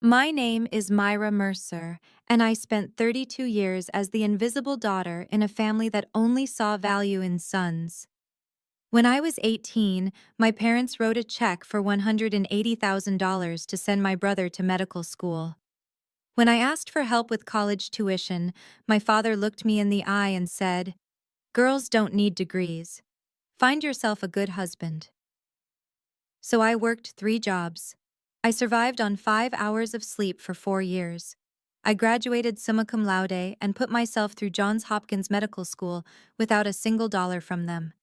My name is Myra Mercer, and I spent 32 years as the invisible daughter in a family that only saw value in sons. When I was 18, my parents wrote a check for $180,000 to send my brother to medical school. When I asked for help with college tuition, my father looked me in the eye and said, "Girls don't need degrees. Find yourself a good husband." So I worked 3 jobs. I survived on 5 hours of sleep for 4 years. I graduated summa cum laude and put myself through Johns Hopkins Medical School without a single dollar from them.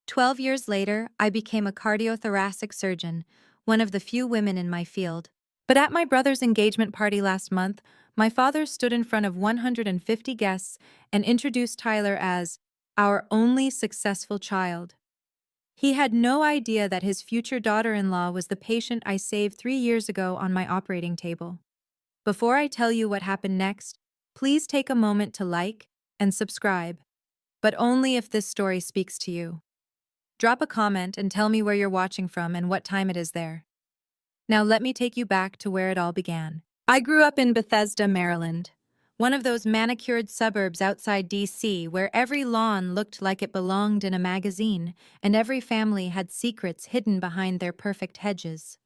12 years later, I became a cardiothoracic surgeon, one of the few women in my field. But at my brother's engagement party last month, my father stood in front of 150 guests and introduced Tyler as our only successful child. He had no idea that his future daughter-in-law was the patient I saved 3 years ago on my operating table. Before I tell you what happened next, please take a moment to like and subscribe, but only if this story speaks to you. Drop a comment and tell me where you're watching from and what time it is there. Now let me take you back to where it all began. I grew up in Bethesda, Maryland, one of those manicured suburbs outside D.C. where every lawn looked like it belonged in a magazine and every family had secrets hidden behind their perfect hedges.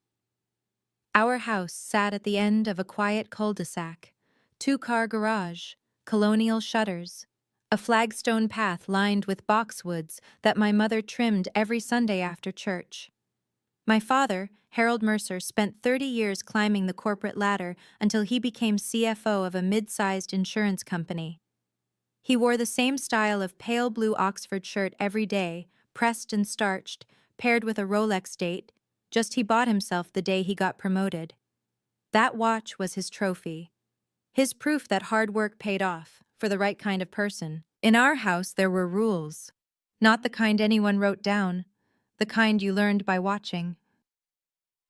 Our house sat at the end of a quiet cul-de-sac, 2-car garage, colonial shutters, a flagstone path lined with boxwoods that my mother trimmed every Sunday after church. My father, Harold Mercer, spent 30 years climbing the corporate ladder until he became CFO of a mid-sized insurance company. He wore the same style of pale blue Oxford shirt every day, pressed and starched, paired with a Rolex date, just he bought himself the day he got promoted. That watch was his trophy. His proof that hard work paid off, for the right kind of person. In our house there were rules. Not the kind anyone wrote down, the kind you learned by watching.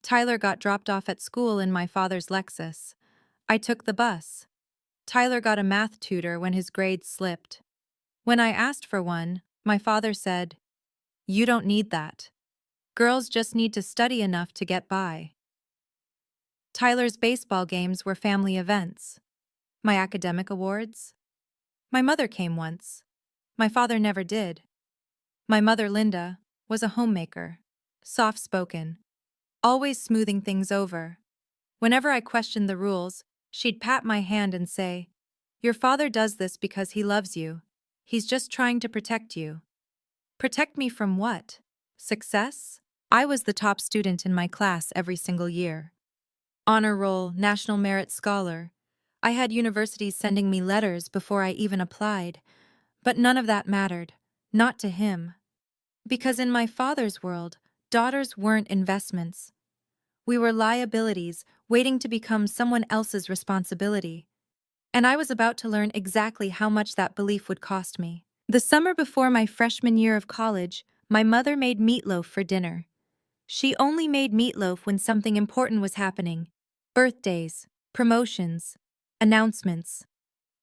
Tyler got dropped off at school in my father's Lexus. I took the bus. Tyler got a math tutor when his grades slipped. When I asked for one, my father said, "You don't need that. Girls just need to study enough to get by." Tyler's baseball games were family events. My academic awards? My mother came once. My father never did. My mother, Linda, was a homemaker, soft-spoken, always smoothing things over. Whenever I questioned the rules, she'd pat my hand and say, "Your father does this because he loves you. He's just trying to protect you." Protect me from what? Success? I was the top student in my class every single year. Honor roll, National Merit Scholar. I had universities sending me letters before I even applied. But none of that mattered. Not to him. Because in my father's world, daughters weren't investments. We were liabilities waiting to become someone else's responsibility. And I was about to learn exactly how much that belief would cost me. The summer before my freshman year of college, my mother made meatloaf for dinner. She only made meatloaf when something important was happening. Birthdays, promotions, announcements.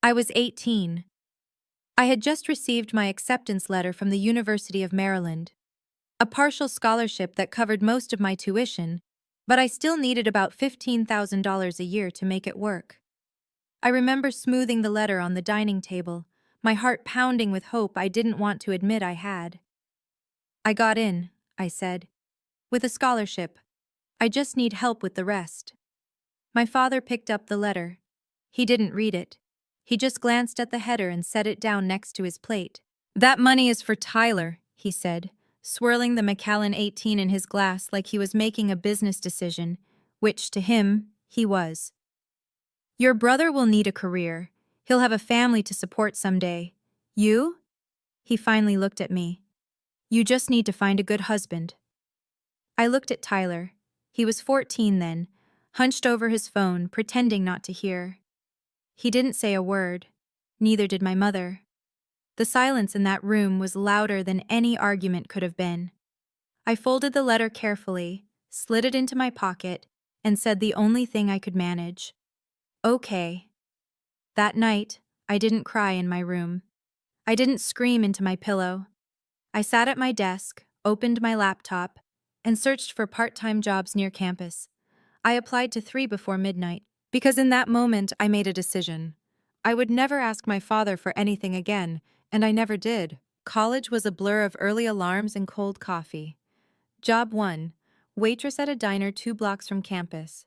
I was 18. I had just received my acceptance letter from the University of Maryland, a partial scholarship that covered most of my tuition, but I still needed about $15,000 a year to make it work. I remember smoothing the letter on the dining table, my heart pounding with hope I didn't want to admit I had. "I got in," I said. "With a scholarship. I just need help with the rest." My father picked up the letter. He didn't read it. He just glanced at the header and set it down next to his plate. "That money is for Tyler," he said, swirling the Macallan 18 in his glass like he was making a business decision, which, to him, he was. "Your brother will need a career. He'll have a family to support someday. You?" He finally looked at me. "You just need to find a good husband." I looked at Tyler. He was 14 then, hunched over his phone, pretending not to hear. He didn't say a word. Neither did my mother. The silence in that room was louder than any argument could have been. I folded the letter carefully, slid it into my pocket, and said the only thing I could manage. "Okay." That night, I didn't cry in my room. I didn't scream into my pillow. I sat at my desk, opened my laptop, and searched for part-time jobs near campus. I applied to 3 before midnight, because in that moment I made a decision. I would never ask my father for anything again, and I never did. College was a blur of early alarms and cold coffee. Job 1. Waitress at a diner 2 blocks from campus.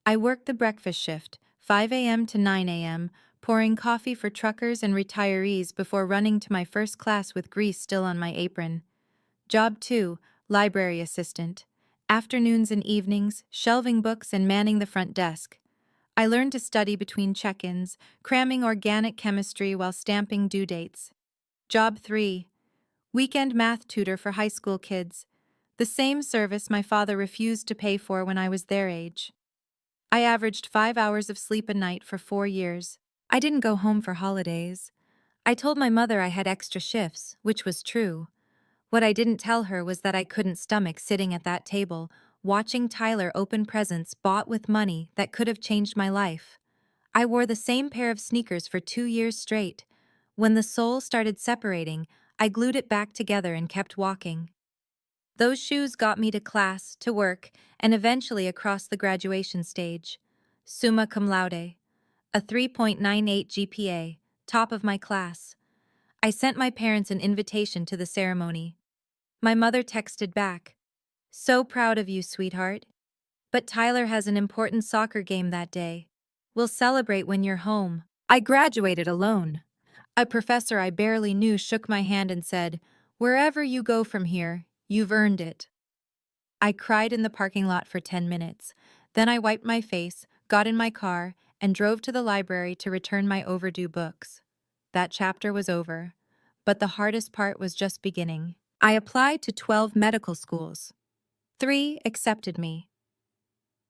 I worked the breakfast shift, 5 a.m. to 9 a.m., pouring coffee for truckers and retirees before running to my first class with grease still on my apron. Job 2. Library assistant. Afternoons and evenings, shelving books and manning the front desk. I learned to study between check-ins, cramming organic chemistry while stamping due dates. Job 3. Weekend math tutor for high school kids. The same service my father refused to pay for when I was their age. I averaged 5 hours of sleep a night for 4 years. I didn't go home for holidays. I told my mother I had extra shifts, which was true. What I didn't tell her was that I couldn't stomach sitting at that table, watching Tyler open presents bought with money that could have changed my life. I wore the same pair of sneakers for 2 years straight. When the sole started separating, I glued it back together and kept walking. Those shoes got me to class, to work, and eventually across the graduation stage. Summa cum laude. A 3.98 GPA, top of my class. I sent my parents an invitation to the ceremony. My mother texted back, "So proud of you, sweetheart. But Tyler has an important soccer game that day. We'll celebrate when you're home." I graduated alone. A professor I barely knew shook my hand and said, "Wherever you go from here, you've earned it." I cried in the parking lot for 10 minutes. Then I wiped my face, got in my car, and drove to the library to return my overdue books. That chapter was over. But the hardest part was just beginning. I applied to 12 medical schools. 3 accepted me.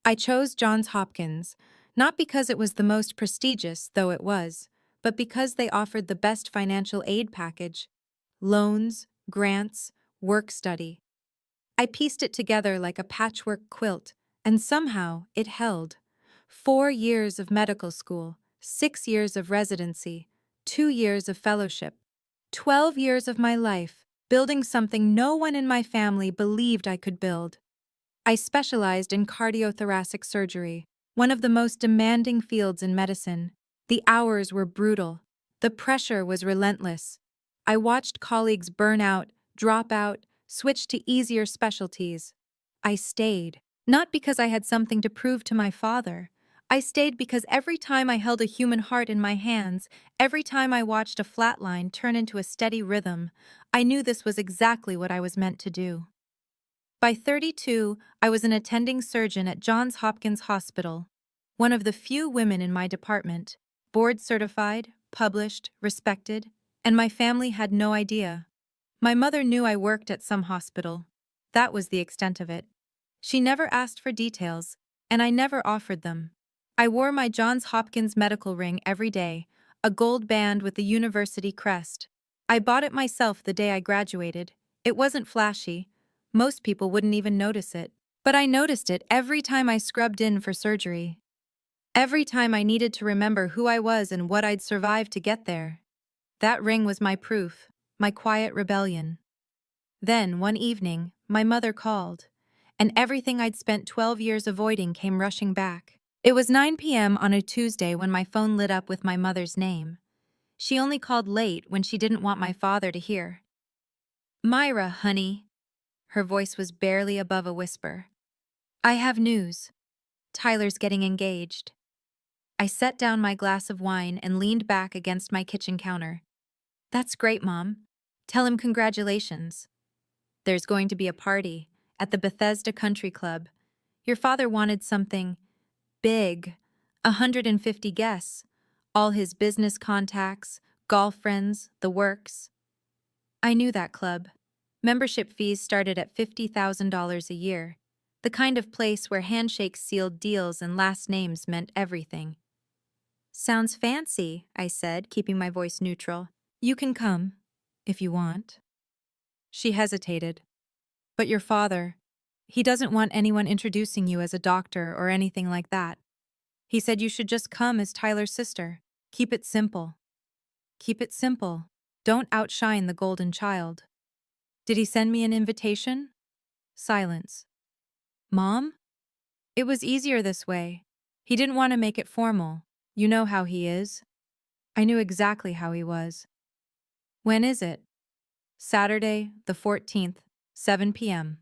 I chose Johns Hopkins, not because it was the most prestigious, though it was, but because they offered the best financial aid package: loans, grants, work study. I pieced it together like a patchwork quilt, and somehow it held. 4 years of medical school, 6 years of residency, 2 years of fellowship, 12 years of my life, building something no one in my family believed I could build. I specialized in cardiothoracic surgery, one of the most demanding fields in medicine. The hours were brutal. The pressure was relentless. I watched colleagues burn out, drop out, switch to easier specialties. I stayed, not because I had something to prove to my father. I stayed because every time I held a human heart in my hands, every time I watched a flat line turn into a steady rhythm, I knew this was exactly what I was meant to do. By 32, I was an attending surgeon at Johns Hopkins Hospital, one of the few women in my department, board certified, published, respected, and my family had no idea. My mother knew I worked at some hospital. That was the extent of it. She never asked for details, and I never offered them. I wore my Johns Hopkins medical ring every day, a gold band with the university crest. I bought it myself the day I graduated. It wasn't flashy. Most people wouldn't even notice it. But I noticed it every time I scrubbed in for surgery. Every time I needed to remember who I was and what I'd survived to get there. That ring was my proof, my quiet rebellion. Then, one evening, my mother called, and everything I'd spent 12 years avoiding came rushing back. It was 9 p.m. on a Tuesday when my phone lit up with my mother's name. She only called late when she didn't want my father to hear. "Myra, honey." Her voice was barely above a whisper. "I have news. Tyler's getting engaged." I set down my glass of wine and leaned back against my kitchen counter. "That's great, Mom. Tell him congratulations. There's going to be a party at the Bethesda Country Club. Your father wanted something big, 150 guests, all his business contacts, golf friends, the works." I knew that club. Membership fees started at $50,000 a year, the kind of place where handshakes sealed deals and last names meant everything. "Sounds fancy," I said, keeping my voice neutral. "You can come, if you want." She hesitated. "But your father, he doesn't want anyone introducing you as a doctor or anything like that. He said you should just come as Tyler's sister. Keep it simple." "Keep it simple. Don't outshine the golden child." "Did he send me an invitation?" Silence. "Mom?" It was easier this way. He didn't want to make it formal. You know how he is. I knew exactly how he was. When is it? Saturday, the 14th, 7 p.m.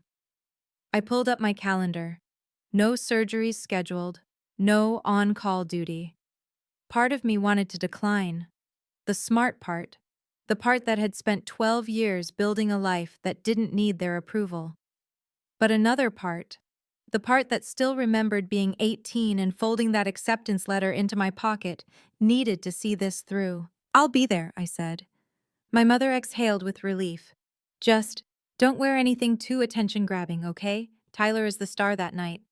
I pulled up my calendar. No surgeries scheduled, no on-call duty. Part of me wanted to decline. The smart part. The part that had spent 12 years building a life that didn't need their approval. But another part, the part that still remembered being 18 and folding that acceptance letter into my pocket, needed to see this through. "I'll be there," I said. My mother exhaled with relief. "Just, don't wear anything too attention-grabbing, okay? Tyler is the star that night."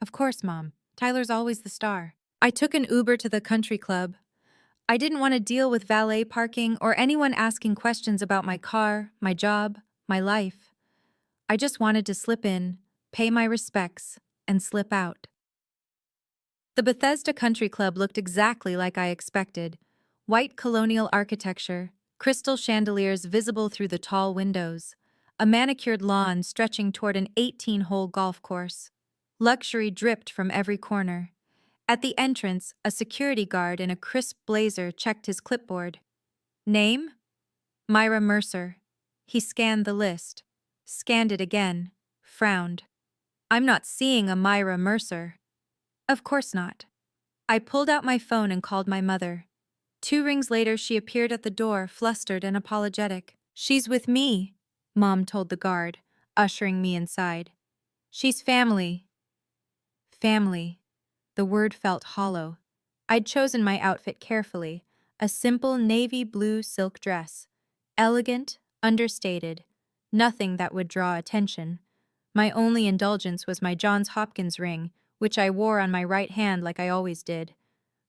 "Of course, Mom. Tyler's always the star." I took an Uber to the country club. I didn't want to deal with valet parking or anyone asking questions about my car, my job, my life. I just wanted to slip in, pay my respects, and slip out. The Bethesda Country Club looked exactly like I expected. White colonial architecture, crystal chandeliers visible through the tall windows, a manicured lawn stretching toward an 18-hole golf course. Luxury dripped from every corner. At the entrance, a security guard in a crisp blazer checked his clipboard. "Name? Myra Mercer." He scanned the list, scanned it again, frowned. "I'm not seeing a Myra Mercer." "Of course not." I pulled out my phone and called my mother. 2 rings later, she appeared at the door, flustered and apologetic. "She's with me," Mom told the guard, ushering me inside. "She's family." Family. The word felt hollow. I'd chosen my outfit carefully, a simple navy blue silk dress. Elegant, understated, nothing that would draw attention. My only indulgence was my Johns Hopkins ring, which I wore on my right hand like I always did.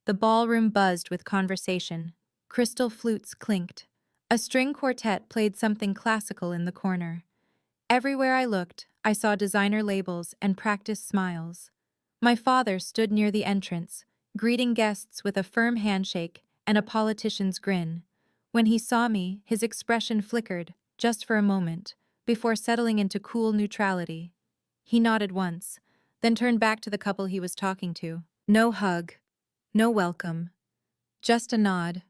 The ballroom buzzed with conversation. Crystal flutes clinked. A string quartet played something classical in the corner. Everywhere I looked, I saw designer labels and practiced smiles. My father stood near the entrance, greeting guests with a firm handshake and a politician's grin. When he saw me, his expression flickered, just for a moment, before settling into cool neutrality. He nodded once, then turned back to the couple he was talking to. No hug, no welcome, just a nod,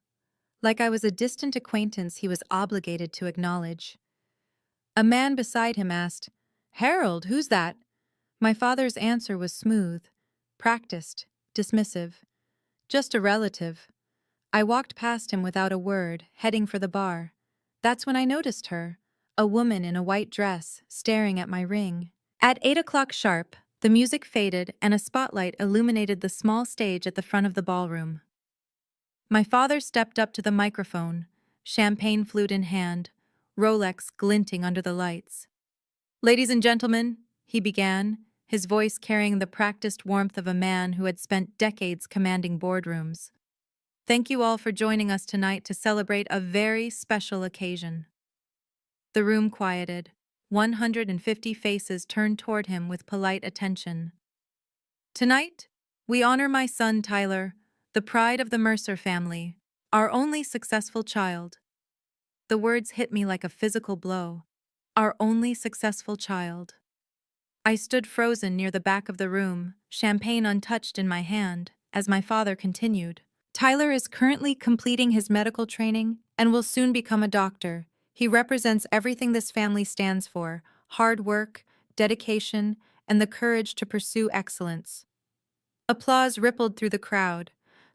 like I was a distant acquaintance he was obligated to acknowledge. A man beside him asked, "Harold, who's that?" My father's answer was smooth, practiced, dismissive. "Just a relative." I walked past him without a word, heading for the bar. That's when I noticed her, a woman in a white dress, staring at my ring. At 8 o'clock sharp, the music faded and a spotlight illuminated the small stage at the front of the ballroom. My father stepped up to the microphone, champagne flute in hand, Rolex glinting under the lights. "Ladies and gentlemen," he began, his voice carrying the practiced warmth of a man who had spent decades commanding boardrooms. "Thank you all for joining us tonight to celebrate a very special occasion." The room quieted. 150 faces turned toward him with polite attention. "Tonight, we honor my son Tyler, the pride of the Mercer family, our only successful child." The words hit me like a physical blow. Our only successful child. I stood frozen near the back of the room, champagne untouched in my hand, as my father continued. "Tyler is currently completing his medical training and will soon become a doctor. He represents everything this family stands for: hard work, dedication, and the courage to pursue excellence." Applause rippled through the crowd.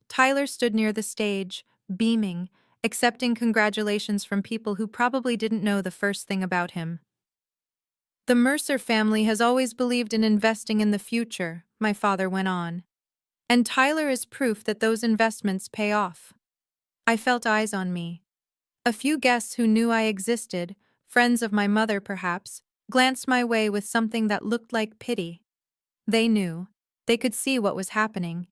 Tyler stood near the stage, beaming, accepting congratulations from people who probably didn't know the first thing about him. "The Mercer family has always believed in investing in the future," my father went on. "And Tyler is proof that those investments pay off." I felt eyes on me. A few guests who knew I existed, friends of my mother perhaps, glanced my way with something that looked like pity. They knew. They could see what was happening.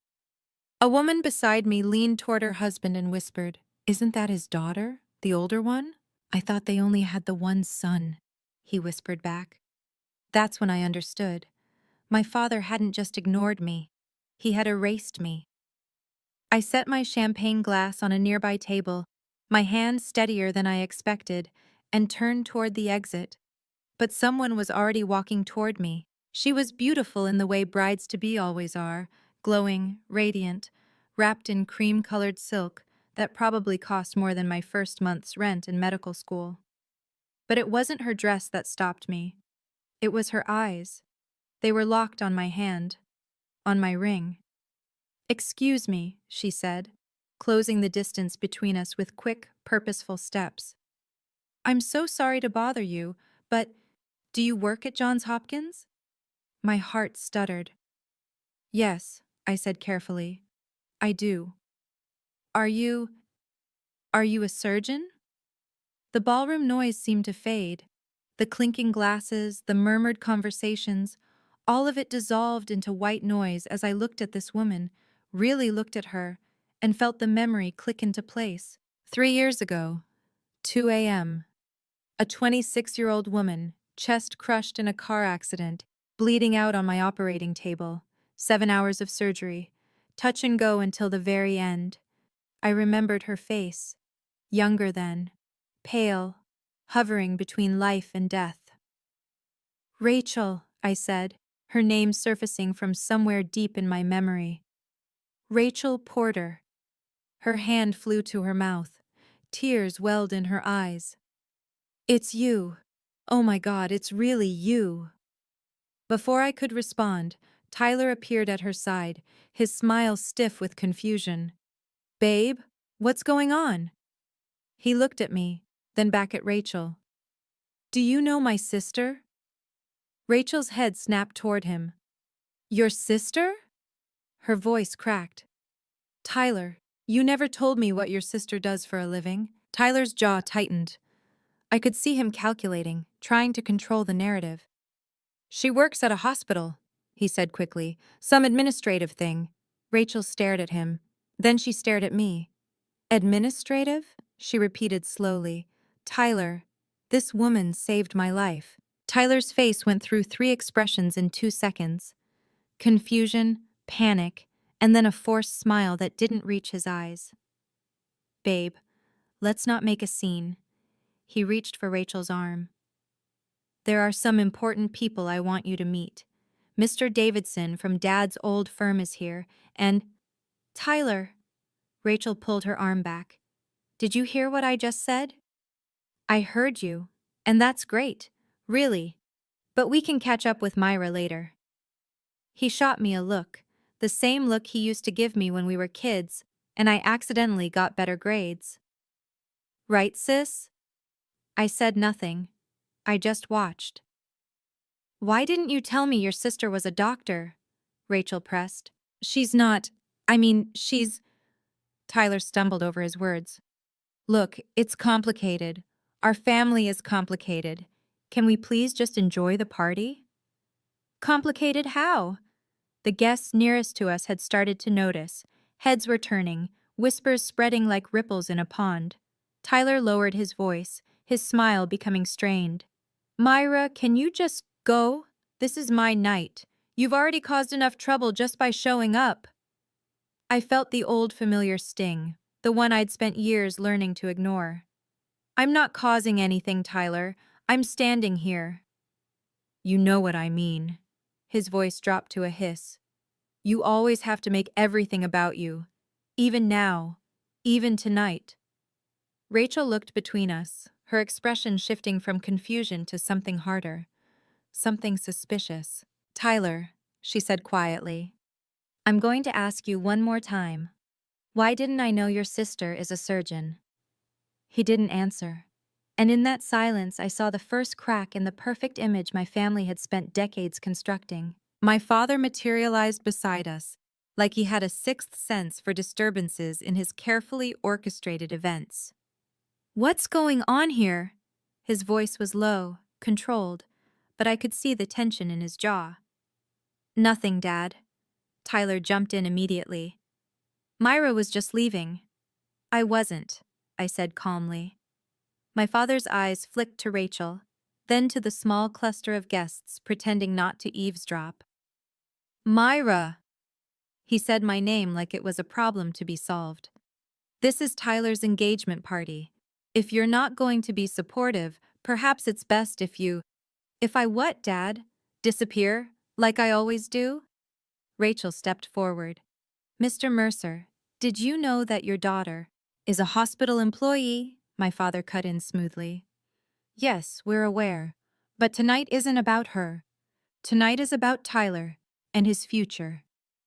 A woman beside me leaned toward her husband and whispered, "Isn't that his daughter, the older one?" "I thought they only had the one son," he whispered back. That's when I understood. My father hadn't just ignored me. He had erased me. I set my champagne glass on a nearby table, my hand steadier than I expected, and turned toward the exit. But someone was already walking toward me. She was beautiful in the way brides-to-be always are, glowing, radiant, wrapped in cream-colored silk that probably cost more than my first month's rent in medical school. But it wasn't her dress that stopped me. It was her eyes. They were locked on my hand, on my ring. "Excuse me," she said, closing the distance between us with quick, purposeful steps. "I'm so sorry to bother you, but do you work at Johns Hopkins?" My heart stuttered. "Yes," I said carefully. "I do." Are you, are you a surgeon?" The ballroom noise seemed to fade. The clinking glasses, the murmured conversations, all of it dissolved into white noise as I looked at this woman, really looked at her, and felt the memory click into place. 3 years ago, 2 a.m., a 26-year-old woman, chest crushed in a car accident, bleeding out on my operating table, 7 hours of surgery, touch and go until the very end. I remembered her face, younger then, pale, hovering between life and death. "Rachel," I said, her name surfacing from somewhere deep in my memory. "Rachel Porter." Her hand flew to her mouth. Tears welled in her eyes. "It's you. Oh my God, it's really you." Before I could respond, Tyler appeared at her side, his smile stiff with confusion. "Babe, what's going on?" He looked at me, then back at Rachel. "Do you know my sister?" Rachel's head snapped toward him. "Your sister?" Her voice cracked. "Tyler, you never told me what your sister does for a living." Tyler's jaw tightened. I could see him calculating, trying to control the narrative. "She works at a hospital," he said quickly. "Some administrative thing." Rachel stared at him. Then she stared at me. "Administrative?" she repeated slowly. "Tyler, this woman saved my life." Tyler's face went through 3 expressions in 2 seconds. Confusion, panic, and then a forced smile that didn't reach his eyes. "Babe, let's not make a scene." He reached for Rachel's arm. "There are some important people I want you to meet. Mr. Davidson from Dad's old firm is here, and—" "Tyler," Rachel pulled her arm back. "Did you hear what I just said?" "I heard you, and that's great, really. But we can catch up with Myra later." He shot me a look, the same look he used to give me when we were kids, and I accidentally got better grades. "Right, sis?" I said nothing. I just watched. "Why didn't you tell me your sister was a doctor?" Rachel pressed. "She's not. She's—" Tyler stumbled over his words. "Look, it's complicated. Our family is complicated. Can we please just enjoy the party?" "Complicated how?" The guests nearest to us had started to notice. Heads were turning, whispers spreading like ripples in a pond. Tyler lowered his voice, his smile becoming strained. "Myra, can you just go? This is my night. You've already caused enough trouble just by showing up." I felt the old familiar sting, the one I'd spent years learning to ignore. "I'm not causing anything, Tyler. I'm standing here." "You know what I mean." His voice dropped to a hiss. "You always have to make everything about you. Even now. Even tonight." Rachel looked between us, her expression shifting from confusion to something harder. Something suspicious. "Tyler," she said quietly, "I'm going to ask you one more time. Why didn't I know your sister is a surgeon?" He didn't answer. And in that silence I saw the first crack in the perfect image my family had spent decades constructing. My father materialized beside us, like he had a sixth sense for disturbances in his carefully orchestrated events. "What's going on here?" His voice was low, controlled, but I could see the tension in his jaw. "Nothing, Dad." Tyler jumped in immediately. "Myra was just leaving." "I wasn't," I said calmly. My father's eyes flicked to Rachel, then to the small cluster of guests pretending not to eavesdrop. "Myra!" He said my name like it was a problem to be solved. "This is Tyler's engagement party. If you're not going to be supportive, perhaps it's best if you—" "If I what, Dad? Disappear?" Like I always do? Rachel stepped forward. Mr. Mercer, did you know that your daughter is a hospital employee? My father cut in smoothly. Yes, we're aware. But tonight isn't about her. Tonight is about Tyler and his future.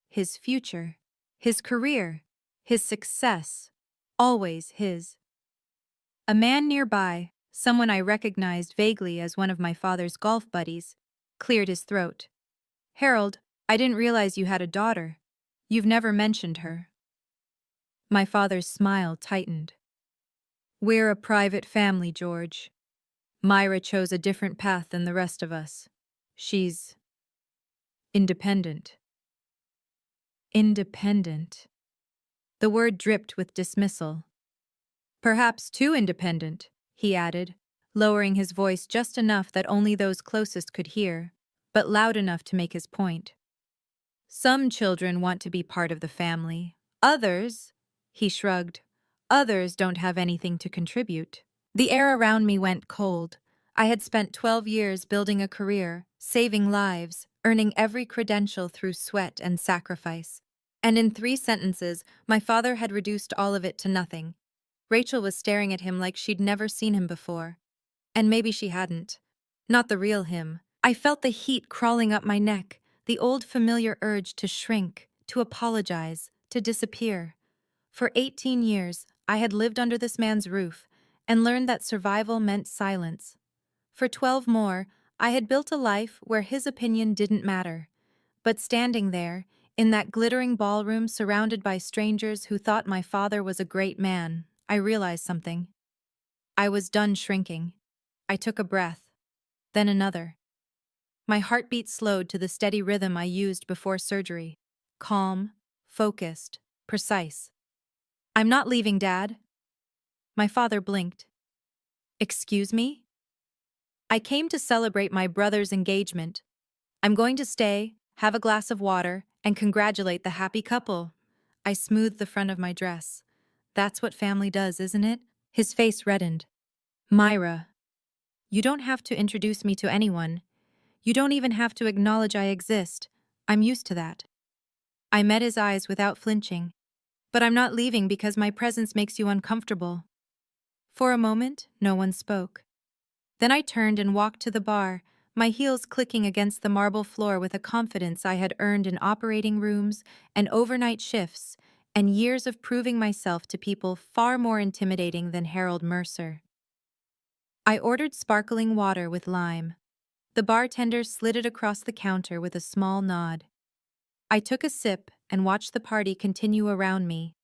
His future. His career. His success. Always his. A man nearby, someone I recognized vaguely as one of my father's golf buddies, cleared his throat. Harold, I didn't realize you had a daughter. You've never mentioned her. My father's smile tightened. We're a private family, George. Myra chose a different path than the rest of us. She's independent. Independent. The word dripped with dismissal. Perhaps too independent, he added, lowering his voice just enough that only those closest could hear, but loud enough to make his point. Some children want to be part of the family. Others, he shrugged, others don't have anything to contribute. The air around me went cold. I had spent 12 years building a career, saving lives, earning every credential through sweat and sacrifice. And in 3 sentences, my father had reduced all of it to nothing. Rachel was staring at him like she'd never seen him before. And maybe she hadn't. Not the real him. I felt the heat crawling up my neck, the old familiar urge to shrink, to apologize, to disappear. For 18 years, I had lived under this man's roof and learned that survival meant silence. For 12 more, I had built a life where his opinion didn't matter. But standing there, in that glittering ballroom surrounded by strangers who thought my father was a great man, I realized something. I was done shrinking. I took a breath, then another. My heartbeat slowed to the steady rhythm I used before surgery. Calm, focused, precise. I'm not leaving, Dad. My father blinked. Excuse me? I came to celebrate my brother's engagement. I'm going to stay, have a glass of water, and congratulate the happy couple. I smoothed the front of my dress. That's what family does, isn't it? His face reddened. Myra, you don't have to introduce me to anyone. You don't even have to acknowledge I exist. I'm used to that. I met his eyes without flinching. But I'm not leaving because my presence makes you uncomfortable. For a moment, no one spoke. Then I turned and walked to the bar, my heels clicking against the marble floor with a confidence I had earned in operating rooms and overnight shifts and years of proving myself to people far more intimidating than Harold Mercer. I ordered sparkling water with lime. The bartender slid it across the counter with a small nod. I took a sip and watched the party continue around me.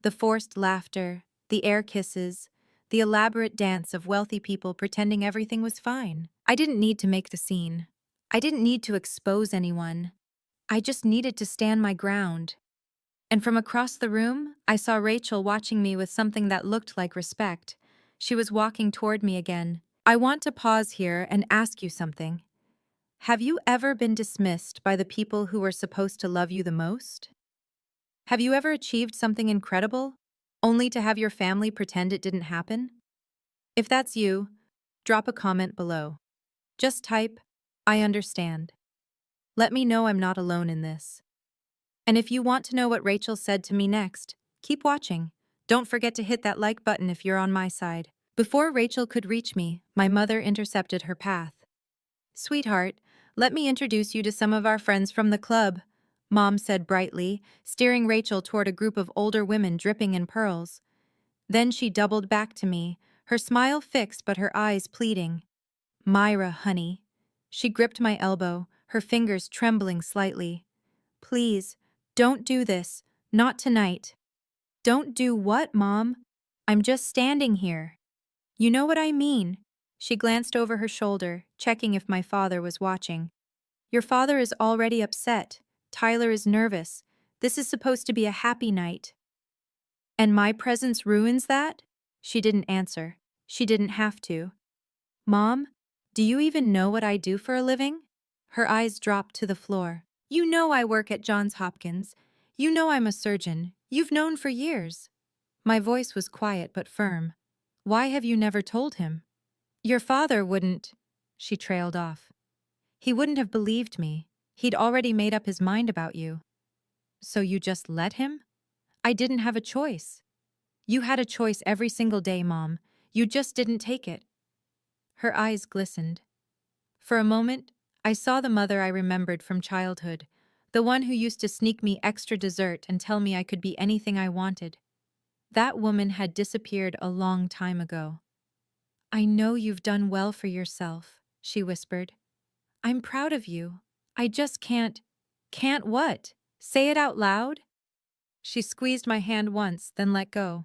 The forced laughter, the air kisses, the elaborate dance of wealthy people pretending everything was fine. I didn't need to make the scene. I didn't need to expose anyone. I just needed to stand my ground. And from across the room, I saw Rachel watching me with something that looked like respect. She was walking toward me again. I want to pause here and ask you something. Have you ever been dismissed by the people who were supposed to love you the most? Have you ever achieved something incredible, only to have your family pretend it didn't happen? If that's you, drop a comment below. Just type, I understand. Let me know I'm not alone in this. And if you want to know what Rachel said to me next, keep watching. Don't forget to hit that like button if you're on my side. Before Rachel could reach me, my mother intercepted her path. Sweetheart, let me introduce you to some of our friends from the club, Mom said brightly, steering Rachel toward a group of older women dripping in pearls. Then she doubled back to me, her smile fixed but her eyes pleading. Myra, honey. She gripped my elbow, her fingers trembling slightly. Please, don't do this. Not tonight. Don't do what, Mom? I'm just standing here. You know what I mean. She glanced over her shoulder, checking if my father was watching. Your father is already upset. Tyler is nervous. This is supposed to be a happy night. And my presence ruins that? She didn't answer. She didn't have to. Mom, do you even know what I do for a living? Her eyes dropped to the floor. You know I work at Johns Hopkins. You know I'm a surgeon. You've known for years. My voice was quiet but firm. Why have you never told him? Your father wouldn't, she trailed off. He wouldn't have believed me. He'd already made up his mind about you. So you just let him? I didn't have a choice. You had a choice every single day, Mom. You just didn't take it. Her eyes glistened. For a moment, I saw the mother I remembered from childhood, the one who used to sneak me extra dessert and tell me I could be anything I wanted. That woman had disappeared a long time ago. I know you've done well for yourself, she whispered. I'm proud of you. I just can't. Can't what? Say it out loud? She squeezed my hand once, then let go.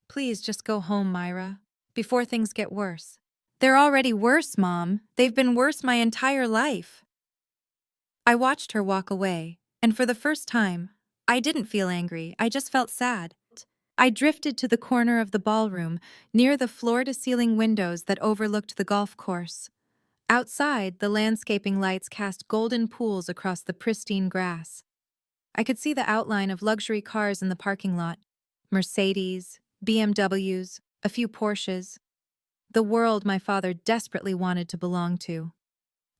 Please just go home, Myra, before things get worse. They're already worse, Mom. They've been worse my entire life. I watched her walk away, and for the first time, I didn't feel angry, I just felt sad. I drifted to the corner of the ballroom, near the floor-to-ceiling windows that overlooked the golf course. Outside, the landscaping lights cast golden pools across the pristine grass. I could see the outline of luxury cars in the parking lot. Mercedes, BMWs, a few Porsches. The world my father desperately wanted to belong to.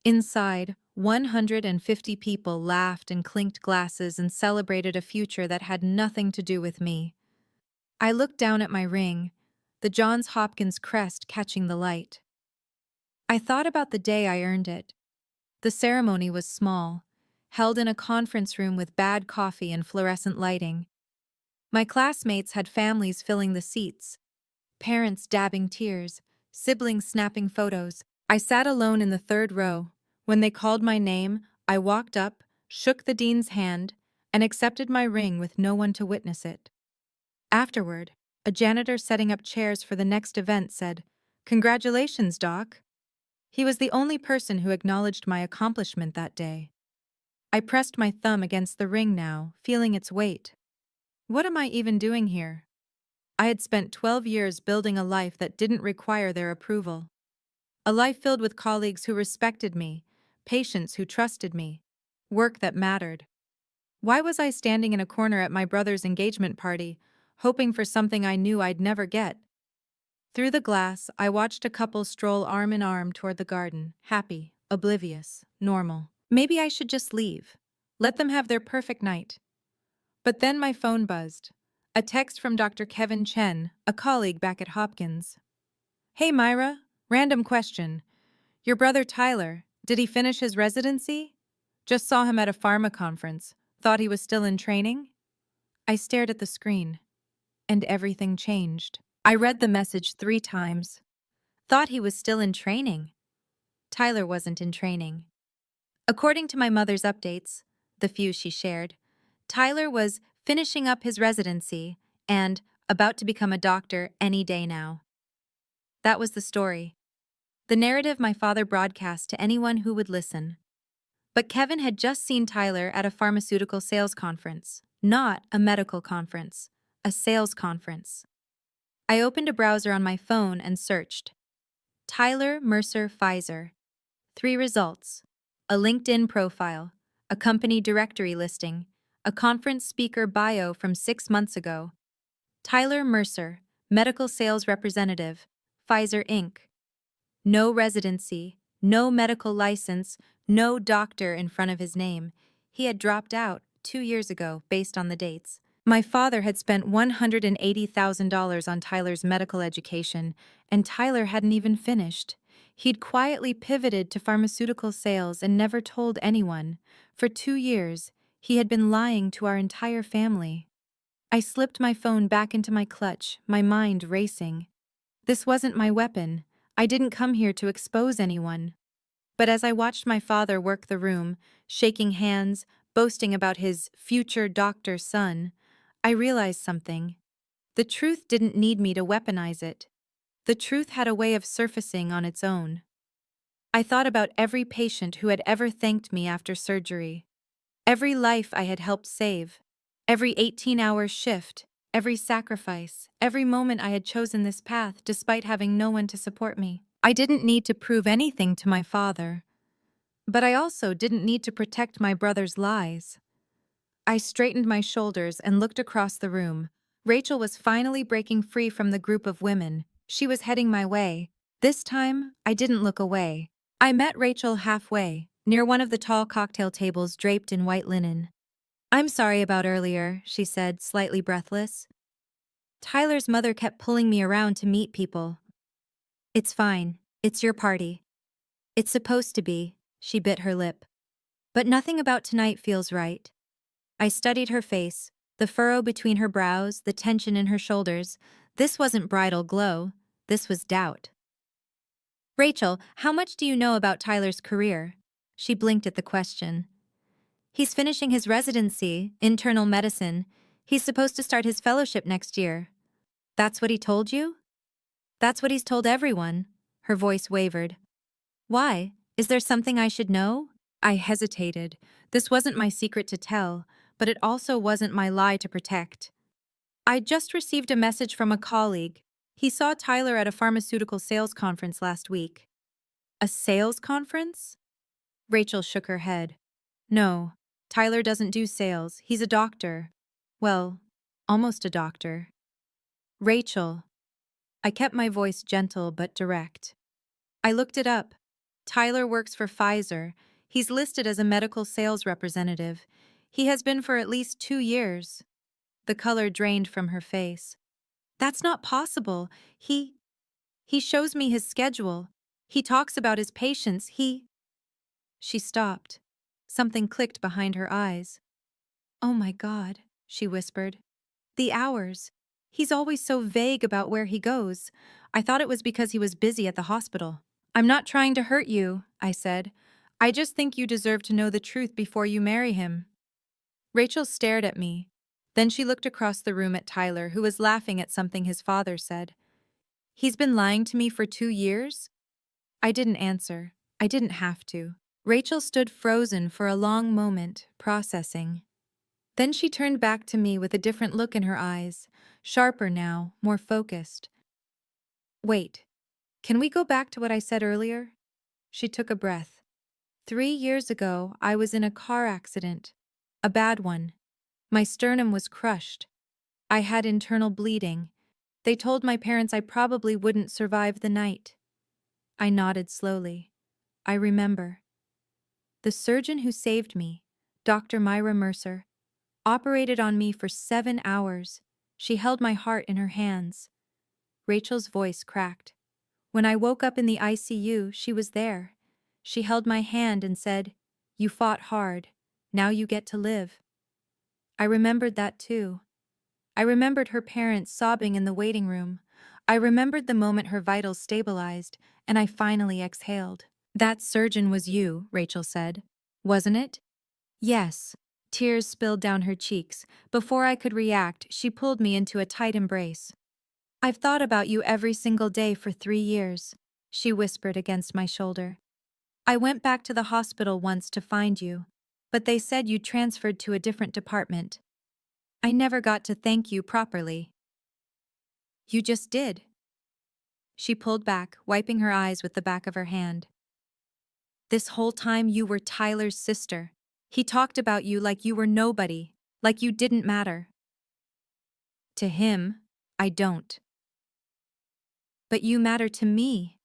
Inside, 150 people laughed and clinked glasses and celebrated a future that had nothing to do with me. I looked down at my ring, the Johns Hopkins crest catching the light. I thought about the day I earned it. The ceremony was small, held in a conference room with bad coffee and fluorescent lighting. My classmates had families filling the seats, parents dabbing tears, siblings snapping photos. I sat alone in the third row. When they called my name, I walked up, shook the dean's hand, and accepted my ring with no one to witness it. Afterward, a janitor setting up chairs for the next event said, "Congratulations, Doc." He was the only person who acknowledged my accomplishment that day. I pressed my thumb against the ring now, feeling its weight. What am I even doing here? I had spent 12 years building a life that didn't require their approval. A life filled with colleagues who respected me, patients who trusted me, work that mattered. Why was I standing in a corner at my brother's engagement party, hoping for something I knew I'd never get? Through the glass, I watched a couple stroll arm in arm toward the garden, happy, oblivious, normal. Maybe I should just leave. Let them have their perfect night. But then my phone buzzed. A text from Dr. Kevin Chen, a colleague back at Hopkins. "Hey Myra, random question. Your brother Tyler, did he finish his residency? Just saw him at a pharma conference. Thought he was still in training?" I stared at the screen, and everything changed. I read the message 3 times. Thought he was still in training. Tyler wasn't in training. According to my mother's updates, the few she shared, Tyler was finishing up his residency and about to become a doctor any day now. That was the story. The narrative my father broadcast to anyone who would listen. But Kevin had just seen Tyler at a pharmaceutical sales conference, not a medical conference, a sales conference. I opened a browser on my phone and searched. Tyler Mercer Pfizer. 3 results. A LinkedIn profile, a company directory listing, a conference speaker bio from 6 months ago. Tyler Mercer, medical sales representative, Pfizer Inc. No residency, no medical license, no doctor in front of his name. He had dropped out 2 years ago based on the dates. My father had spent $180,000 on Tyler's medical education, and Tyler hadn't even finished. He'd quietly pivoted to pharmaceutical sales and never told anyone. For 2 years, he had been lying to our entire family. I slipped my phone back into my clutch, my mind racing. This wasn't my weapon. I didn't come here to expose anyone. But as I watched my father work the room, shaking hands, boasting about his future doctor son, I realized something. The truth didn't need me to weaponize it. The truth had a way of surfacing on its own. I thought about every patient who had ever thanked me after surgery, every life I had helped save, every 18-hour shift, every sacrifice, every moment I had chosen this path despite having no one to support me. I didn't need to prove anything to my father, but I also didn't need to protect my brother's lies. I straightened my shoulders and looked across the room. Rachel was finally breaking free from the group of women. She was heading my way. This time, I didn't look away. I met Rachel halfway, near one of the tall cocktail tables draped in white linen. "I'm sorry about earlier," she said, slightly breathless. "Tyler's mother kept pulling me around to meet people." "It's fine. It's your party." "It's supposed to be," she bit her lip. "But nothing about tonight feels right." I studied her face, the furrow between her brows, the tension in her shoulders. This wasn't bridal glow. This was doubt. "Rachel, how much do you know about Tyler's career?" She blinked at the question. "He's finishing his residency, internal medicine. He's supposed to start his fellowship next year." "That's what he told you?" "That's what he's told everyone." Her voice wavered. "Why? Is there something I should know?" I hesitated. This wasn't my secret to tell, but it also wasn't my lie to protect. "I'd just received a message from a colleague. He saw Tyler at a pharmaceutical sales conference last week." "A sales conference?" Rachel shook her head. "No, Tyler doesn't do sales. He's a doctor. Well, almost a doctor." "Rachel." I kept my voice gentle but direct. "I looked it up. Tyler works for Pfizer. He's listed as a medical sales representative. He has been for at least 2 years." The color drained from her face. "That's not possible. He shows me his schedule. He talks about his patients. She stopped. Something clicked behind her eyes. "Oh my God," she whispered. "The hours. He's always so vague about where he goes. I thought it was because he was busy at the hospital." "I'm not trying to hurt you," I said. "I just think you deserve to know the truth before you marry him." Rachel stared at me. Then she looked across the room at Tyler, who was laughing at something his father said. "He's been lying to me for 2 years?" I didn't answer. I didn't have to. Rachel stood frozen for a long moment, processing. Then she turned back to me with a different look in her eyes, sharper now, more focused. "Wait, can we go back to what I said earlier?" She took a breath. 3 years ago, I was in a car accident. A bad one. My sternum was crushed. I had internal bleeding. They told my parents I probably wouldn't survive the night." I nodded slowly. "I remember." "The surgeon who saved me, Dr. Myra Mercer, operated on me for 7 hours. She held my heart in her hands." Rachel's voice cracked. "When I woke up in the ICU, she was there. She held my hand and said, 'You fought hard. Now you get to live.'" I remembered that too. I remembered her parents sobbing in the waiting room. I remembered the moment her vitals stabilized, and I finally exhaled. "That surgeon was you," Rachel said. "Wasn't it?" "Yes." Tears spilled down her cheeks. Before I could react, she pulled me into a tight embrace. "I've thought about you every single day for 3 years," she whispered against my shoulder. "I went back to the hospital once to find you, but they said you transferred to a different department. I never got to thank you properly." "You just did." She pulled back, wiping her eyes with the back of her hand. "This whole time you were Tyler's sister. He talked about you like you were nobody, like you didn't matter." "To him, I don't." "But you matter to me."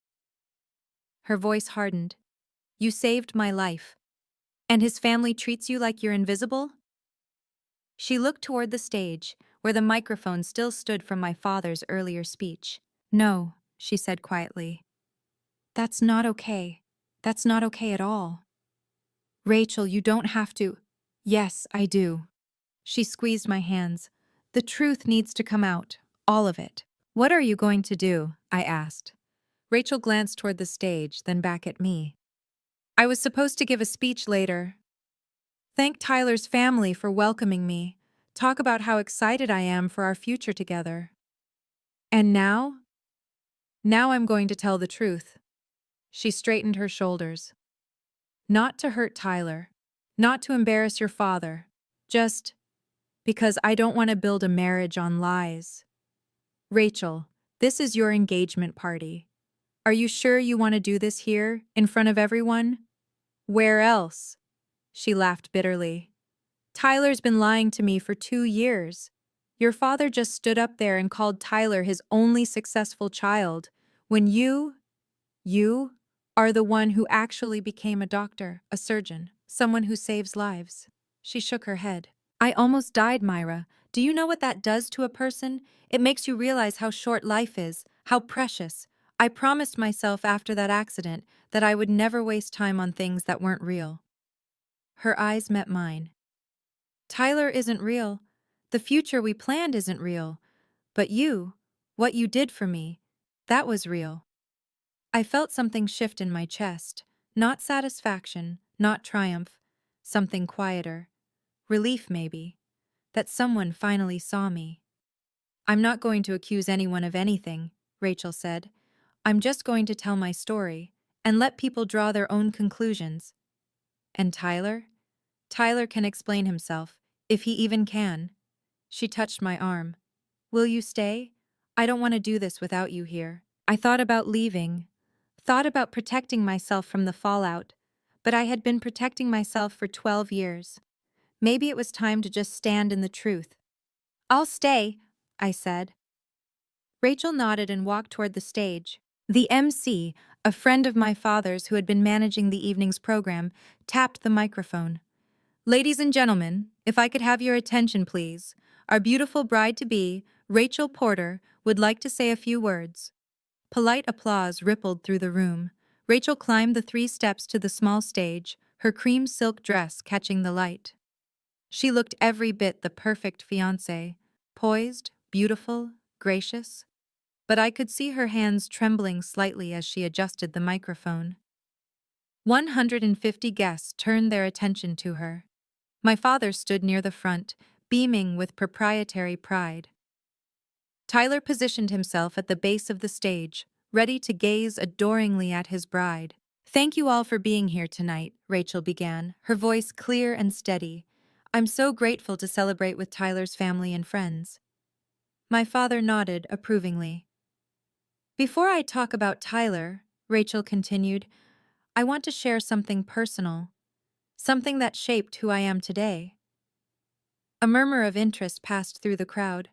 Her voice hardened. "You saved my life. And his family treats you like you're invisible?" She looked toward the stage, where the microphone still stood from my father's earlier speech. "No," she said quietly. "That's not okay. That's not okay at all." "Rachel, you don't have to." "Yes, I do." She squeezed my hands. "The truth needs to come out. All of it." "What are you going to do?" I asked. Rachel glanced toward the stage, then back at me. "I was supposed to give a speech later. Thank Tyler's family for welcoming me. Talk about how excited I am for our future together. And now? Now I'm going to tell the truth." She straightened her shoulders. "Not to hurt Tyler. Not to embarrass your father. Just because I don't want to build a marriage on lies. Rachel, this is your engagement party. Are you sure you want to do this here, in front of everyone? Where else?" She laughed bitterly. "Tyler's been lying to me for 2 years. Your father just stood up there and called Tyler his only successful child, when you are the one who actually became a doctor, a surgeon, someone who saves lives. She shook her head. I almost died, Myra. Do you know what that does to a person? It makes you realize how short life is, how precious. I promised myself after that accident that I would never waste time on things that weren't real. Her eyes met mine. Tyler isn't real. The future we planned isn't real. But you, what you did for me, that was real. I felt something shift in my chest. Not satisfaction, not triumph. Something quieter. Relief, maybe. That someone finally saw me. I'm not going to accuse anyone of anything, Rachel said. I'm just going to tell my story and let people draw their own conclusions. And Tyler? Tyler can explain himself, if he even can. She touched my arm. Will you stay? I don't want to do this without you here. I thought about leaving, thought about protecting myself from the fallout, but I had been protecting myself for 12 years. Maybe it was time to just stand in the truth. I'll stay, I said. Rachel nodded and walked toward the stage. The MC, a friend of my father's who had been managing the evening's program, tapped the microphone. Ladies and gentlemen, if I could have your attention, please. Our beautiful bride-to-be, Rachel Porter, would like to say a few words. Polite applause rippled through the room. Rachel climbed the 3 steps to the small stage, her cream silk dress catching the light. She looked every bit the perfect fiancée, poised, beautiful, gracious. But I could see her hands trembling slightly as she adjusted the microphone. 150 guests turned their attention to her. My father stood near the front, beaming with proprietary pride. Tyler positioned himself at the base of the stage, ready to gaze adoringly at his bride. Thank you all for being here tonight, Rachel began, her voice clear and steady. I'm so grateful to celebrate with Tyler's family and friends. My father nodded approvingly. Before I talk about Tyler, Rachel continued, I want to share something personal, something that shaped who I am today. A murmur of interest passed through the crowd.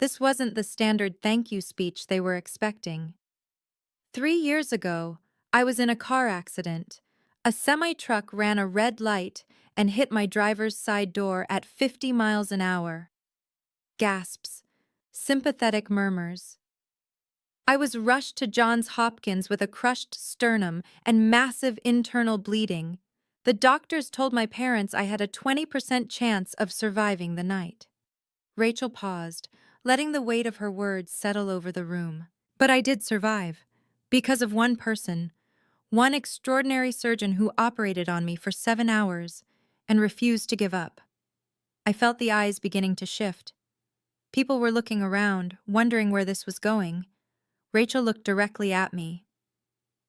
This wasn't the standard thank you speech they were expecting. 3 years ago, I was in a car accident. A semi-truck ran a red light and hit my driver's side door at 50 miles an hour. Gasps. Sympathetic murmurs. I was rushed to Johns Hopkins with a crushed sternum and massive internal bleeding. The doctors told my parents I had a 20% chance of surviving the night. Rachel paused, letting the weight of her words settle over the room. But I did survive. Because of one person, one extraordinary surgeon who operated on me for 7 hours and refused to give up. I felt the eyes beginning to shift. People were looking around, wondering where this was going. Rachel looked directly at me.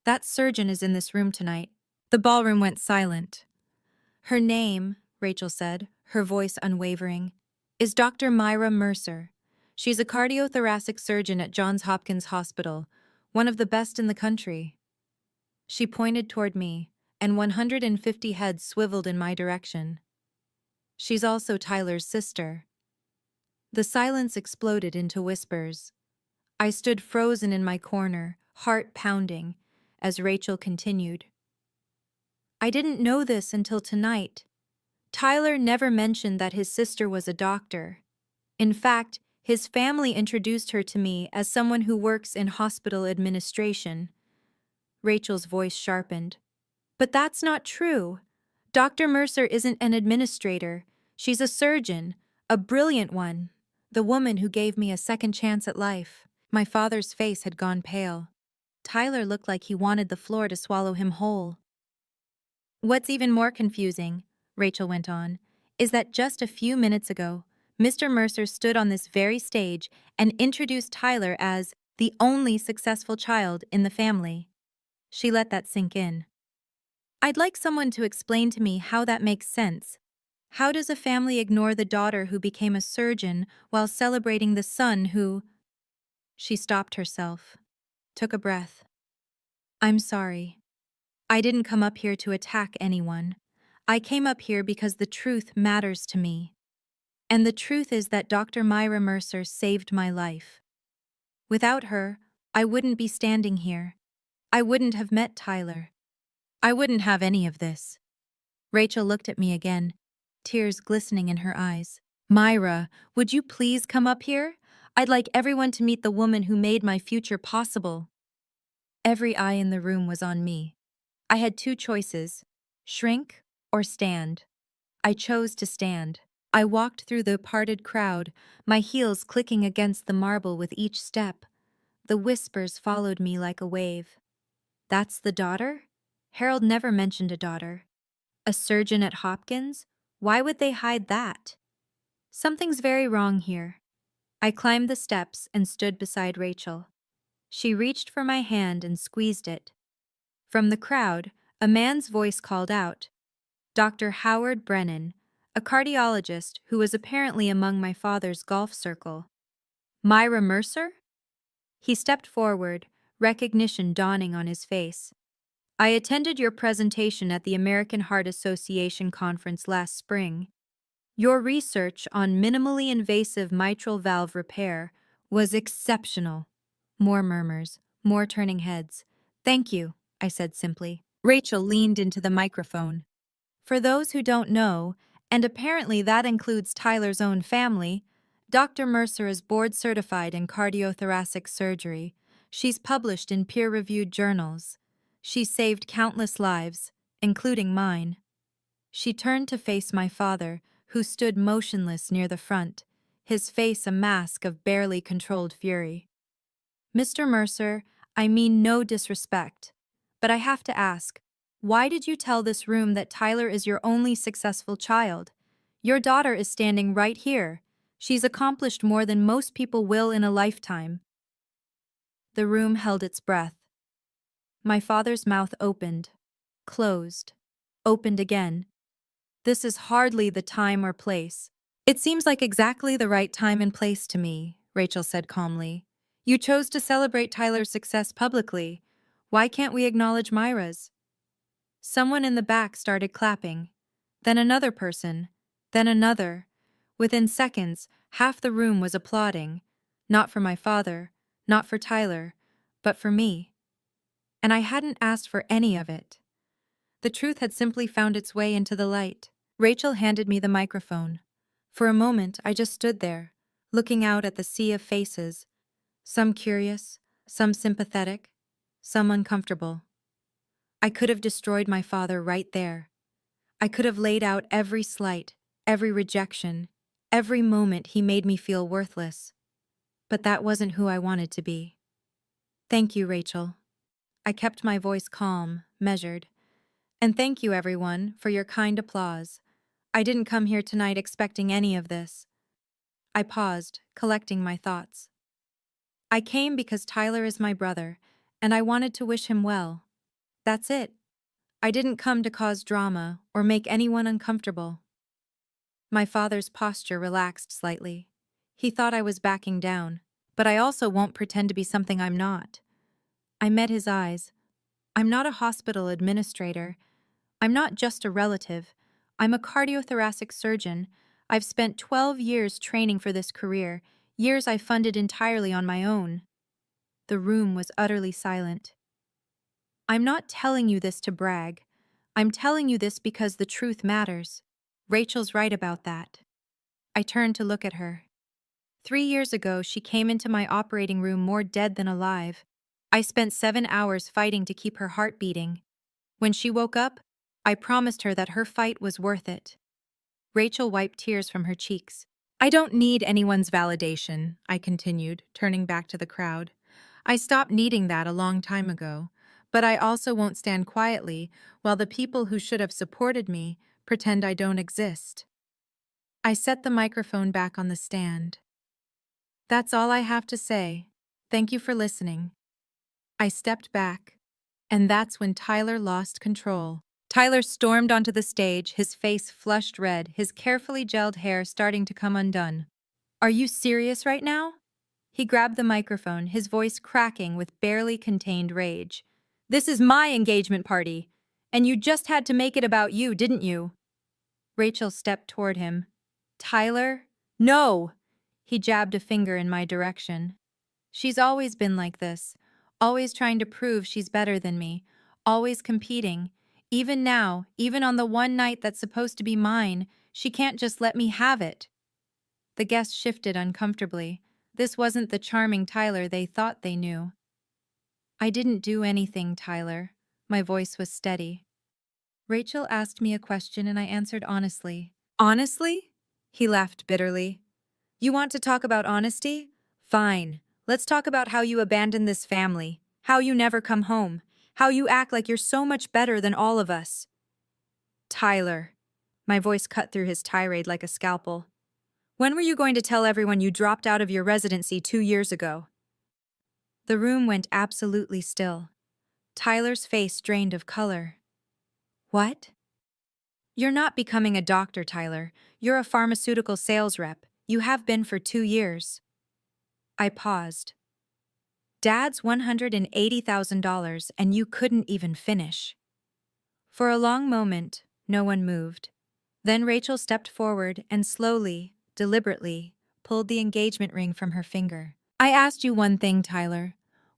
That surgeon is in this room tonight. The ballroom went silent. Her name, Rachel said, her voice unwavering, is Dr. Myra Mercer. She's a cardiothoracic surgeon at Johns Hopkins Hospital, one of the best in the country. She pointed toward me, and 150 heads swiveled in my direction. She's also Tyler's sister. The silence exploded into whispers. I stood frozen in my corner, heart pounding, as Rachel continued. I didn't know this until tonight. Tyler never mentioned that his sister was a doctor. In fact, his family introduced her to me as someone who works in hospital administration. Rachel's voice sharpened. But that's not true. Dr. Mercer isn't an administrator. She's a surgeon, a brilliant one, the woman who gave me a second chance at life. My father's face had gone pale. Tyler looked like he wanted the floor to swallow him whole. What's even more confusing, Rachel went on, is that just a few minutes ago, Mr. Mercer stood on this very stage and introduced Tyler as the only successful child in the family. She let that sink in. I'd like someone to explain to me how that makes sense. How does a family ignore the daughter who became a surgeon while celebrating the son who... She stopped herself, took a breath. I'm sorry. I didn't come up here to attack anyone. I came up here because the truth matters to me. And the truth is that Dr. Myra Mercer saved my life. Without her, I wouldn't be standing here. I wouldn't have met Tyler. I wouldn't have any of this. Rachel looked at me again, tears glistening in her eyes. Myra, would you please come up here? I'd like everyone to meet the woman who made my future possible. Every eye in the room was on me. I had two choices: shrink or stand. I chose to stand. I walked through the parted crowd, my heels clicking against the marble with each step. The whispers followed me like a wave. That's the daughter? Harold never mentioned a daughter. A surgeon at Hopkins? Why would they hide that? Something's very wrong here. I climbed the steps and stood beside Rachel. She reached for my hand and squeezed it. From the crowd, a man's voice called out, Dr. Howard Brennan, a cardiologist who was apparently among my father's golf circle. Myra Mercer? He stepped forward, recognition dawning on his face. I attended your presentation at the American Heart Association conference last spring. Your research on minimally invasive mitral valve repair was exceptional. More murmurs, more turning heads. Thank you, I said simply. Rachel leaned into the microphone. For those who don't know, and apparently that includes Tyler's own family, Dr. Mercer is board certified in cardiothoracic surgery. She's published in peer-reviewed journals. She's saved countless lives, including mine. She turned to face my father, who stood motionless near the front, his face a mask of barely controlled fury. Mr. Mercer, I mean no disrespect, but I have to ask, why did you tell this room that Tyler is your only successful child? Your daughter is standing right here. She's accomplished more than most people will in a lifetime. The room held its breath. My father's mouth opened, closed, opened again. This is hardly the time or place. It seems like exactly the right time and place to me, Rachel said calmly. You chose to celebrate Tyler's success publicly. Why can't we acknowledge Myra's? Someone in the back started clapping. Then another person. Then another. Within seconds, half the room was applauding. Not for my father, not for Tyler, but for me. And I hadn't asked for any of it. The truth had simply found its way into the light. Rachel handed me the microphone. For a moment, I just stood there, looking out at the sea of faces, some curious, some sympathetic, some uncomfortable. I could have destroyed my father right there. I could have laid out every slight, every rejection, every moment he made me feel worthless. But that wasn't who I wanted to be. Thank you, Rachel. I kept my voice calm, measured. And thank you, everyone, for your kind applause. I didn't come here tonight expecting any of this. I paused, collecting my thoughts. I came because Tyler is my brother, and I wanted to wish him well. That's it. I didn't come to cause drama or make anyone uncomfortable. My father's posture relaxed slightly. He thought I was backing down, but I also won't pretend to be something I'm not. I met his eyes. I'm not a hospital administrator. I'm not just a relative. I'm a cardiothoracic surgeon. I've spent 12 years training for this career, years I funded entirely on my own. The room was utterly silent. I'm not telling you this to brag. I'm telling you this because the truth matters. Rachel's right about that. I turned to look at her. 3 years ago, she came into my operating room more dead than alive. I spent 7 hours fighting to keep her heart beating. When she woke up, I promised her that her fight was worth it. Rachel wiped tears from her cheeks. I don't need anyone's validation, I continued, turning back to the crowd. I stopped needing that a long time ago, but I also won't stand quietly while the people who should have supported me pretend I don't exist. I set the microphone back on the stand. That's all I have to say. Thank you for listening. I stepped back, and that's when Tyler lost control. Tyler stormed onto the stage, his face flushed red, his carefully gelled hair starting to come undone. Are you serious right now? He grabbed the microphone, his voice cracking with barely contained rage. This is my engagement party, and you just had to make it about you, didn't you? Rachel stepped toward him. Tyler? No! He jabbed a finger in my direction. She's always been like this, always trying to prove she's better than me, always competing. Even now, even on the one night that's supposed to be mine, she can't just let me have it. The guests shifted uncomfortably. This wasn't the charming Tyler they thought they knew. I didn't do anything, Tyler. My voice was steady. Rachel asked me a question and I answered honestly. Honestly? He laughed bitterly. You want to talk about honesty? Fine. Let's talk about how you abandoned this family, how you never come home, how you act like you're so much better than all of us. Tyler. My voice cut through his tirade like a scalpel. When were you going to tell everyone you dropped out of your residency 2 years ago? The room went absolutely still. Tyler's face drained of color. What? You're not becoming a doctor, Tyler. You're a pharmaceutical sales rep. You have been for 2 years. I paused. Dad's $180,000 and you couldn't even finish. For a long moment, no one moved. Then Rachel stepped forward and slowly, deliberately, pulled the engagement ring from her finger. I asked you one thing, Tyler.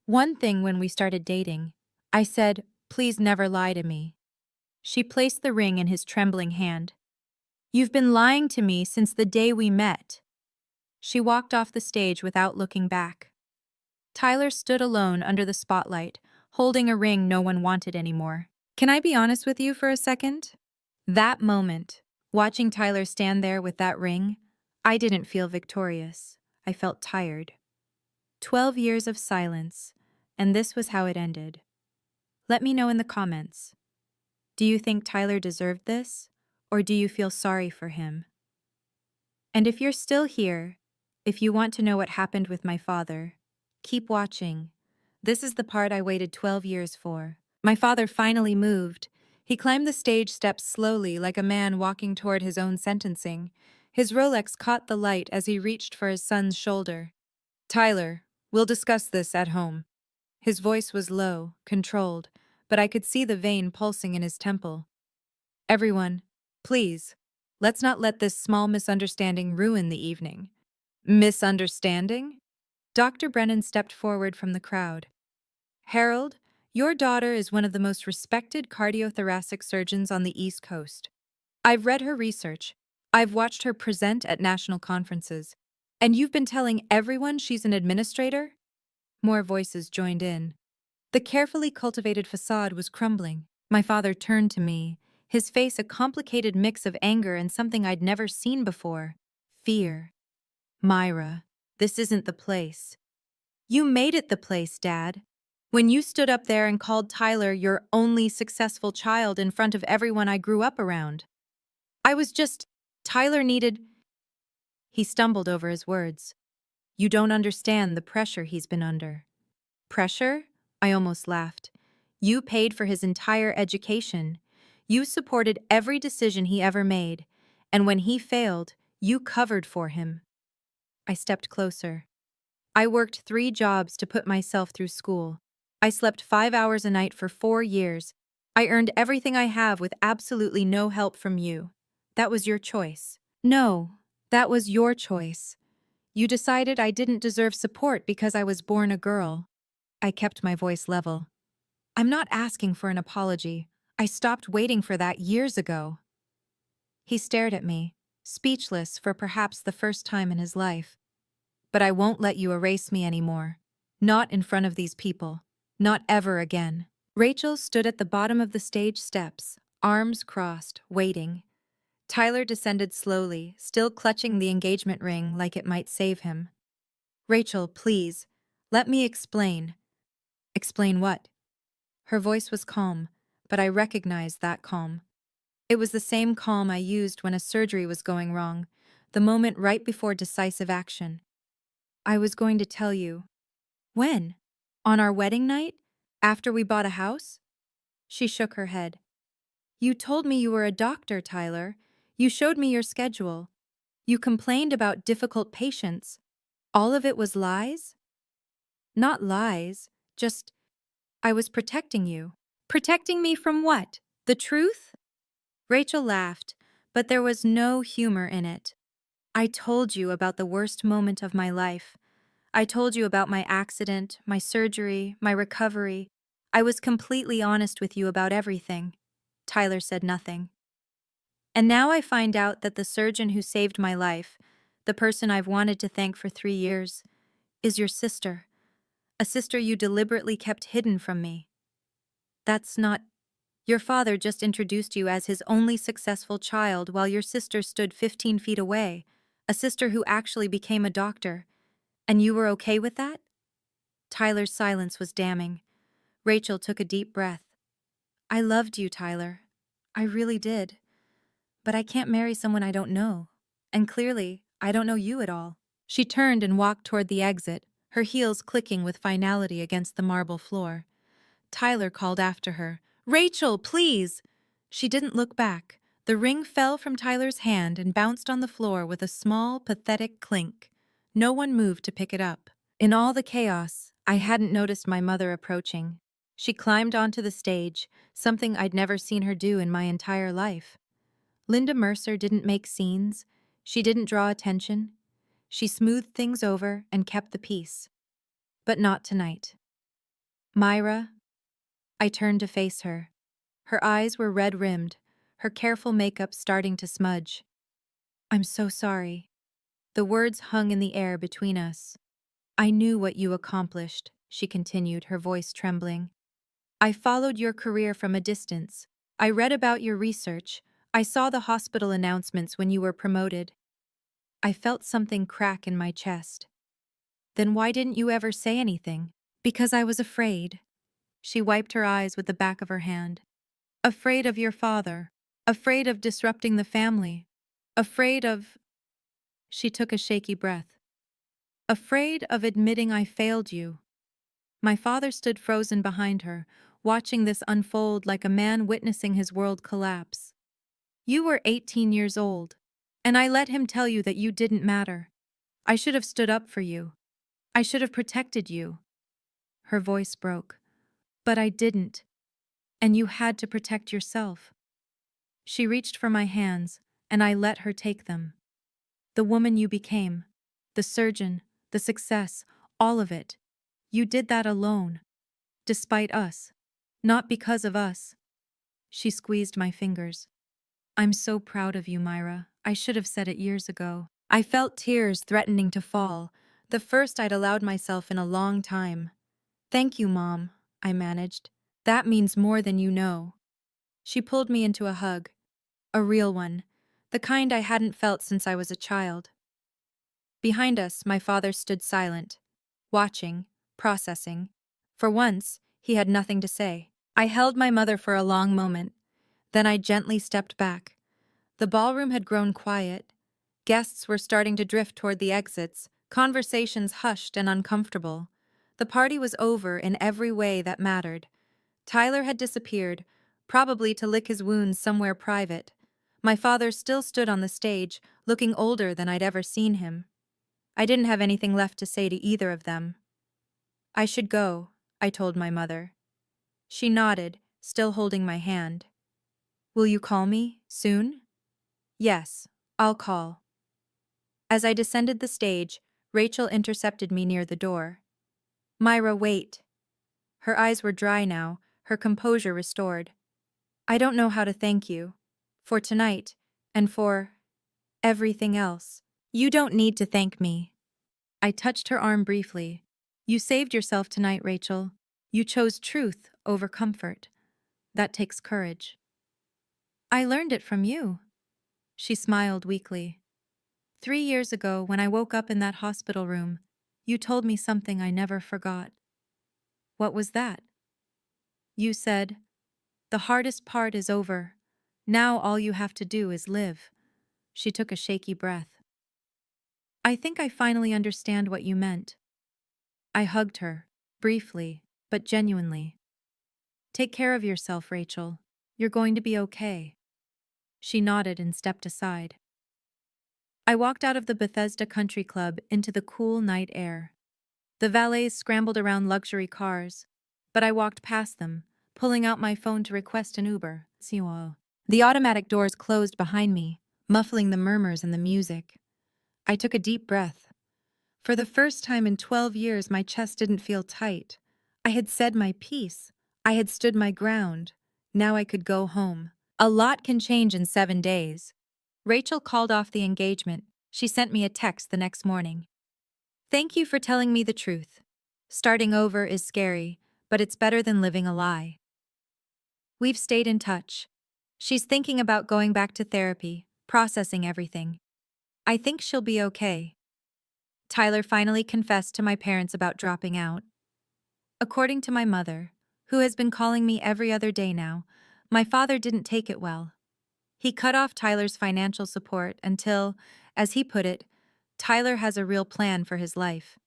One thing when we started dating. I said, please never lie to me. She placed the ring in his trembling hand. You've been lying to me since the day we met. She walked off the stage without looking back. Tyler stood alone under the spotlight, holding a ring no one wanted anymore. Can I be honest with you for a second? That moment, watching Tyler stand there with that ring, I didn't feel victorious. I felt tired. 12 years of silence, and this was how it ended. Let me know in the comments. Do you think Tyler deserved this, or do you feel sorry for him? And if you're still here, if you want to know what happened with my father, keep watching. This is the part I waited 12 years for. My father finally moved. He climbed the stage steps slowly like a man walking toward his own sentencing. His Rolex caught the light as he reached for his son's shoulder. Tyler, we'll discuss this at home. His voice was low, controlled, but I could see the vein pulsing in his temple. Everyone, please, let's not let this small misunderstanding ruin the evening. Misunderstanding? Dr. Brennan stepped forward from the crowd. Harold, your daughter is one of the most respected cardiothoracic surgeons on the East Coast. I've read her research. I've watched her present at national conferences. And you've been telling everyone she's an administrator? More voices joined in. The carefully cultivated facade was crumbling. My father turned to me, his face a complicated mix of anger and something I'd never seen before. Fear. Myra, this isn't the place. You made it the place, Dad. When you stood up there and called Tyler your only successful child in front of everyone I grew up around. Tyler needed... He stumbled over his words. You don't understand the pressure he's been under. Pressure? I almost laughed. You paid for his entire education. You supported every decision he ever made. And when he failed, you covered for him. I stepped closer. I worked 3 jobs to put myself through school. I slept 5 hours a night for 4 years. I earned everything I have with absolutely no help from you. That was your choice. No, that was your choice. You decided I didn't deserve support because I was born a girl. I kept my voice level. I'm not asking for an apology. I stopped waiting for that years ago. He stared at me, speechless for perhaps the first time in his life. But I won't let you erase me anymore. Not in front of these people. Not ever again. Rachel stood at the bottom of the stage steps, arms crossed, waiting. Tyler descended slowly, still clutching the engagement ring like it might save him. Rachel, please, let me explain. Explain what? Her voice was calm, but I recognized that calm. It was the same calm I used when a surgery was going wrong, the moment right before decisive action. I was going to tell you. When? On our wedding night? After we bought a house? She shook her head. You told me you were a doctor, Tyler. You showed me your schedule. You complained about difficult patients. All of it was lies? Not lies, just I was protecting you. Protecting me from what? The truth? Rachel laughed, but there was no humor in it. I told you about the worst moment of my life. I told you about my accident, my surgery, my recovery. I was completely honest with you about everything. Tyler said nothing. And now I find out that the surgeon who saved my life, the person I've wanted to thank for 3 years, is your sister. A sister you deliberately kept hidden from me. That's not. Your father just introduced you as his only successful child while your sister stood 15 feet away, a sister who actually became a doctor. And you were okay with that? Tyler's silence was damning. Rachel took a deep breath. I loved you, Tyler. I really did. But I can't marry someone I don't know. And clearly, I don't know you at all. She turned and walked toward the exit, her heels clicking with finality against the marble floor. Tyler called after her. Rachel, please! She didn't look back. The ring fell from Tyler's hand and bounced on the floor with a small, pathetic clink. No one moved to pick it up. In all the chaos, I hadn't noticed my mother approaching. She climbed onto the stage, something I'd never seen her do in my entire life. Linda Mercer didn't make scenes. She didn't draw attention. She smoothed things over and kept the peace. But not tonight. Myra. I turned to face her. Her eyes were red-rimmed, her careful makeup starting to smudge. I'm so sorry. The words hung in the air between us. I knew what you accomplished, she continued, her voice trembling. I followed your career from a distance. I read about your research. I saw the hospital announcements when you were promoted. I felt something crack in my chest. Then why didn't you ever say anything? Because I was afraid. She wiped her eyes with the back of her hand. Afraid of your father. Afraid of disrupting the family. Afraid of... She took a shaky breath. Afraid of admitting I failed you. My father stood frozen behind her, watching this unfold like a man witnessing his world collapse. You were 18 years old, and I let him tell you that you didn't matter. I should have stood up for you. I should have protected you. Her voice broke. But I didn't. And you had to protect yourself. She reached for my hands, and I let her take them. The woman you became, the surgeon, the success, all of it. You did that alone. Despite us. Not because of us. She squeezed my fingers. I'm so proud of you, Myra. I should have said it years ago. I felt tears threatening to fall, the first I'd allowed myself in a long time. Thank you, Mom, I managed. That means more than you know. She pulled me into a hug. A real one. The kind I hadn't felt since I was a child. Behind us, my father stood silent, watching, processing. For once, he had nothing to say. I held my mother for a long moment. Then I gently stepped back. The ballroom had grown quiet. Guests were starting to drift toward the exits, conversations hushed and uncomfortable. The party was over in every way that mattered. Tyler had disappeared, probably to lick his wounds somewhere private. My father still stood on the stage, looking older than I'd ever seen him. I didn't have anything left to say to either of them. I should go, I told my mother. She nodded, still holding my hand. Will you call me, soon? Yes, I'll call. As I descended the stage, Rachel intercepted me near the door. Myra, wait. Her eyes were dry now, her composure restored. I don't know how to thank you. For tonight, and for everything else. You don't need to thank me. I touched her arm briefly. You saved yourself tonight, Rachel. You chose truth over comfort. That takes courage. I learned it from you. She smiled weakly. 3 years ago, when I woke up in that hospital room, you told me something I never forgot. What was that? You said, the hardest part is over. Now all you have to do is live. She took a shaky breath. I think I finally understand what you meant. I hugged her, briefly, but genuinely. Take care of yourself, Rachel. You're going to be okay. She nodded and stepped aside. I walked out of the Bethesda Country Club into the cool night air. The valets scrambled around luxury cars, but I walked past them, pulling out my phone to request an Uber. The automatic doors closed behind me, muffling the murmurs and the music. I took a deep breath. For the first time in 12 years, my chest didn't feel tight. I had said my piece. I had stood my ground. Now I could go home. A lot can change in 7 days. Rachel called off the engagement. She sent me a text the next morning. Thank you for telling me the truth. Starting over is scary, but it's better than living a lie. We've stayed in touch. She's thinking about going back to therapy, processing everything. I think she'll be okay. Tyler finally confessed to my parents about dropping out. According to my mother, who has been calling me every other day now, my father didn't take it well. He cut off Tyler's financial support until, as he put it, Tyler has a real plan for his life.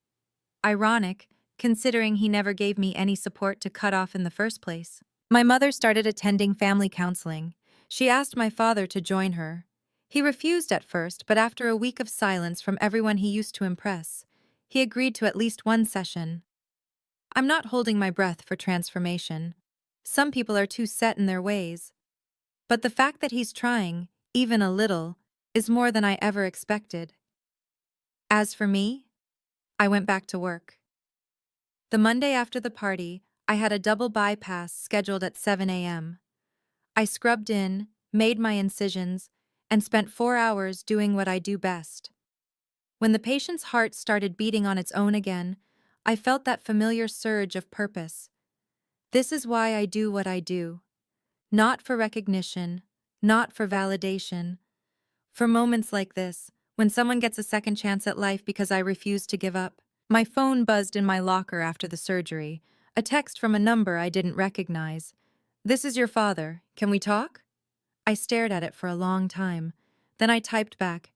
Ironic, considering he never gave me any support to cut off in the first place. My mother started attending family counseling. She asked my father to join her. He refused at first, but after a week of silence from everyone he used to impress, he agreed to at least one session. I'm not holding my breath for transformation. Some people are too set in their ways. But the fact that he's trying, even a little, is more than I ever expected. As for me, I went back to work. The Monday after the party, I had a double bypass scheduled at 7 a.m. I scrubbed in, made my incisions, and spent 4 hours doing what I do best. When the patient's heart started beating on its own again, I felt that familiar surge of purpose. This is why I do what I do. Not for recognition, not for validation. For moments like this, when someone gets a second chance at life because I refuse to give up. My phone buzzed in my locker after the surgery, a text from a number I didn't recognize. "This is your father. Can we talk?" I stared at it for a long time. Then I typed back,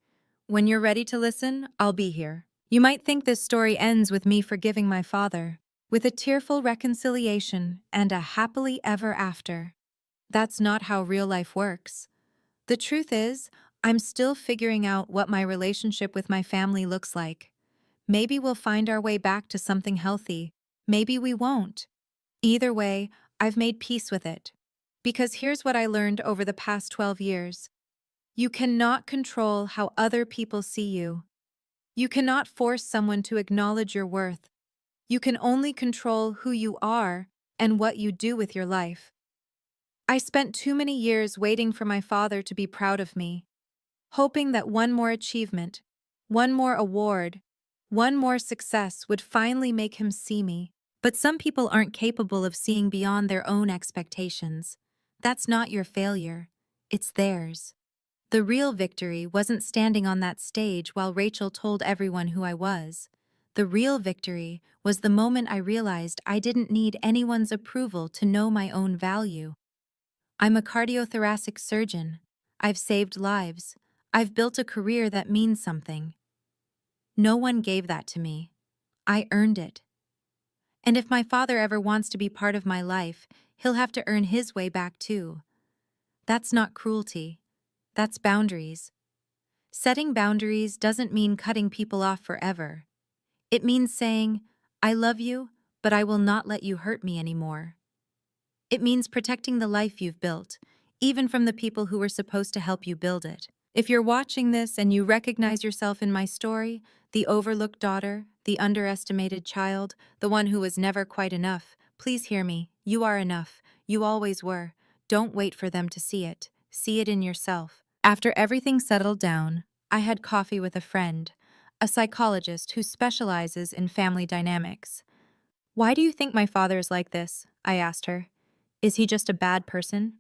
"When you're ready to listen, I'll be here." You might think this story ends with me forgiving my father, with a tearful reconciliation and a happily ever after. That's not how real life works. The truth is, I'm still figuring out what my relationship with my family looks like. Maybe we'll find our way back to something healthy. Maybe we won't. Either way, I've made peace with it. Because here's what I learned over the past 12 years. You cannot control how other people see you. You cannot force someone to acknowledge your worth. You can only control who you are and what you do with your life. I spent too many years waiting for my father to be proud of me, hoping that one more achievement, one more award, one more success would finally make him see me. But some people aren't capable of seeing beyond their own expectations. That's not your failure. It's theirs. The real victory wasn't standing on that stage while Rachel told everyone who I was. The real victory was the moment I realized I didn't need anyone's approval to know my own value. I'm a cardiothoracic surgeon. I've saved lives. I've built a career that means something. No one gave that to me. I earned it. And if my father ever wants to be part of my life, he'll have to earn his way back too. That's not cruelty. That's boundaries. Setting boundaries doesn't mean cutting people off forever. It means saying, "I love you, but I will not let you hurt me anymore." It means protecting the life you've built, even from the people who were supposed to help you build it. If you're watching this and you recognize yourself in my story, the overlooked daughter, the underestimated child, the one who was never quite enough, please hear me. You are enough. You always were. Don't wait for them to see it. See it in yourself. After everything settled down, I had coffee with a friend, a psychologist who specializes in family dynamics. "Why do you think my father is like this?" I asked her. "Is he just a bad person?"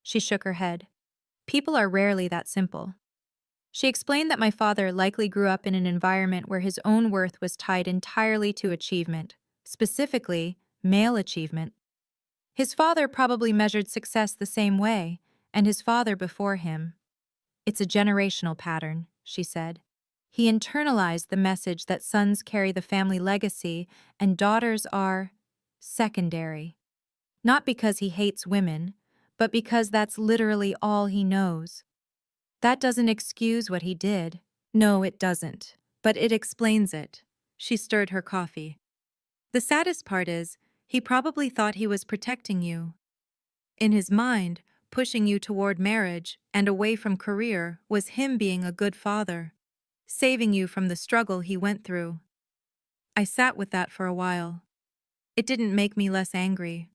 She shook her head. "People are rarely that simple." She explained that my father likely grew up in an environment where his own worth was tied entirely to achievement, specifically, male achievement. His father probably measured success the same way, and his father before him. "It's a generational pattern," she said. He internalized the message that sons carry the family legacy and daughters are secondary. Not because he hates women, but because that's literally all he knows. That doesn't excuse what he did. No, it doesn't. But it explains it. She stirred her coffee. The saddest part is, he probably thought he was protecting you. In his mind, pushing you toward marriage and away from career was him being a good father. saving you from the struggle he went through. I sat with that for a while. It didn't make me less angry,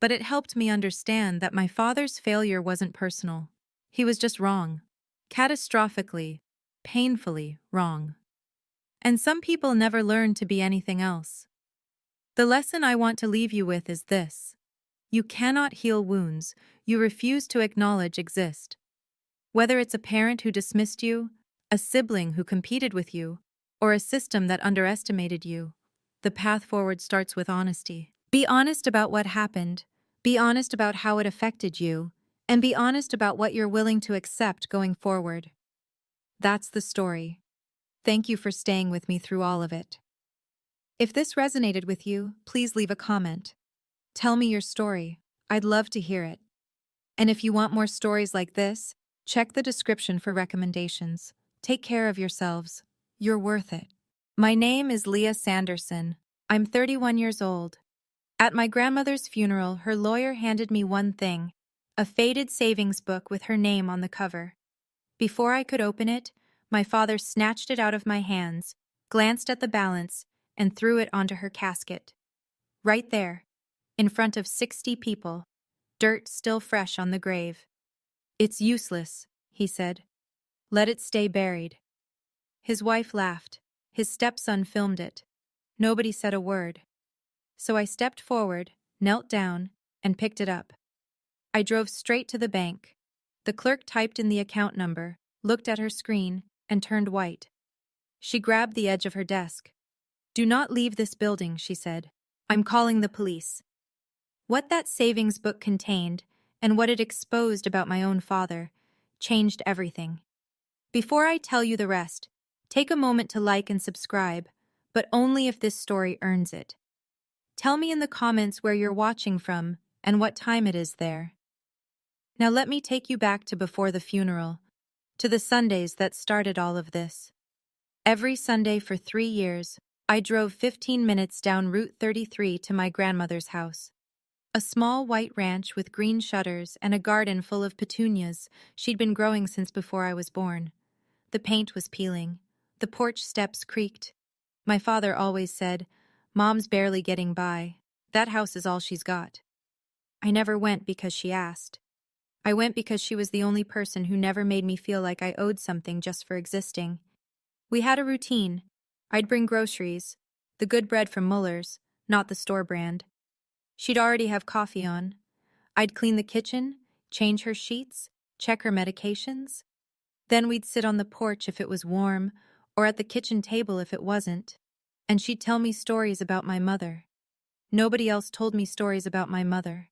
but it helped me understand that my father's failure wasn't personal. He was just wrong. Catastrophically, painfully wrong. And some people never learn to be anything else. The lesson I want to leave you with is this: you cannot heal wounds you refuse to acknowledge exist. Whether it's a parent who dismissed you, a sibling who competed with you, or a system that underestimated you, the path forward starts with honesty. Be honest about what happened, be honest about how it affected you, and be honest about what you're willing to accept going forward. That's the story. Thank you for staying with me through all of it. If this resonated with you, please leave a comment. Tell me your story. I'd love to hear it. And if you want more stories like this, check the description for recommendations. Take care of yourselves. You're worth it. My name is Leah Sanderson. I'm 31 years old. At my grandmother's funeral, her lawyer handed me one thing: a faded savings book with her name on the cover. Before I could open it, my father snatched it out of my hands, glanced at the balance, and threw it onto her casket. Right there, in front of 60 people, dirt still fresh on the grave. "It's useless," he said. "Let it stay buried." His wife laughed. His stepson filmed it. Nobody said a word. So I stepped forward, knelt down, and picked it up. I drove straight to the bank. The clerk typed in the account number, looked at her screen, and turned white. She grabbed the edge of her desk. "Do not leave this building," she said. "I'm calling the police." What that savings book contained, and what it exposed about my own father, changed everything. Before I tell you the rest, take a moment to like and subscribe, but only if this story earns it. Tell me in the comments where you're watching from and what time it is there. Now let me take you back to before the funeral, to the Sundays that started all of this. Every Sunday for 3 years, I drove 15 minutes down Route 33 to my grandmother's house. A small white ranch with green shutters and a garden full of petunias she'd been growing since before I was born. The paint was peeling. The porch steps creaked. My father always said, "Mom's barely getting by. That house is all she's got." I never went because she asked. I went because she was the only person who never made me feel like I owed something just for existing. We had a routine. I'd bring groceries, the good bread from Muller's, not the store brand. She'd already have coffee on. I'd clean the kitchen, change her sheets, check her medications. Then we'd sit on the porch if it was warm, or at the kitchen table if it wasn't, and she'd tell me stories about my mother. Nobody else told me stories about my mother.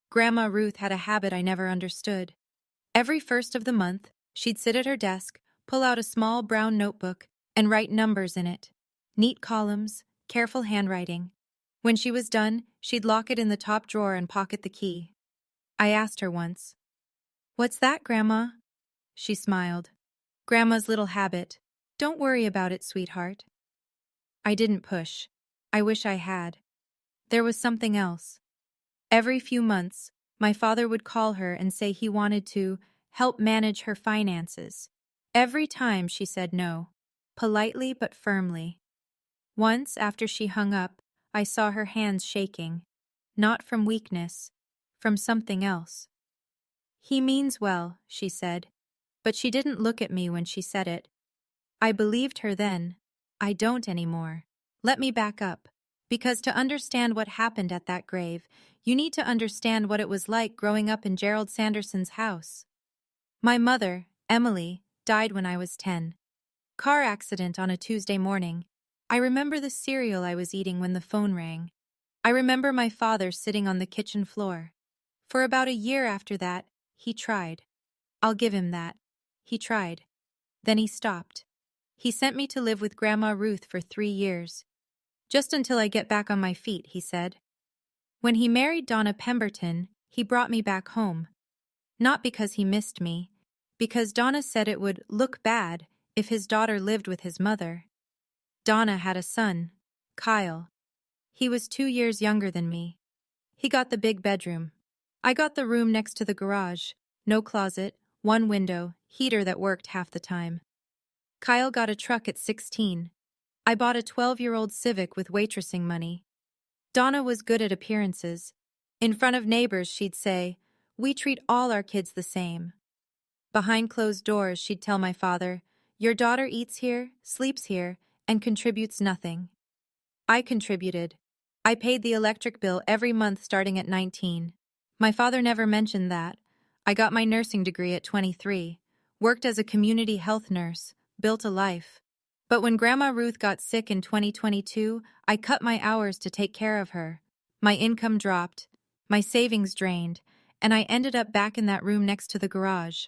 Grandma Ruth had a habit I never understood. Every first of the month, she'd sit at her desk, pull out a small brown notebook, and write numbers in it. Neat columns, careful handwriting. When she was done, she'd lock it in the top drawer and pocket the key. I asked her once, "What's that, Grandma?" She smiled. "Grandma's little habit. Don't worry about it, sweetheart." I didn't push. I wish I had. There was something else. Every few months, my father would call her and say he wanted to help manage her finances. Every time she said no, politely but firmly. Once, after she hung up, I saw her hands shaking. Not from weakness, from something else. "He means well," she said, but she didn't look at me when she said it. I believed her then. I don't anymore. Let me back up. Because to understand what happened at that grave, you need to understand what it was like growing up in Gerald Sanderson's house. My mother, Emily, died when I was 10. Car accident on a Tuesday morning. I remember the cereal I was eating when the phone rang. I remember my father sitting on the kitchen floor. For about a year after that, he tried. I'll give him that. He tried. Then he stopped. He sent me to live with Grandma Ruth for 3 years. "Just until I get back on my feet," he said. When he married Donna Pemberton, he brought me back home. Not because he missed me, because Donna said it would look bad if his daughter lived with his mother. Donna had a son, Kyle. He was 2 years younger than me. He got the big bedroom. I got the room next to the garage. No closet, one window, heater that worked half the time. Kyle got a truck at 16. I bought a 12-year-old Civic with waitressing money. Donna was good at appearances. In front of neighbors, she'd say, "We treat all our kids the same." Behind closed doors, she'd tell my father, "Your daughter eats here, sleeps here, and contributes nothing." I contributed. I paid the electric bill every month starting at 19. My father never mentioned that. I got my nursing degree at 23, worked as a community health nurse, built a life. But when Grandma Ruth got sick in 2022, I cut my hours to take care of her. My income dropped, my savings drained, and I ended up back in that room next to the garage.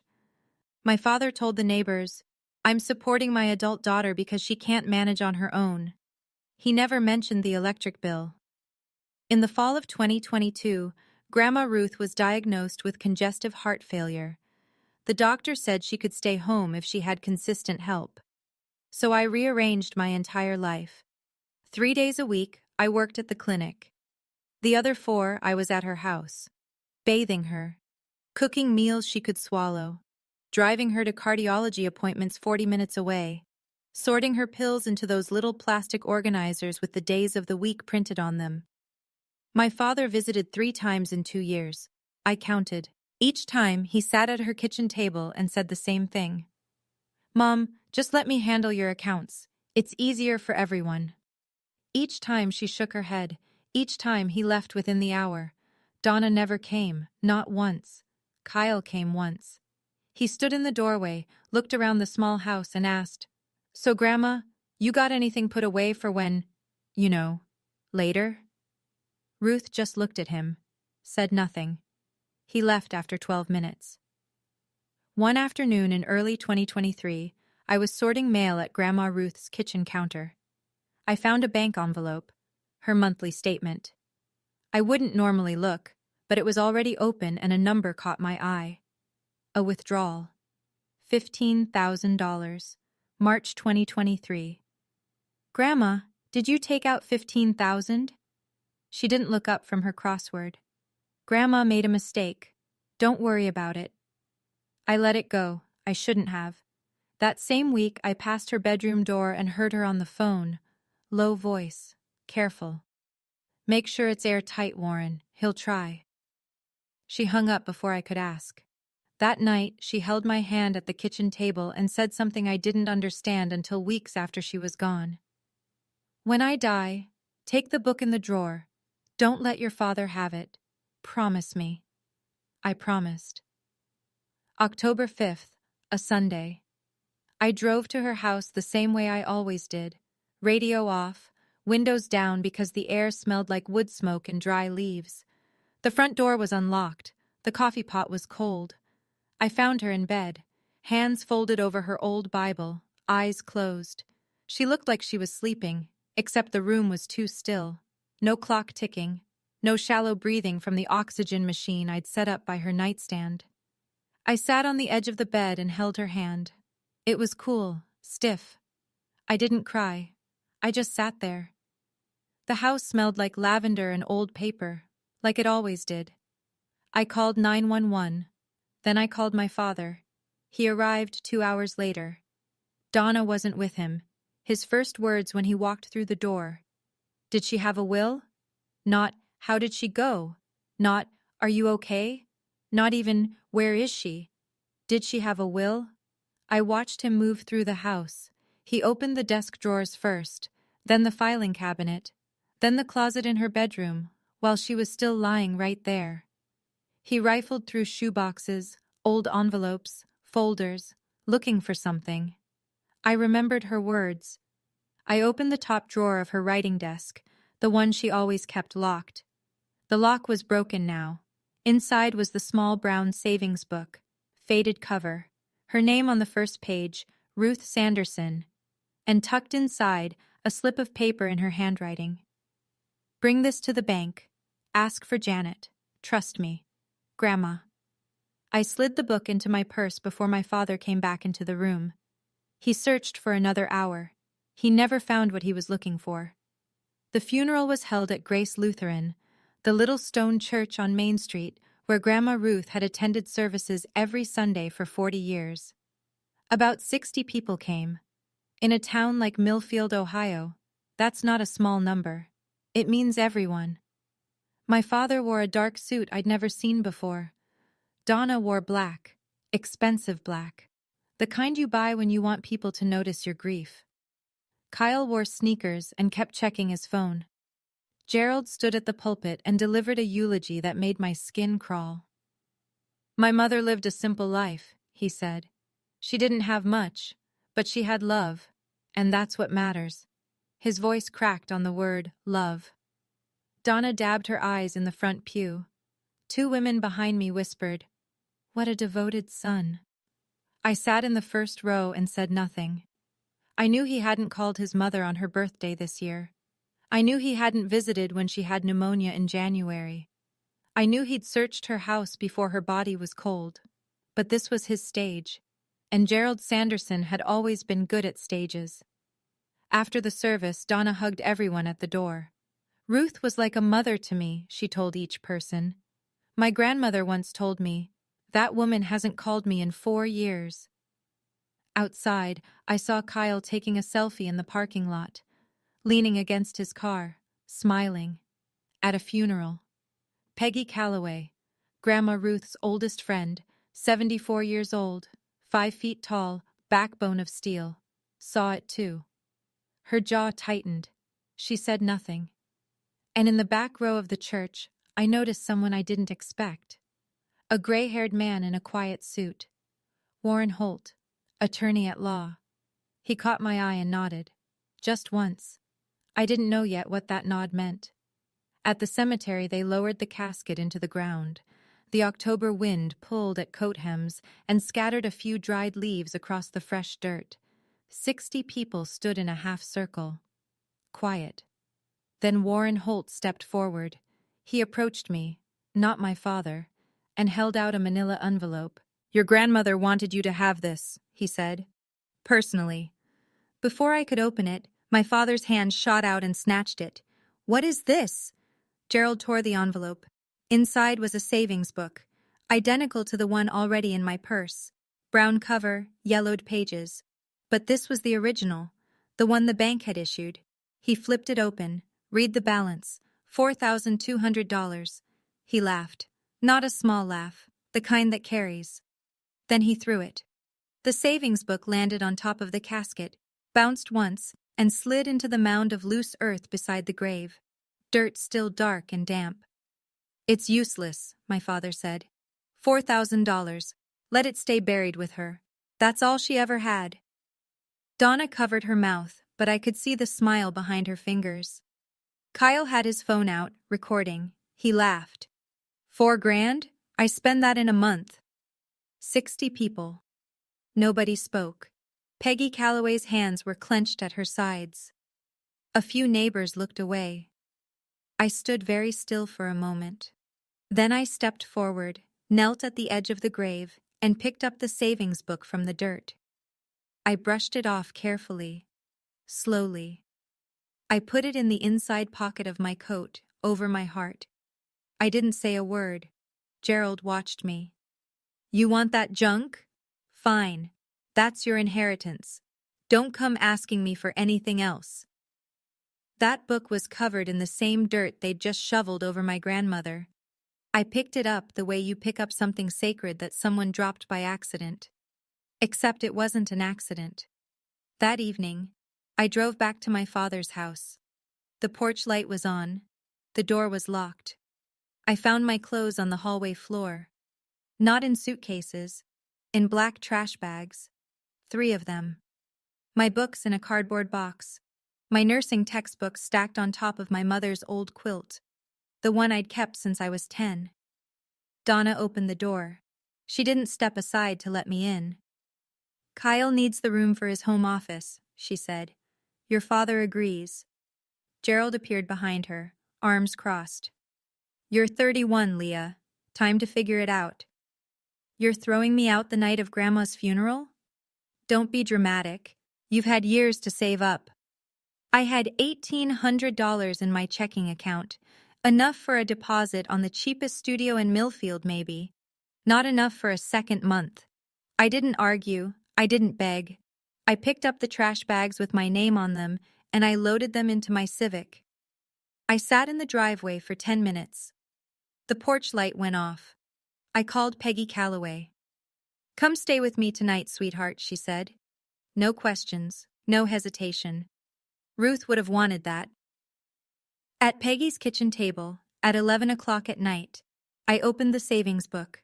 My father told the neighbors, "I'm supporting my adult daughter because she can't manage on her own." He never mentioned the electric bill. In the fall of 2022, Grandma Ruth was diagnosed with congestive heart failure. The doctor said she could stay home if she had consistent help. So I rearranged my entire life. 3 days a week, I worked at the clinic. The other 4, I was at her house, bathing her, cooking meals she could swallow, driving her to cardiology appointments 40 minutes away, sorting her pills into those little plastic organizers with the days of the week printed on them. My father visited 3 times in 2 years. I counted. Each time, he sat at her kitchen table and said the same thing. "Mom, just let me handle your accounts. It's easier for everyone." Each time she shook her head. Each time he left within the hour. Donna never came, not once. Kyle came once. He stood in the doorway, looked around the small house and asked, "So, Grandma, you got anything put away for when, later?" Ruth just looked at him, said nothing. He left after 12 minutes. One afternoon in early 2023, I was sorting mail at Grandma Ruth's kitchen counter. I found a bank envelope, her monthly statement. I wouldn't normally look, but it was already open and a number caught my eye. A withdrawal. $15,000. March 2023. "Grandma, did you take out 15,000? She didn't look up from her crossword. "Grandma made a mistake. Don't worry about it." I let it go. I shouldn't have. That same week, I passed her bedroom door and heard her on the phone. Low voice. Careful. "Make sure it's airtight, Warren. He'll try." She hung up before I could ask. That night, she held my hand at the kitchen table and said something I didn't understand until weeks after she was gone. "When I die, take the book in the drawer. Don't let your father have it. Promise me." I promised. October 5th, a Sunday. I drove to her house the same way I always did. Radio off, windows down because the air smelled like wood smoke and dry leaves. The front door was unlocked. The coffee pot was cold. I found her in bed, hands folded over her old Bible, eyes closed. She looked like she was sleeping, except the room was too still. No clock ticking, no shallow breathing from the oxygen machine I'd set up by her nightstand. I sat on the edge of the bed and held her hand. It was cool, stiff. I didn't cry. I just sat there. The house smelled like lavender and old paper, like it always did. I called 911. Then I called my father. He arrived 2 hours later. Donna wasn't with him. His first words when he walked through the door. "Did she have a will?" Not, "How did she go?" Not, "Are you okay?" Not even, "Where is she?" Did she have a will? I watched him move through the house. He opened the desk drawers first, then the filing cabinet, then the closet in her bedroom, while she was still lying right there. He rifled through shoeboxes, old envelopes, folders, looking for something. I remembered her words. I opened the top drawer of her writing desk, the one she always kept locked. The lock was broken now. Inside was the small brown savings book, faded cover, her name on the first page, Ruth Sanderson, and tucked inside, a slip of paper in her handwriting. "Bring this to the bank. Ask for Janet. Trust me. Grandma." I slid the book into my purse before my father came back into the room. He searched for another hour. He never found what he was looking for. The funeral was held at Grace Lutheran, the little stone church on Main Street where Grandma Ruth had attended services every Sunday for 40 years. About 60 people came. In a town like Millfield, Ohio, that's not a small number. It means everyone. My father wore a dark suit I'd never seen before. Donna wore black, expensive black, the kind you buy when you want people to notice your grief. Kyle wore sneakers and kept checking his phone. Gerald stood at the pulpit and delivered a eulogy that made my skin crawl. My mother lived a simple life, he said. She didn't have much, but she had love, and that's what matters. His voice cracked on the word, love. Donna dabbed her eyes in the front pew. Two women behind me whispered, "What a devoted son." I sat in the first row and said nothing. I knew he hadn't called his mother on her birthday this year. I knew he hadn't visited when she had pneumonia in January. I knew he'd searched her house before her body was cold. But this was his stage, and Gerald Sanderson had always been good at stages. After the service, Donna hugged everyone at the door. Ruth was like a mother to me, she told each person. My grandmother once told me, that woman hasn't called me in 4 years. Outside, I saw Kyle taking a selfie in the parking lot, leaning against his car, smiling. At a funeral. Peggy Calloway, Grandma Ruth's oldest friend, 74 years old, 5 feet tall, backbone of steel, saw it too. Her jaw tightened. She said nothing. And in the back row of the church, I noticed someone I didn't expect. A gray-haired man in a quiet suit. Warren Holt, attorney at law. He caught my eye and nodded. Just once. I didn't know yet what that nod meant. At the cemetery, they lowered the casket into the ground. The October wind pulled at coat hems and scattered a few dried leaves across the fresh dirt. 60 people stood in a half circle. Quiet. Then Warren Holt stepped forward. He approached me, not my father, and held out a manila envelope. "Your grandmother wanted you to have this," he said. "Personally." Before I could open it, my father's hand shot out and snatched it. "What is this?" Gerald tore the envelope. Inside was a savings book, identical to the one already in my purse. Brown cover, yellowed pages. But this was the original, the one the bank had issued. He flipped it open. "Read the balance. $4,200. He laughed. Not a small laugh, the kind that carries. Then he threw it. The savings book landed on top of the casket, bounced once, and slid into the mound of loose earth beside the grave. Dirt still dark and damp. "It's useless," my father said. $4,000. Let it stay buried with her. That's all she ever had." Donna covered her mouth, but I could see the smile behind her fingers. Kyle had his phone out, recording. He laughed. $4,000? I spend that in a month." 60 people. Nobody spoke. Peggy Calloway's hands were clenched at her sides. A few neighbors looked away. I stood very still for a moment. Then I stepped forward, knelt at the edge of the grave, and picked up the savings book from the dirt. I brushed it off carefully, slowly. I put it in the inside pocket of my coat, over my heart. I didn't say a word. Gerald watched me. "You want that junk? Fine. That's your inheritance. Don't come asking me for anything else." That book was covered in the same dirt they'd just shoveled over my grandmother. I picked it up the way you pick up something sacred that someone dropped by accident. Except it wasn't an accident. That evening, I drove back to my father's house. The porch light was on. The door was locked. I found my clothes on the hallway floor. Not in suitcases, in black trash bags. 3 of them. My books in a cardboard box. My nursing textbook stacked on top of my mother's old quilt, the one I'd kept since I was 10. Donna opened the door. She didn't step aside to let me in. "Kyle needs the room for his home office," she said. "Your father agrees." Gerald appeared behind her, arms crossed. "You're 31, Leah. Time to figure it out." "You're throwing me out the night of Grandma's funeral?" "Don't be dramatic. You've had years to save up." I had $1,800 in my checking account, enough for a deposit on the cheapest studio in Millfield maybe, not enough for a second month. I didn't argue, I didn't beg. I picked up the trash bags with my name on them and I loaded them into my Civic. I sat in the driveway for 10 minutes. The porch light went off. I called Peggy Calloway. "Come stay with me tonight, sweetheart," she said. No questions, no hesitation. Ruth would have wanted that. At Peggy's kitchen table, at 11 o'clock at night, I opened the savings book.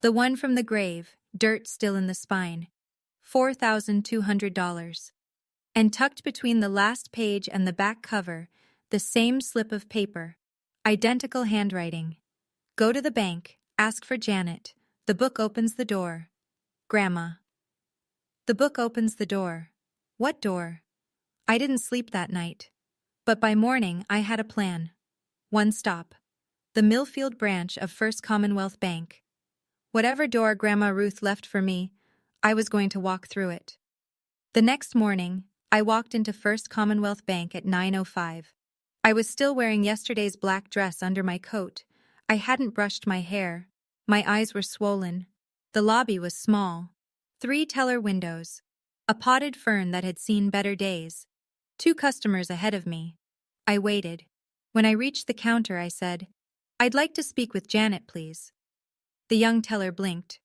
The one from the grave, dirt still in the spine. $4,200. And tucked between the last page and the back cover, the same slip of paper. Identical handwriting. "Go to the bank, ask for Janet. The book opens the door. Grandma." The book opens the door. What door? I didn't sleep that night. But by morning, I had a plan. One stop. The Millfield branch of First Commonwealth Bank. Whatever door Grandma Ruth left for me, I was going to walk through it. The next morning, I walked into First Commonwealth Bank at 9:05. I was still wearing yesterday's black dress under my coat. I hadn't brushed my hair. My eyes were swollen. The lobby was small. 3 teller windows. A potted fern that had seen better days. 2 customers ahead of me. I waited. When I reached the counter, I said, "I'd like to speak with Janet, please." The young teller blinked.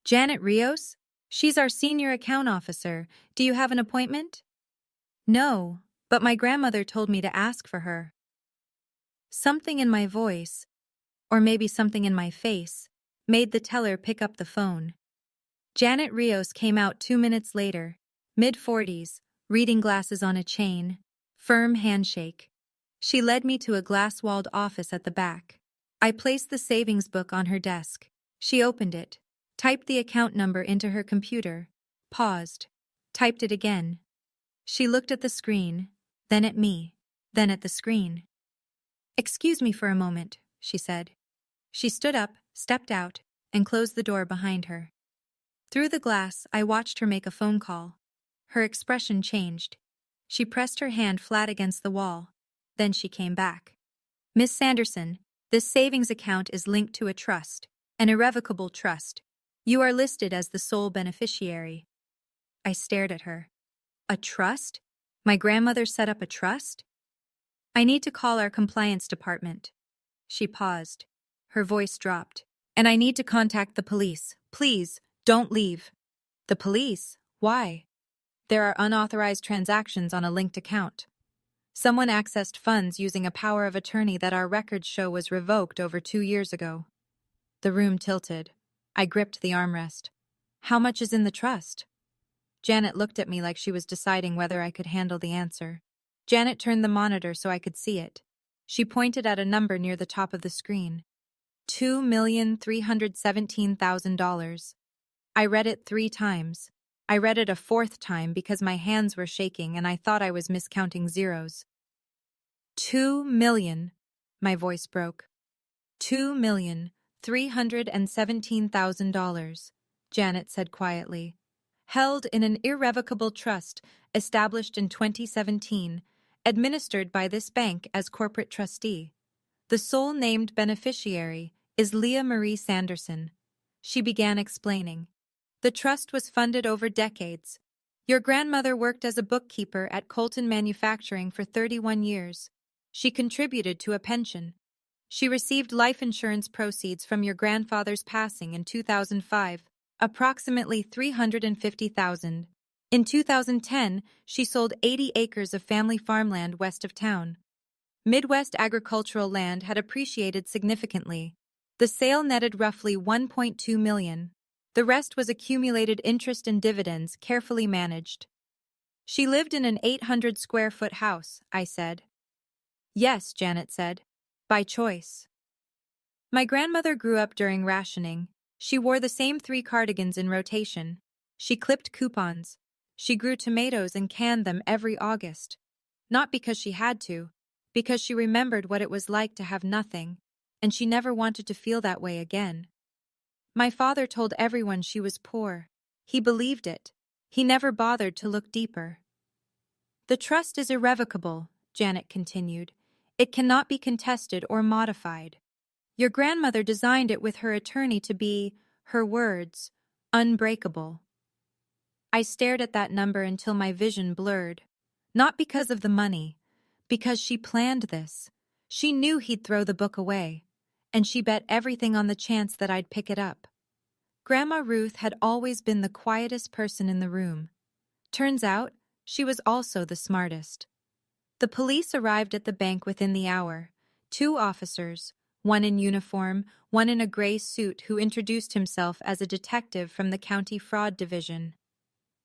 "Janet Rios? She's our senior account officer. Do you have an appointment?" "No, but my grandmother told me to ask for her." Something in my voice, or maybe something in my face, made the teller pick up the phone. Janet Rios came out 2 minutes later, mid-40s, reading glasses on a chain, firm handshake. She led me to a glass-walled office at the back. I placed the savings book on her desk. She opened it, typed the account number into her computer, paused, typed it again. She looked at the screen, then at me, then at the screen. "Excuse me for a moment," she said. She stood up, stepped out, and closed the door behind her. Through the glass, I watched her make a phone call. Her expression changed. She pressed her hand flat against the wall. Then she came back. "Miss Sanderson, this savings account is linked to a trust, an irrevocable trust. You are listed as the sole beneficiary." I stared at her. "A trust? My grandmother set up a trust?" "I need to call our compliance department." She paused. Her voice dropped. "And I need to contact the police. Please, don't leave." "The police? Why?" "There are unauthorized transactions on a linked account. Someone accessed funds using a power of attorney that our records show was revoked over 2 years ago." The room tilted. I gripped the armrest. "How much is in the trust?" Janet looked at me like she was deciding whether I could handle the answer. Janet turned the monitor so I could see it. She pointed at a number near the top of the screen. $2,317,000. I read it 3 times. I read it a 4th time because my hands were shaking and I thought I was miscounting zeros. 2 million, my voice broke. $2,317,000, Janet said quietly. Held in an irrevocable trust established in 2017, administered by this bank as corporate trustee. The sole named beneficiary is Leah Marie Sanderson. She began explaining. The trust was funded over decades. Your grandmother worked as a bookkeeper at Colton Manufacturing for 31 years. She contributed to a pension. She received life insurance proceeds from your grandfather's passing in 2005, approximately $350,000. In 2010, she sold 80 acres of family farmland west of town. Midwest agricultural land had appreciated significantly. The sale netted roughly $1.2 million. The rest was accumulated interest and dividends carefully managed. She lived in an 800-square-foot house, I said. Yes, Janet said. By choice. My grandmother grew up during rationing. She wore the same 3 cardigans in rotation. She clipped coupons. She grew tomatoes and canned them every August. Not because she had to, because she remembered what it was like to have nothing, and she never wanted to feel that way again. My father told everyone she was poor. He believed it. He never bothered to look deeper. The trust is irrevocable, Janet continued. It cannot be contested or modified. Your grandmother designed it with her attorney to be, her words, unbreakable. I stared at that number until my vision blurred. Not because of the money, because she planned this. She knew he'd throw the book away, and she bet everything on the chance that I'd pick it up. Grandma Ruth had always been the quietest person in the room. Turns out, she was also the smartest. The police arrived at the bank within the hour. 2 officers, one in uniform, one in a gray suit, who introduced himself as a detective from the County Fraud Division.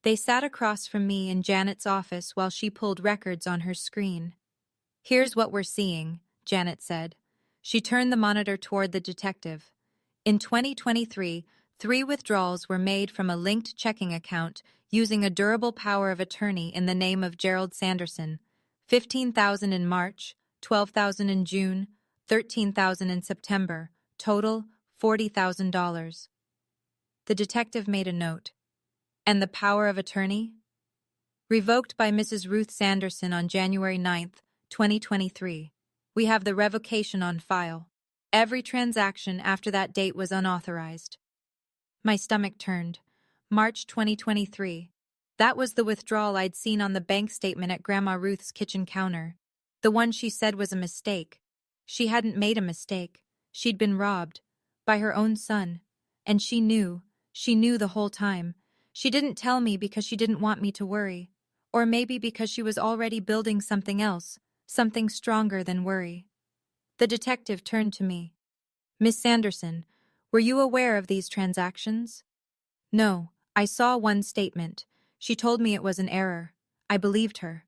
They sat across from me in Janet's office while she pulled records on her screen. "Here's what we're seeing," Janet said. She turned the monitor toward the detective. In 2023, 3 withdrawals were made from a linked checking account using a durable power of attorney in the name of Gerald Sanderson. 15,000 in March, 12,000 in June, 13,000 in September, total $40,000. The detective made a note. And the power of attorney? Revoked by Mrs. Ruth Sanderson on January 9, 2023. We have the revocation on file. Every transaction after that date was unauthorized. My stomach turned. March 2023. That was the withdrawal I'd seen on the bank statement at Grandma Ruth's kitchen counter. The one she said was a mistake. She hadn't made a mistake. She'd been robbed. By her own son. And she knew. She knew the whole time. She didn't tell me because she didn't want me to worry. Or maybe because she was already building something else. Something stronger than worry. The detective turned to me. "Miss Sanderson, were you aware of these transactions?" "No, I saw one statement. She told me it was an error. I believed her."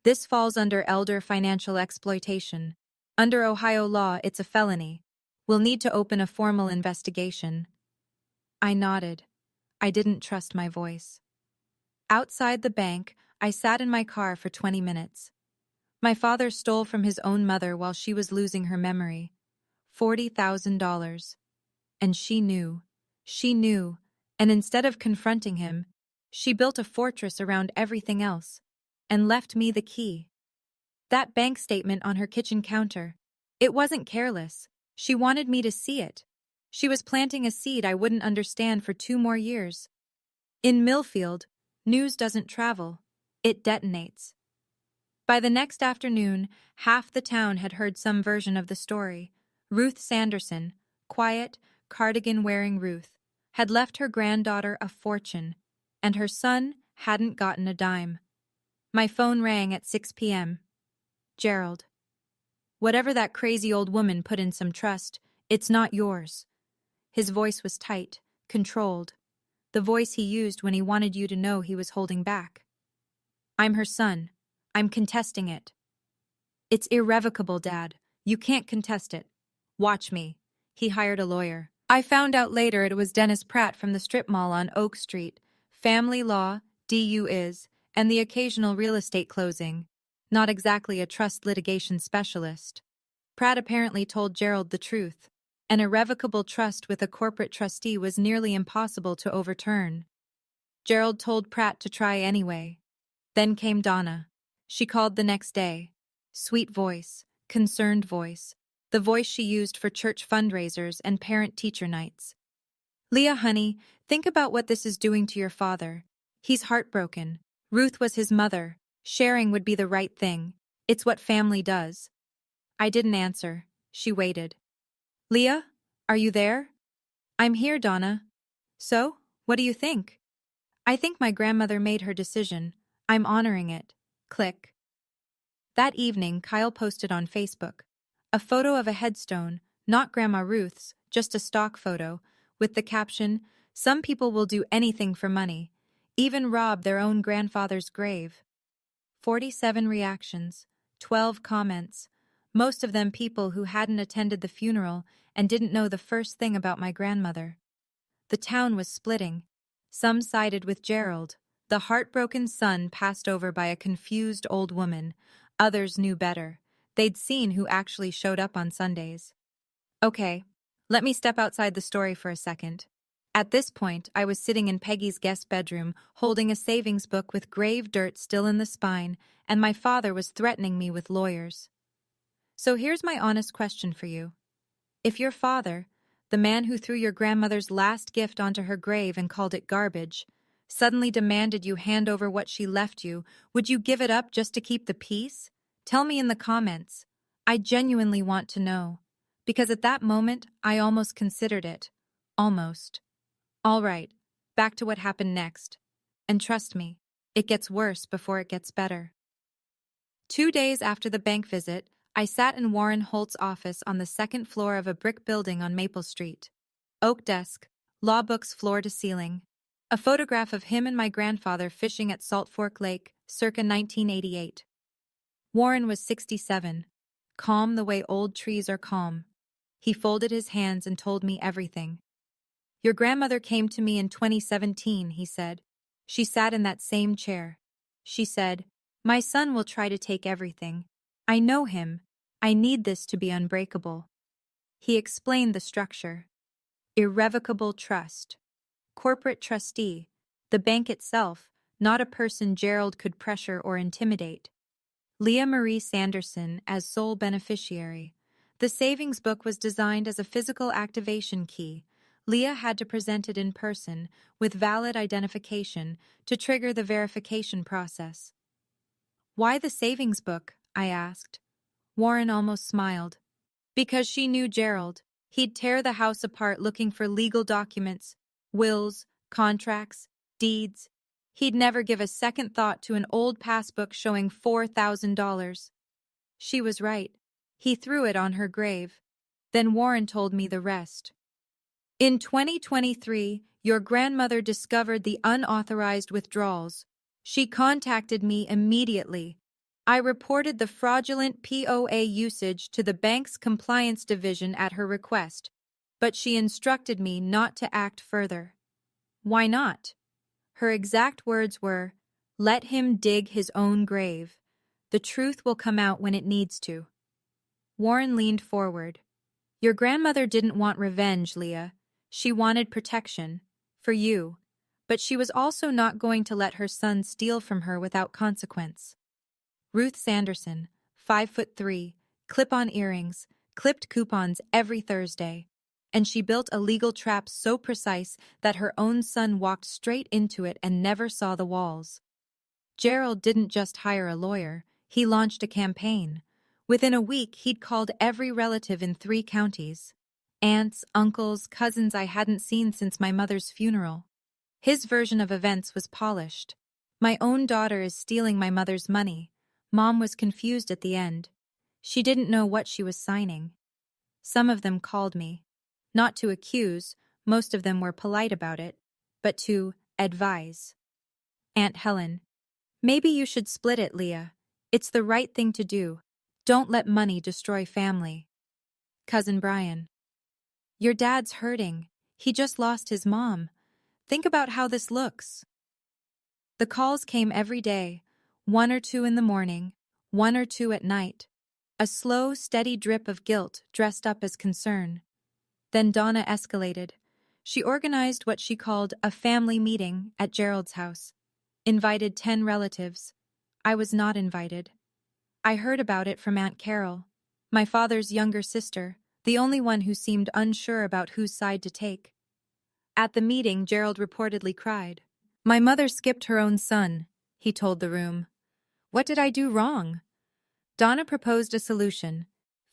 "This falls under elder financial exploitation. Under Ohio law, it's a felony. We'll need to open a formal investigation." I nodded. I didn't trust my voice. Outside the bank, I sat in my car for 20 minutes. My father stole from his own mother while she was losing her memory. $40,000. And she knew. She knew. And instead of confronting him, she built a fortress around everything else and left me the key. That bank statement on her kitchen counter. It wasn't careless. She wanted me to see it. She was planting a seed I wouldn't understand for 2 more years. In Millfield, news doesn't travel. It detonates. By the next afternoon, half the town had heard some version of the story. Ruth Sanderson, quiet, cardigan-wearing Ruth, had left her granddaughter a fortune, and her son hadn't gotten a dime. My phone rang at 6 p.m. "Gerald. Whatever that crazy old woman put in some trust, it's not yours." His voice was tight, controlled. The voice he used when he wanted you to know he was holding back. "I'm her son. I'm contesting it." "It's irrevocable, Dad. You can't contest it. Watch me." He hired a lawyer. I found out later it was Dennis Pratt from the strip mall on Oak Street. Family law, DU is, and the occasional real estate closing. Not exactly a trust litigation specialist. Pratt apparently told Gerald the truth. An irrevocable trust with a corporate trustee was nearly impossible to overturn. Gerald told Pratt to try anyway. Then came Donna. She called the next day. Sweet voice, concerned voice, the voice she used for church fundraisers and parent-teacher nights. "Leah, honey, think about what this is doing to your father. He's heartbroken. Ruth was his mother. Sharing would be the right thing. It's what family does." I didn't answer. She waited. "Leah, are you there?" "I'm here, Donna." "So, what do you think?" "I think my grandmother made her decision. I'm honoring it." Click. That evening, Kyle posted on Facebook a photo of a headstone, not Grandma Ruth's, just a stock photo, with the caption, "Some people will do anything for money, even rob their own grandfather's grave." 47 reactions, 12 comments, most of them people who hadn't attended the funeral and didn't know the first thing about my grandmother. The town was splitting. Some sided with Gerald. The heartbroken son passed over by a confused old woman. Others knew better. They'd seen who actually showed up on Sundays. Okay, let me step outside the story for a second. At this point, I was sitting in Peggy's guest bedroom, holding a savings book with grave dirt still in the spine, and my father was threatening me with lawyers. So here's my honest question for you. If your father, the man who threw your grandmother's last gift onto her grave and called it garbage, suddenly demanded you hand over what she left you, would you give it up just to keep the peace? Tell me in the comments. I genuinely want to know. Because at that moment, I almost considered it. Almost. All right, back to what happened next. And trust me, it gets worse before it gets better. 2 days after the bank visit, I sat in Warren Holt's office on the second floor of a brick building on Maple Street. Oak desk, law books floor to ceiling. A photograph of him and my grandfather fishing at Salt Fork Lake, circa 1988. Warren was 67, calm the way old trees are calm. He folded his hands and told me everything. Your grandmother came to me in 2017, he said. She sat in that same chair. She said, "My son will try to take everything. I know him. I need this to be unbreakable." He explained the structure. Irrevocable trust. Corporate trustee. The bank itself, not a person Gerald could pressure or intimidate. Leah Marie Sanderson as sole beneficiary. The savings book was designed as a physical activation key. Leah had to present it in person, with valid identification, to trigger the verification process. Why the savings book? I asked. Warren almost smiled. Because she knew Gerald. He'd tear the house apart looking for legal documents, wills, contracts, deeds. He'd never give a second thought to an old passbook showing $4,000. She was right. He threw it on her grave. Then Warren told me the rest. In 2023, your grandmother discovered the unauthorized withdrawals. She contacted me immediately. I reported the fraudulent POA usage to the bank's compliance division at her request, but she instructed me not to act further. Why not? Her exact words were, "Let him dig his own grave. The truth will come out when it needs to." Warren leaned forward. Your grandmother didn't want revenge, Leah. She wanted protection. For you. But she was also not going to let her son steal from her without consequence. Ruth Sanderson, 5'3", clip-on earrings, clipped coupons every Thursday. And she built a legal trap so precise that her own son walked straight into it and never saw the walls. Gerald didn't just hire a lawyer, he launched a campaign. Within a week, he'd called every relative in 3 counties. Aunts, uncles, cousins I hadn't seen since my mother's funeral. His version of events was polished. My own daughter is stealing my mother's money. Mom was confused at the end. She didn't know what she was signing. Some of them called me. Not to accuse, most of them were polite about it, but to advise. Aunt Helen, maybe you should split it, Leah. It's the right thing to do. Don't let money destroy family. Cousin Brian, your dad's hurting. He just lost his mom. Think about how this looks. The calls came every day, 1 or 2 in the morning, 1 or 2 at night. A slow, steady drip of guilt dressed up as concern. Then Donna escalated. She organized what she called a family meeting at Gerald's house. Invited 10 relatives. I was not invited. I heard about it from Aunt Carol, my father's younger sister, the only one who seemed unsure about whose side to take. At the meeting, Gerald reportedly cried. My mother skipped her own son, he told the room. What did I do wrong? Donna proposed a solution.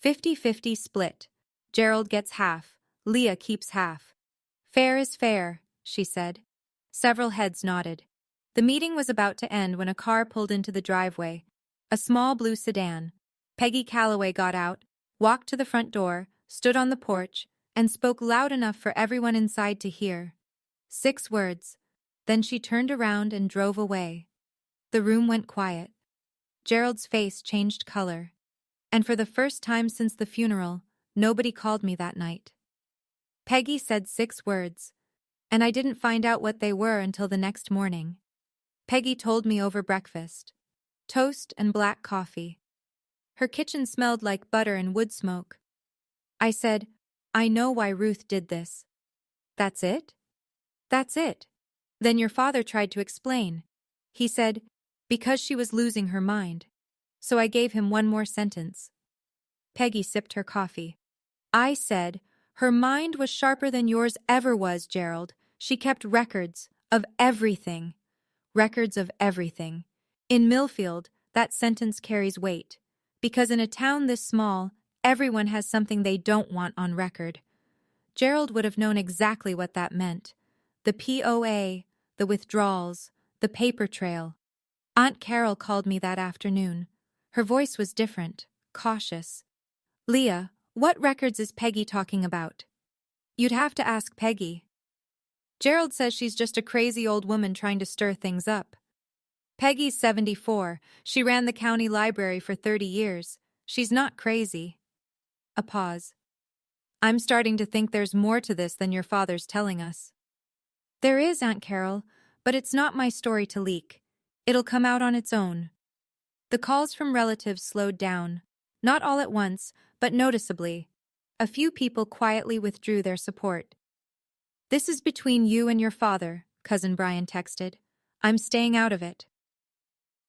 50-50 split. Gerald gets half. Leah keeps half. Fair is fair, she said. Several heads nodded. The meeting was about to end when a car pulled into the driveway. A small blue sedan. Peggy Calloway got out, walked to the front door, stood on the porch, and spoke loud enough for everyone inside to hear. 6 words. Then she turned around and drove away. The room went quiet. Gerald's face changed color. And for the first time since the funeral, nobody called me that night. Peggy said 6 words, and I didn't find out what they were until the next morning. Peggy told me over breakfast. Toast and black coffee. Her kitchen smelled like butter and wood smoke. I said, I know why Ruth did this. That's it? That's it. Then your father tried to explain. He said, because she was losing her mind. So I gave him one more sentence. Peggy sipped her coffee. I said, her mind was sharper than yours ever was, Gerald. She kept records. Of everything. Records of everything. In Millfield, that sentence carries weight. Because in a town this small, everyone has something they don't want on record. Gerald would have known exactly what that meant. The POA, the withdrawals, the paper trail. Aunt Carol called me that afternoon. Her voice was different, cautious. Leah, what records is Peggy talking about? You'd have to ask Peggy. Gerald says she's just a crazy old woman trying to stir things up. Peggy's 74. She ran the county library for 30 years. She's not crazy. A pause. I'm starting to think there's more to this than your father's telling us. There is, Aunt Carol, but it's not my story to leak. It'll come out on its own. The calls from relatives slowed down. Not all at once, but noticeably. A few people quietly withdrew their support. This is between you and your father, Cousin Brian texted. I'm staying out of it.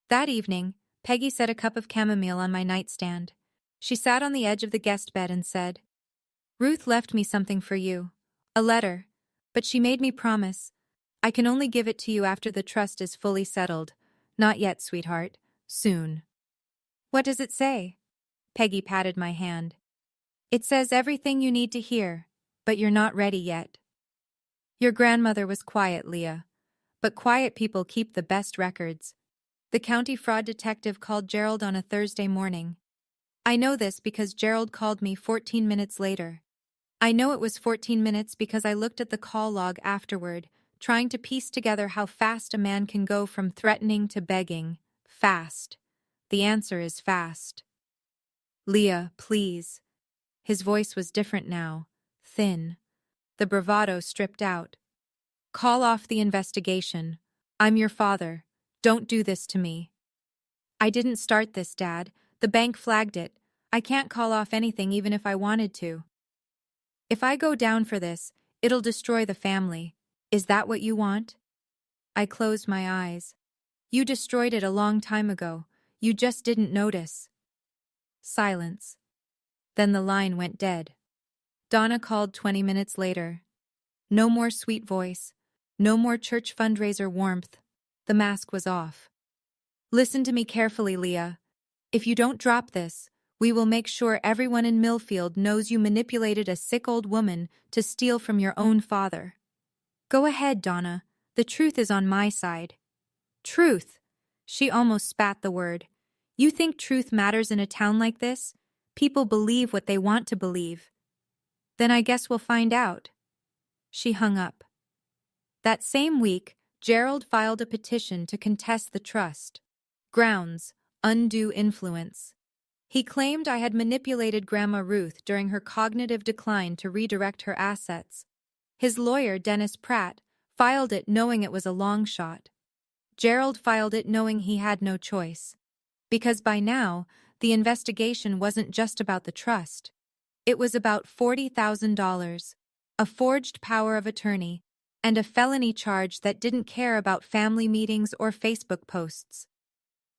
That evening, Peggy set a cup of chamomile on my nightstand. She sat on the edge of the guest bed and said, Ruth left me something for you. A letter. But she made me promise. I can only give it to you after the trust is fully settled. Not yet, sweetheart. Soon. What does it say? Peggy patted my hand. It says everything you need to hear, but you're not ready yet. Your grandmother was quiet, Leah. But quiet people keep the best records. The county fraud detective called Gerald on a Thursday morning. I know this because Gerald called me 14 minutes later. I know it was 14 minutes because I looked at the call log afterward, trying to piece together how fast a man can go from threatening to begging. Fast. The answer is fast. Leah, please. His voice was different now, thin. The bravado stripped out. Call off the investigation. I'm your father. Don't do this to me. I didn't start this, Dad. The bank flagged it. I can't call off anything even if I wanted to. If I go down for this, it'll destroy the family. Is that what you want? I closed my eyes. You destroyed it a long time ago. You just didn't notice. Silence. Then the line went dead. Donna called 20 minutes later. No more sweet voice. No more church fundraiser warmth. The mask was off. Listen to me carefully, Leah. If you don't drop this, we will make sure everyone in Millfield knows you manipulated a sick old woman to steal from your own father. Go ahead, Donna. The truth is on my side. Truth. She almost spat the word. You think truth matters in a town like this? People believe what they want to believe. Then I guess we'll find out. She hung up. That same week, Gerald filed a petition to contest the trust. Grounds: undue influence. He claimed I had manipulated Grandma Ruth during her cognitive decline to redirect her assets. His lawyer, Dennis Pratt, filed it knowing it was a long shot. Gerald filed it knowing he had no choice. Because by now, the investigation wasn't just about the trust. It was about $40,000, a forged power of attorney, and a felony charge that didn't care about family meetings or Facebook posts.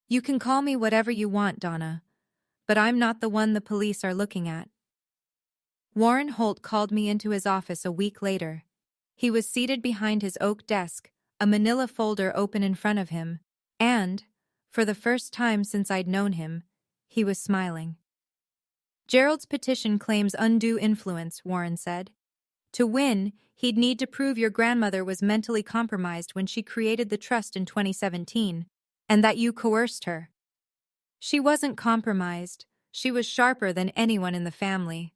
You can call me whatever you want, Donna, but I'm not the one the police are looking at. Warren Holt called me into his office a week later. He was seated behind his oak desk, a manila folder open in front of him, and, for the first time since I'd known him, he was smiling. Gerald's petition claims undue influence, Warren said. To win, he'd need to prove your grandmother was mentally compromised when she created the trust in 2017, and that you coerced her. She wasn't compromised. She was sharper than anyone in the family.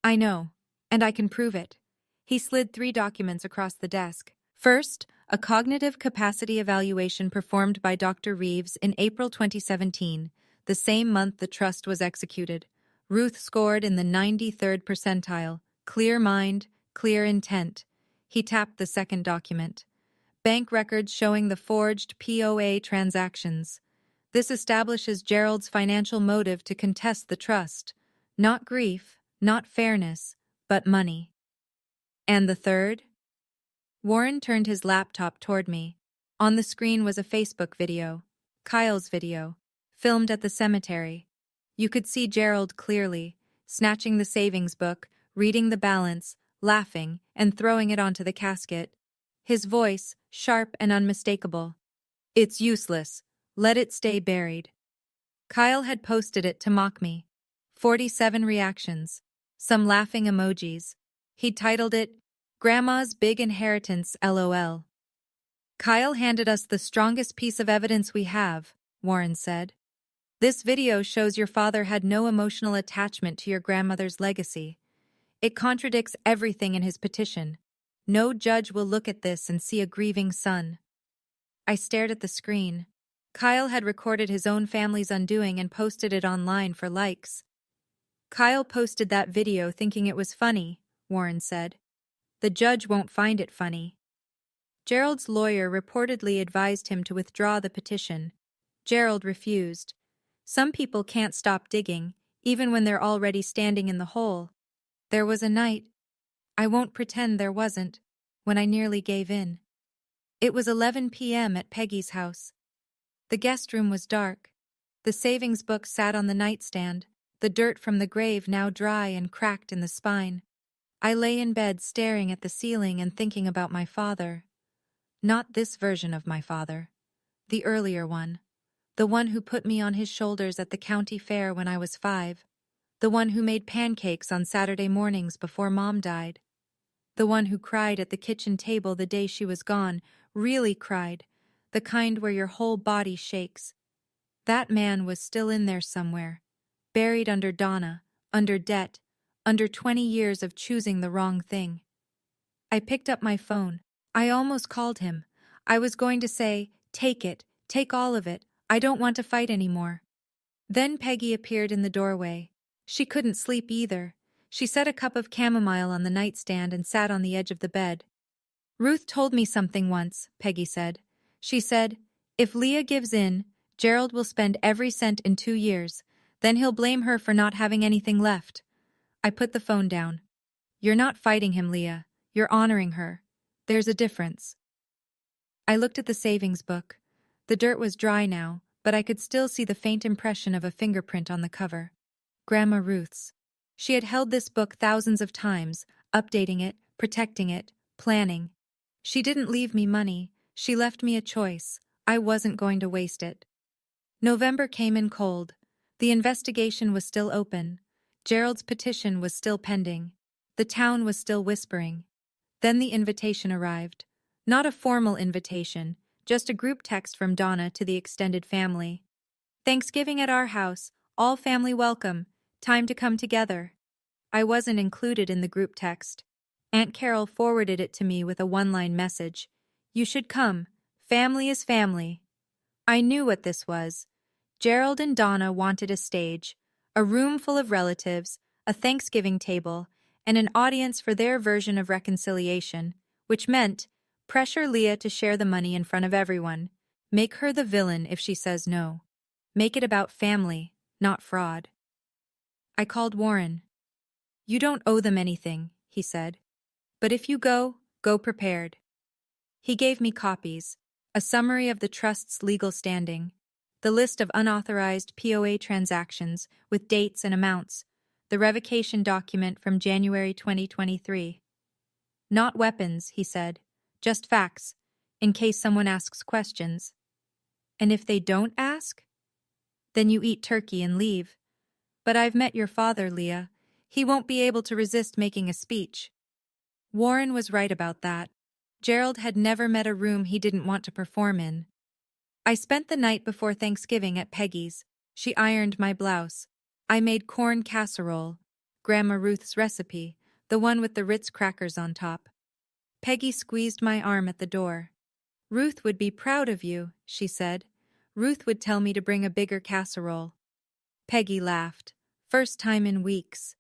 I know, and I can prove it. He slid 3 documents across the desk. First, a cognitive capacity evaluation performed by Dr. Reeves in April 2017, the same month the trust was executed. Ruth scored in the 93rd percentile. Clear mind, clear intent. He tapped the second document. Bank records showing the forged POA transactions. This establishes Gerald's financial motive to contest the trust. Not grief, not fairness, but money. And the third? Warren turned his laptop toward me. On the screen was a Facebook video. Kyle's video. Filmed at the cemetery. You could see Gerald clearly, snatching the savings book, reading the balance, laughing, and throwing it onto the casket. His voice, sharp and unmistakable. "It's useless. Let it stay buried." Kyle had posted it to mock me. 47 reactions. Some laughing emojis. He'd titled it, "Grandma's Big Inheritance LOL." "Kyle handed us the strongest piece of evidence we have," Warren said. "This video shows your father had no emotional attachment to your grandmother's legacy. It contradicts everything in his petition. No judge will look at this and see a grieving son." I stared at the screen. Kyle had recorded his own family's undoing and posted it online for likes. "Kyle posted that video thinking it was funny," Warren said. "The judge won't find it funny." Gerald's lawyer reportedly advised him to withdraw the petition. Gerald refused. Some people can't stop digging, even when they're already standing in the hole. There was a night, I won't pretend there wasn't, when I nearly gave in. It was 11 p.m. at Peggy's house. The guest room was dark. The savings book sat on the nightstand, the dirt from the grave now dry and cracked in the spine. I lay in bed staring at the ceiling and thinking about my father. Not this version of my father. The earlier one. The one who put me on his shoulders at the county fair when I was 5. The one who made pancakes on Saturday mornings before Mom died. The one who cried at the kitchen table the day she was gone, really cried, the kind where your whole body shakes. That man was still in there somewhere, buried under Donna, under debt, under 20 years of choosing the wrong thing. I picked up my phone. I almost called him. I was going to say, "Take it, take all of it, I don't want to fight anymore." Then Peggy appeared in the doorway. She couldn't sleep either. She set a cup of chamomile on the nightstand and sat on the edge of the bed. "Ruth told me something once," Peggy said. She said, "If Leah gives in, Gerald will spend every cent in 2 years. Then he'll blame her for not having anything left." I put the phone down. "You're not fighting him, Leah. You're honoring her. There's a difference." I looked at the savings book. The dirt was dry now, but I could still see the faint impression of a fingerprint on the cover. Grandma Ruth's. She had held this book thousands of times, updating it, protecting it, planning. She didn't leave me money. She left me a choice. I wasn't going to waste it. November came in cold. The investigation was still open. Gerald's petition was still pending. The town was still whispering. Then the invitation arrived. Not a formal invitation, just a group text from Donna to the extended family. "Thanksgiving at our house. All family welcome. Time to come together." I wasn't included in the group text. Aunt Carol forwarded it to me with a one-line message. "You should come. Family is family." I knew what this was. Gerald and Donna wanted a stage, a room full of relatives, a Thanksgiving table, and an audience for their version of reconciliation, which meant pressure Leah to share the money in front of everyone. Make her the villain if she says no. Make it about family, not fraud. I called Warren. "You don't owe them anything," he said. "But if you go, go prepared." He gave me copies, a summary of the trust's legal standing, the list of unauthorized POA transactions with dates and amounts, the revocation document from January 2023. "Not weapons," he said, "just facts, in case someone asks questions." "And if they don't ask?" "Then you eat turkey and leave." "But I've met your father, Leah. He won't be able to resist making a speech." Warren was right about that. Gerald had never met a room he didn't want to perform in. I spent the night before Thanksgiving at Peggy's. She ironed my blouse. I made corn casserole, Grandma Ruth's recipe, the one with the Ritz crackers on top. Peggy squeezed my arm at the door. "Ruth would be proud of you," she said. "Ruth would tell me to bring a bigger casserole." Peggy laughed. First time in weeks.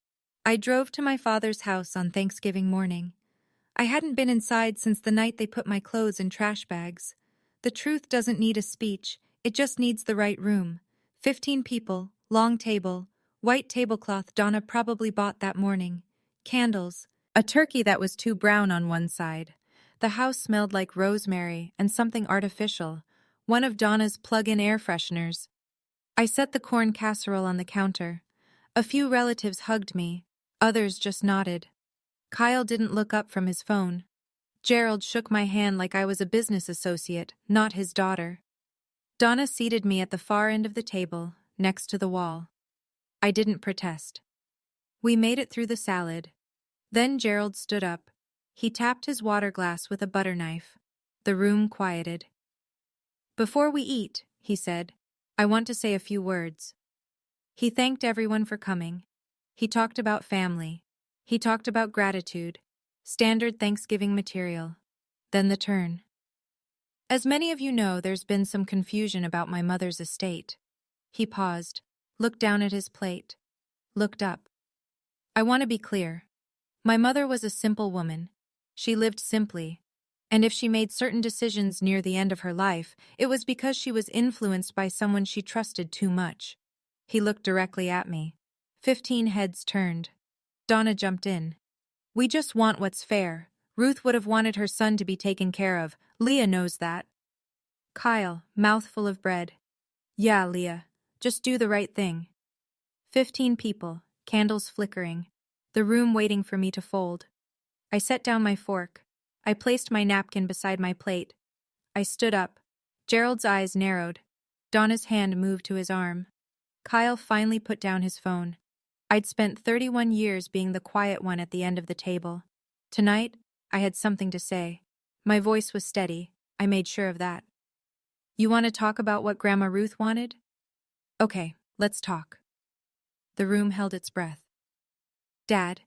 I drove to my father's house on Thanksgiving morning. I hadn't been inside since the night they put my clothes in trash bags. The truth doesn't need a speech, it just needs the right room. 15 people, long table, white tablecloth Donna probably bought that morning, candles, a turkey that was too brown on one side. The house smelled like rosemary and something artificial, one of Donna's plug-in air fresheners. I set the corn casserole on the counter. A few relatives hugged me, others just nodded. Kyle didn't look up from his phone. Gerald shook my hand like I was a business associate, not his daughter. Donna seated me at the far end of the table, next to the wall. I didn't protest. We made it through the salad. Then Gerald stood up. He tapped his water glass with a butter knife. The room quieted. "Before we eat," he said, "I want to say a few words." He thanked everyone for coming. He talked about family. He talked about gratitude. Standard Thanksgiving material. Then the turn. "As many of you know, there's been some confusion about my mother's estate." He paused, looked down at his plate, looked up. "I want to be clear. My mother was a simple woman. She lived simply. And if she made certain decisions near the end of her life, it was because she was influenced by someone she trusted too much." He looked directly at me. 15 heads turned. Donna jumped in. "We just want what's fair. Ruth would have wanted her son to be taken care of. Leah knows that." Kyle, mouthful of bread. "Yeah, Leah. Just do the right thing." 15 people, candles flickering. The room waiting for me to fold. I set down my fork. I placed my napkin beside my plate. I stood up. Gerald's eyes narrowed. Donna's hand moved to his arm. Kyle finally put down his phone. I'd spent 31 years being the quiet one at the end of the table. Tonight, I had something to say. My voice was steady. I made sure of that. "You want to talk about what Grandma Ruth wanted?" "Okay, let's talk." The room held its breath. "Dad,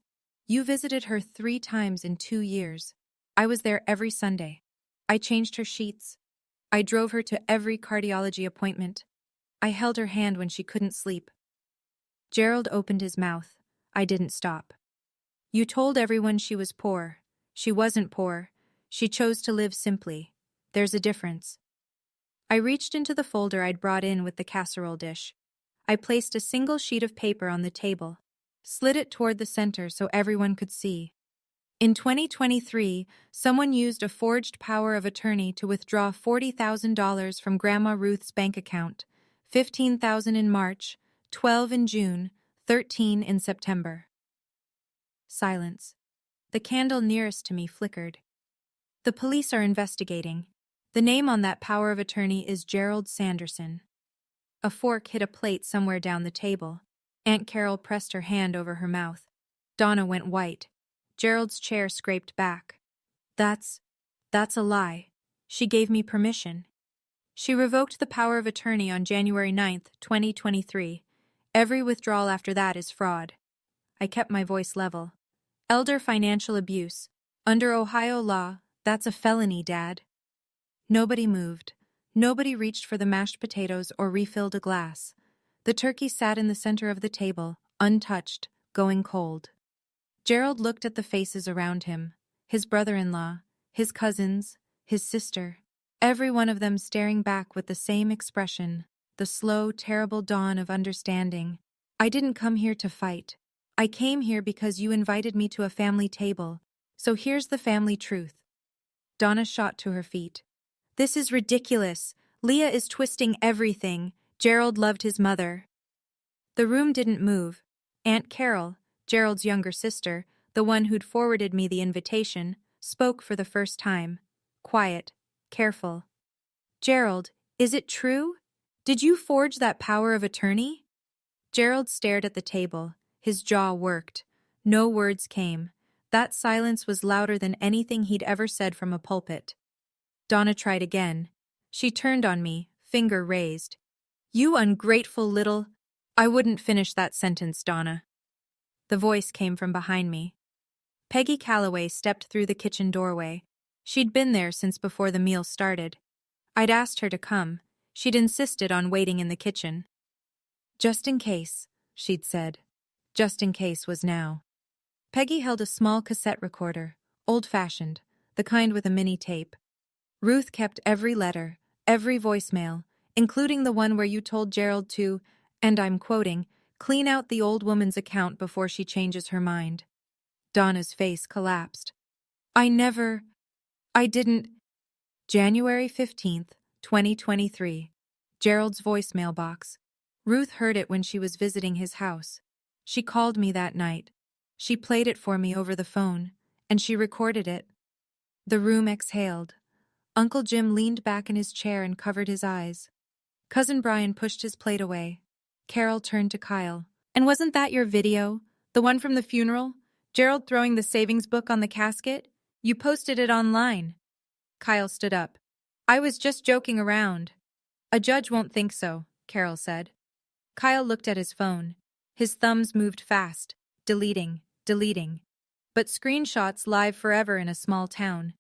you visited her 3 times in 2 years. I was there every Sunday. I changed her sheets. I drove her to every cardiology appointment. I held her hand when she couldn't sleep." Gerald opened his mouth. I didn't stop. "You told everyone she was poor. She wasn't poor. She chose to live simply. There's a difference." I reached into the folder I'd brought in with the casserole dish. I placed a single sheet of paper on the table, slid it toward the center so everyone could see. In 2023, someone used a forged power of attorney to withdraw $40,000 from Grandma Ruth's bank account, $15,000 in March, $12,000 in June, $13,000 in September. Silence. The candle nearest to me flickered. "The police are investigating. The name on that power of attorney is Gerald Sanderson." A fork hit a plate somewhere down the table. Aunt Carol pressed her hand over her mouth. Donna went white. Gerald's chair scraped back. That's a lie. She gave me permission. She revoked the power of attorney on January 9th, 2023. Every withdrawal after that is fraud." I kept my voice level. "Elder financial abuse. Under Ohio law, that's a felony, Dad." Nobody moved. Nobody reached for the mashed potatoes or refilled a glass. The turkey sat in the center of the table, untouched, going cold. Gerald looked at the faces around him, his brother-in-law, his cousins, his sister, every one of them staring back with the same expression, the slow, terrible dawn of understanding. "I didn't come here to fight. I came here because you invited me to a family table, so here's the family truth." Donna shot to her feet. "This is ridiculous. Leah is twisting everything. Gerald loved his mother." The room didn't move. Aunt Carol, Gerald's younger sister, the one who'd forwarded me the invitation, spoke for the first time. Quiet, careful. "Gerald, is it true? Did you forge that power of attorney?" Gerald stared at the table. His jaw worked. No words came. That silence was louder than anything he'd ever said from a pulpit. Donna tried again. She turned on me, finger raised. "You ungrateful little—" "I wouldn't finish that sentence, Donna." The voice came from behind me. Peggy Calloway stepped through the kitchen doorway. She'd been there since before the meal started. I'd asked her to come. She'd insisted on waiting in the kitchen. "Just in case," she'd said. Just in case was now. Peggy held a small cassette recorder, old-fashioned, the kind with a mini tape. "Ruth kept every letter, every voicemail, including the one where you told Gerald to, and I'm quoting, clean out the old woman's account before she changes her mind." Donna's face collapsed. I didn't." January 15th, 2023. Gerald's voicemail box. Ruth heard it when she was visiting his house. She called me that night. She played it for me over the phone, and she recorded it. The room exhaled. Uncle Jim leaned back in his chair and covered his eyes. Cousin Brian pushed his plate away. Carol turned to Kyle. "And wasn't that your video? The one from the funeral? Gerald throwing the savings book on the casket? You posted it online." Kyle stood up. "I was just joking around." "A judge won't think so," Carol said. Kyle looked at his phone. His thumbs moved fast, deleting. But screenshots live forever in a small town.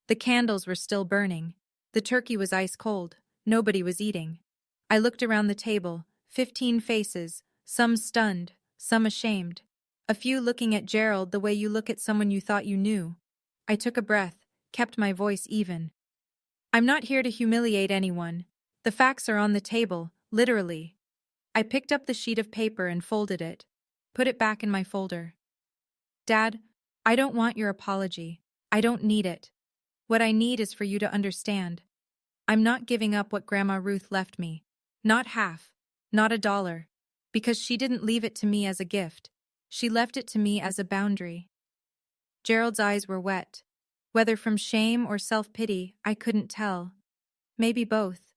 The candles were still burning. The turkey was ice cold. Nobody was eating. I looked around the table, 15 faces, some stunned, some ashamed. A few looking at Gerald the way you look at someone you thought you knew. I took a breath, kept my voice even. "I'm not here to humiliate anyone. The facts are on the table, literally." I picked up the sheet of paper and folded it. Put it back in my folder. "Dad, I don't want your apology. I don't need it. What I need is for you to understand. I'm not giving up what Grandma Ruth left me. Not half. Not $1. Because she didn't leave it to me as a gift. She left it to me as a boundary." Gerald's eyes were wet. Whether from shame or self-pity, I couldn't tell. Maybe both.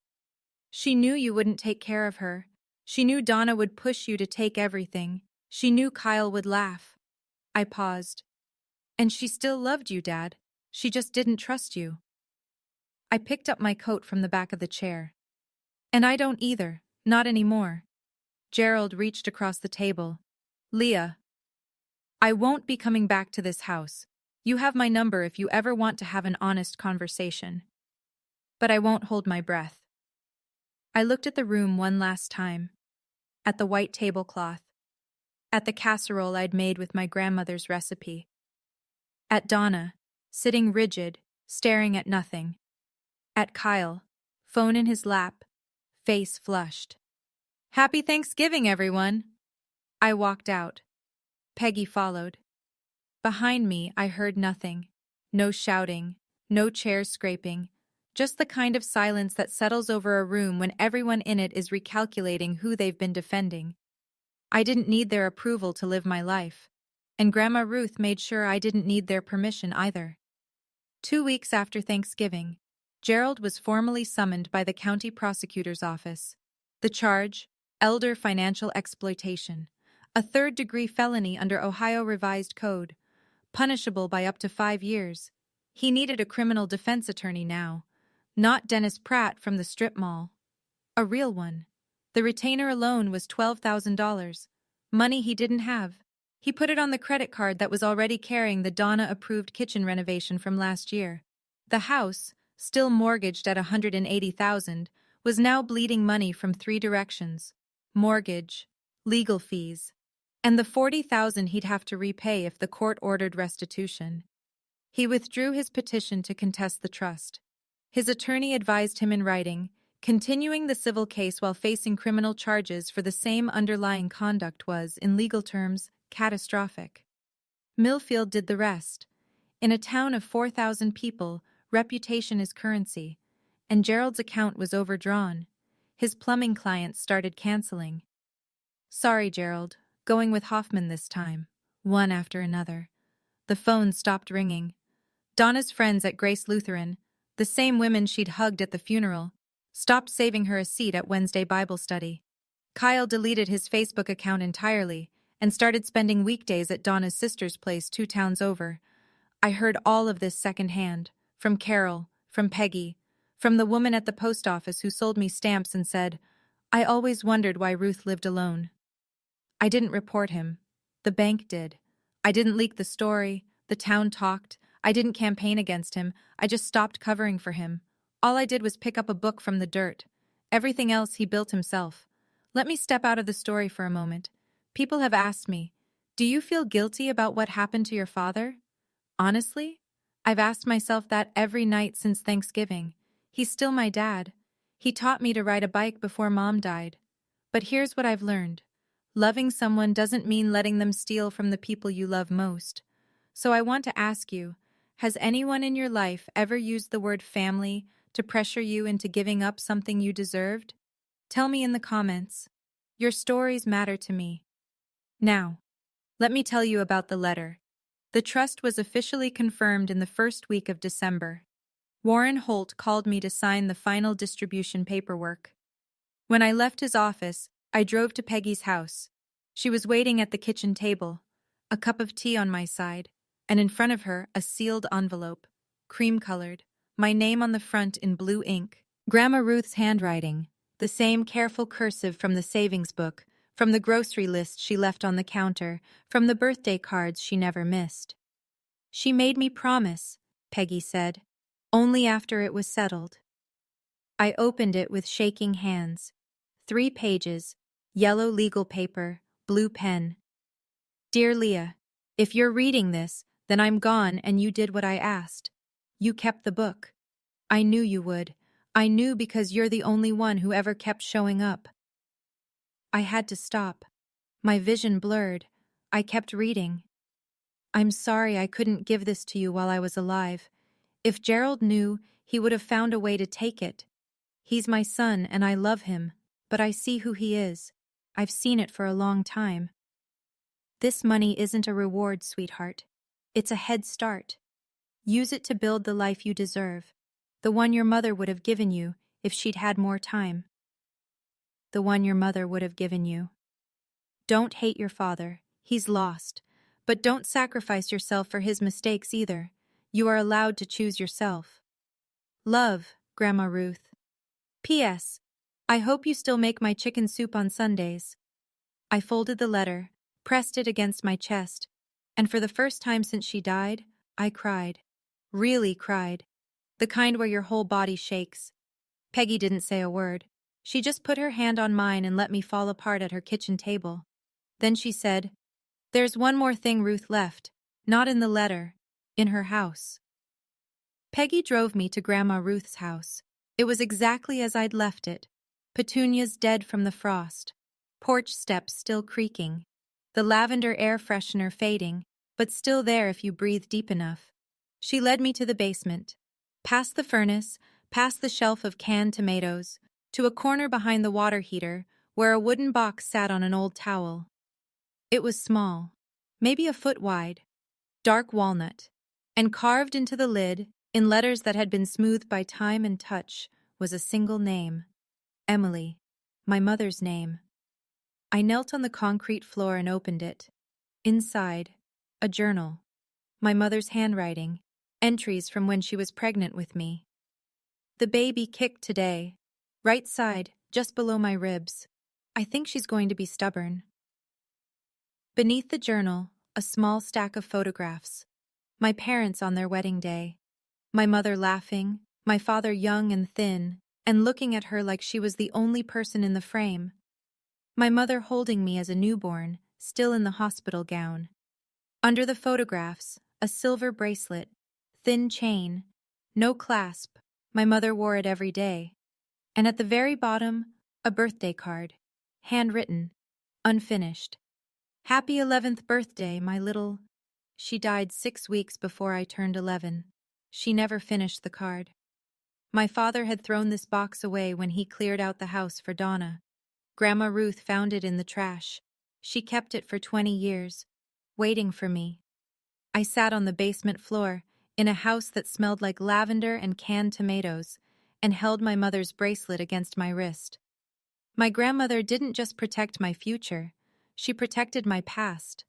"She knew you wouldn't take care of her. She knew Donna would push you to take everything. She knew Kyle would laugh." I paused. "And she still loved you, Dad. She just didn't trust you." I picked up my coat from the back of the chair. "And I don't either, not anymore." Gerald reached across the table. "Leah, I won't be coming back to this house. You have my number if you ever want to have an honest conversation. But I won't hold my breath." I looked at the room one last time. At the white tablecloth. At the casserole I'd made with my grandmother's recipe. At Donna, sitting rigid, staring at nothing. At Kyle, phone in his lap, face flushed. "Happy Thanksgiving, everyone!" I walked out. Peggy followed. Behind me, I heard nothing. No shouting, no chairs scraping, just the kind of silence that settles over a room when everyone in it is recalculating who they've been defending. I didn't need their approval to live my life. And Grandma Ruth made sure I didn't need their permission either. 2 weeks after Thanksgiving, Gerald was formally summoned by the county prosecutor's office. The charge, elder financial exploitation, a third-degree felony under Ohio Revised Code, punishable by up to 5 years. He needed a criminal defense attorney now, not Dennis Pratt from the strip mall. A real one. The retainer alone was $12,000, money he didn't have. He put it on the credit card that was already carrying the Donna-approved kitchen renovation from last year. The house, still mortgaged at $180,000, was now bleeding money from 3 directions: mortgage, legal fees, and the $40,000 he'd have to repay if the court ordered restitution. He withdrew his petition to contest the trust. His attorney advised him in writing, continuing the civil case while facing criminal charges for the same underlying conduct was, in legal terms, catastrophic. Millfield did the rest. In a town of 4,000 people, reputation is currency, and Gerald's account was overdrawn. His plumbing clients started canceling. "Sorry, Gerald, going with Hoffman this time," one after another. The phone stopped ringing. Donna's friends at Grace Lutheran, the same women she'd hugged at the funeral, stopped saving her a seat at Wednesday Bible study. Kyle deleted his Facebook account entirely and started spending weekdays at Donna's sister's place 2 towns over. I heard all of this secondhand, from Carol, from Peggy, from the woman at the post office who sold me stamps and said, "I always wondered why Ruth lived alone." I didn't report him. The bank did. I didn't leak the story. The town talked. I didn't campaign against him. I just stopped covering for him. All I did was pick up a book from the dirt. Everything else he built himself. Let me step out of the story for a moment. People have asked me, "Do you feel guilty about what happened to your father?" Honestly, I've asked myself that every night since Thanksgiving. He's still my dad. He taught me to ride a bike before Mom died. But here's what I've learned. Loving someone doesn't mean letting them steal from the people you love most. So I want to ask you, has anyone in your life ever used the word family to pressure you into giving up something you deserved? Tell me in the comments. Your stories matter to me. Now, let me tell you about the letter. The trust was officially confirmed in the first week of December. Warren Holt called me to sign the final distribution paperwork. When I left his office, I drove to Peggy's house. She was waiting at the kitchen table, a cup of tea on my side, and in front of her a sealed envelope, cream-colored, my name on the front in blue ink. Grandma Ruth's handwriting, the same careful cursive from the savings book, from the grocery list she left on the counter, from the birthday cards she never missed. She made me promise, Peggy said, only after it was settled. I opened it with shaking hands. 3 pages, yellow legal paper, blue pen. Dear Leah, if you're reading this, then I'm gone and you did what I asked. You kept the book. I knew you would. I knew because you're the only one who ever kept showing up. I had to stop. My vision blurred. I kept reading. I'm sorry I couldn't give this to you while I was alive. If Gerald knew, he would have found a way to take it. He's my son and I love him, but I see who he is. I've seen it for a long time. This money isn't a reward, sweetheart. It's a head start. Use it to build the life you deserve. The one your mother would have given you if she'd had more time. The one your mother would have given you. Don't hate your father. He's lost. But don't sacrifice yourself for his mistakes either. You are allowed to choose yourself. Love, Grandma Ruth. P.S. I hope you still make my chicken soup on Sundays. I folded the letter, pressed it against my chest, and for the first time since she died, I cried. Really cried. The kind where your whole body shakes. Peggy didn't say a word. She just put her hand on mine and let me fall apart at her kitchen table. Then she said, "There's one more thing Ruth left, not in the letter, in her house." Peggy drove me to Grandma Ruth's house. It was exactly as I'd left it. Petunias dead from the frost. Porch steps still creaking. The lavender air freshener fading, but still there if you breathe deep enough. She led me to the basement. Past the furnace, past the shelf of canned tomatoes, to a corner behind the water heater where a wooden box sat on an old towel. It was small, maybe a foot wide, dark walnut, and carved into the lid, in letters that had been smoothed by time and touch, was a single name. Emily, my mother's name. I knelt on the concrete floor and opened it. Inside, a journal. My mother's handwriting, entries from when she was pregnant with me. The baby kicked today, right side, just below my ribs. I think she's going to be stubborn. Beneath the journal, a small stack of photographs. My parents on their wedding day. My mother laughing, my father young and thin, and looking at her like she was the only person in the frame. My mother holding me as a newborn, still in the hospital gown. Under the photographs, a silver bracelet, thin chain, no clasp. My mother wore it every day. And at the very bottom, a birthday card, handwritten, unfinished. Happy 11th birthday, my little... She died 6 weeks before I turned 11. She never finished the card. My father had thrown this box away when he cleared out the house for Donna. Grandma Ruth found it in the trash. She kept it for 20 years, waiting for me. I sat on the basement floor, in a house that smelled like lavender and canned tomatoes, and held my mother's bracelet against my wrist. My grandmother didn't just protect my future, she protected my past.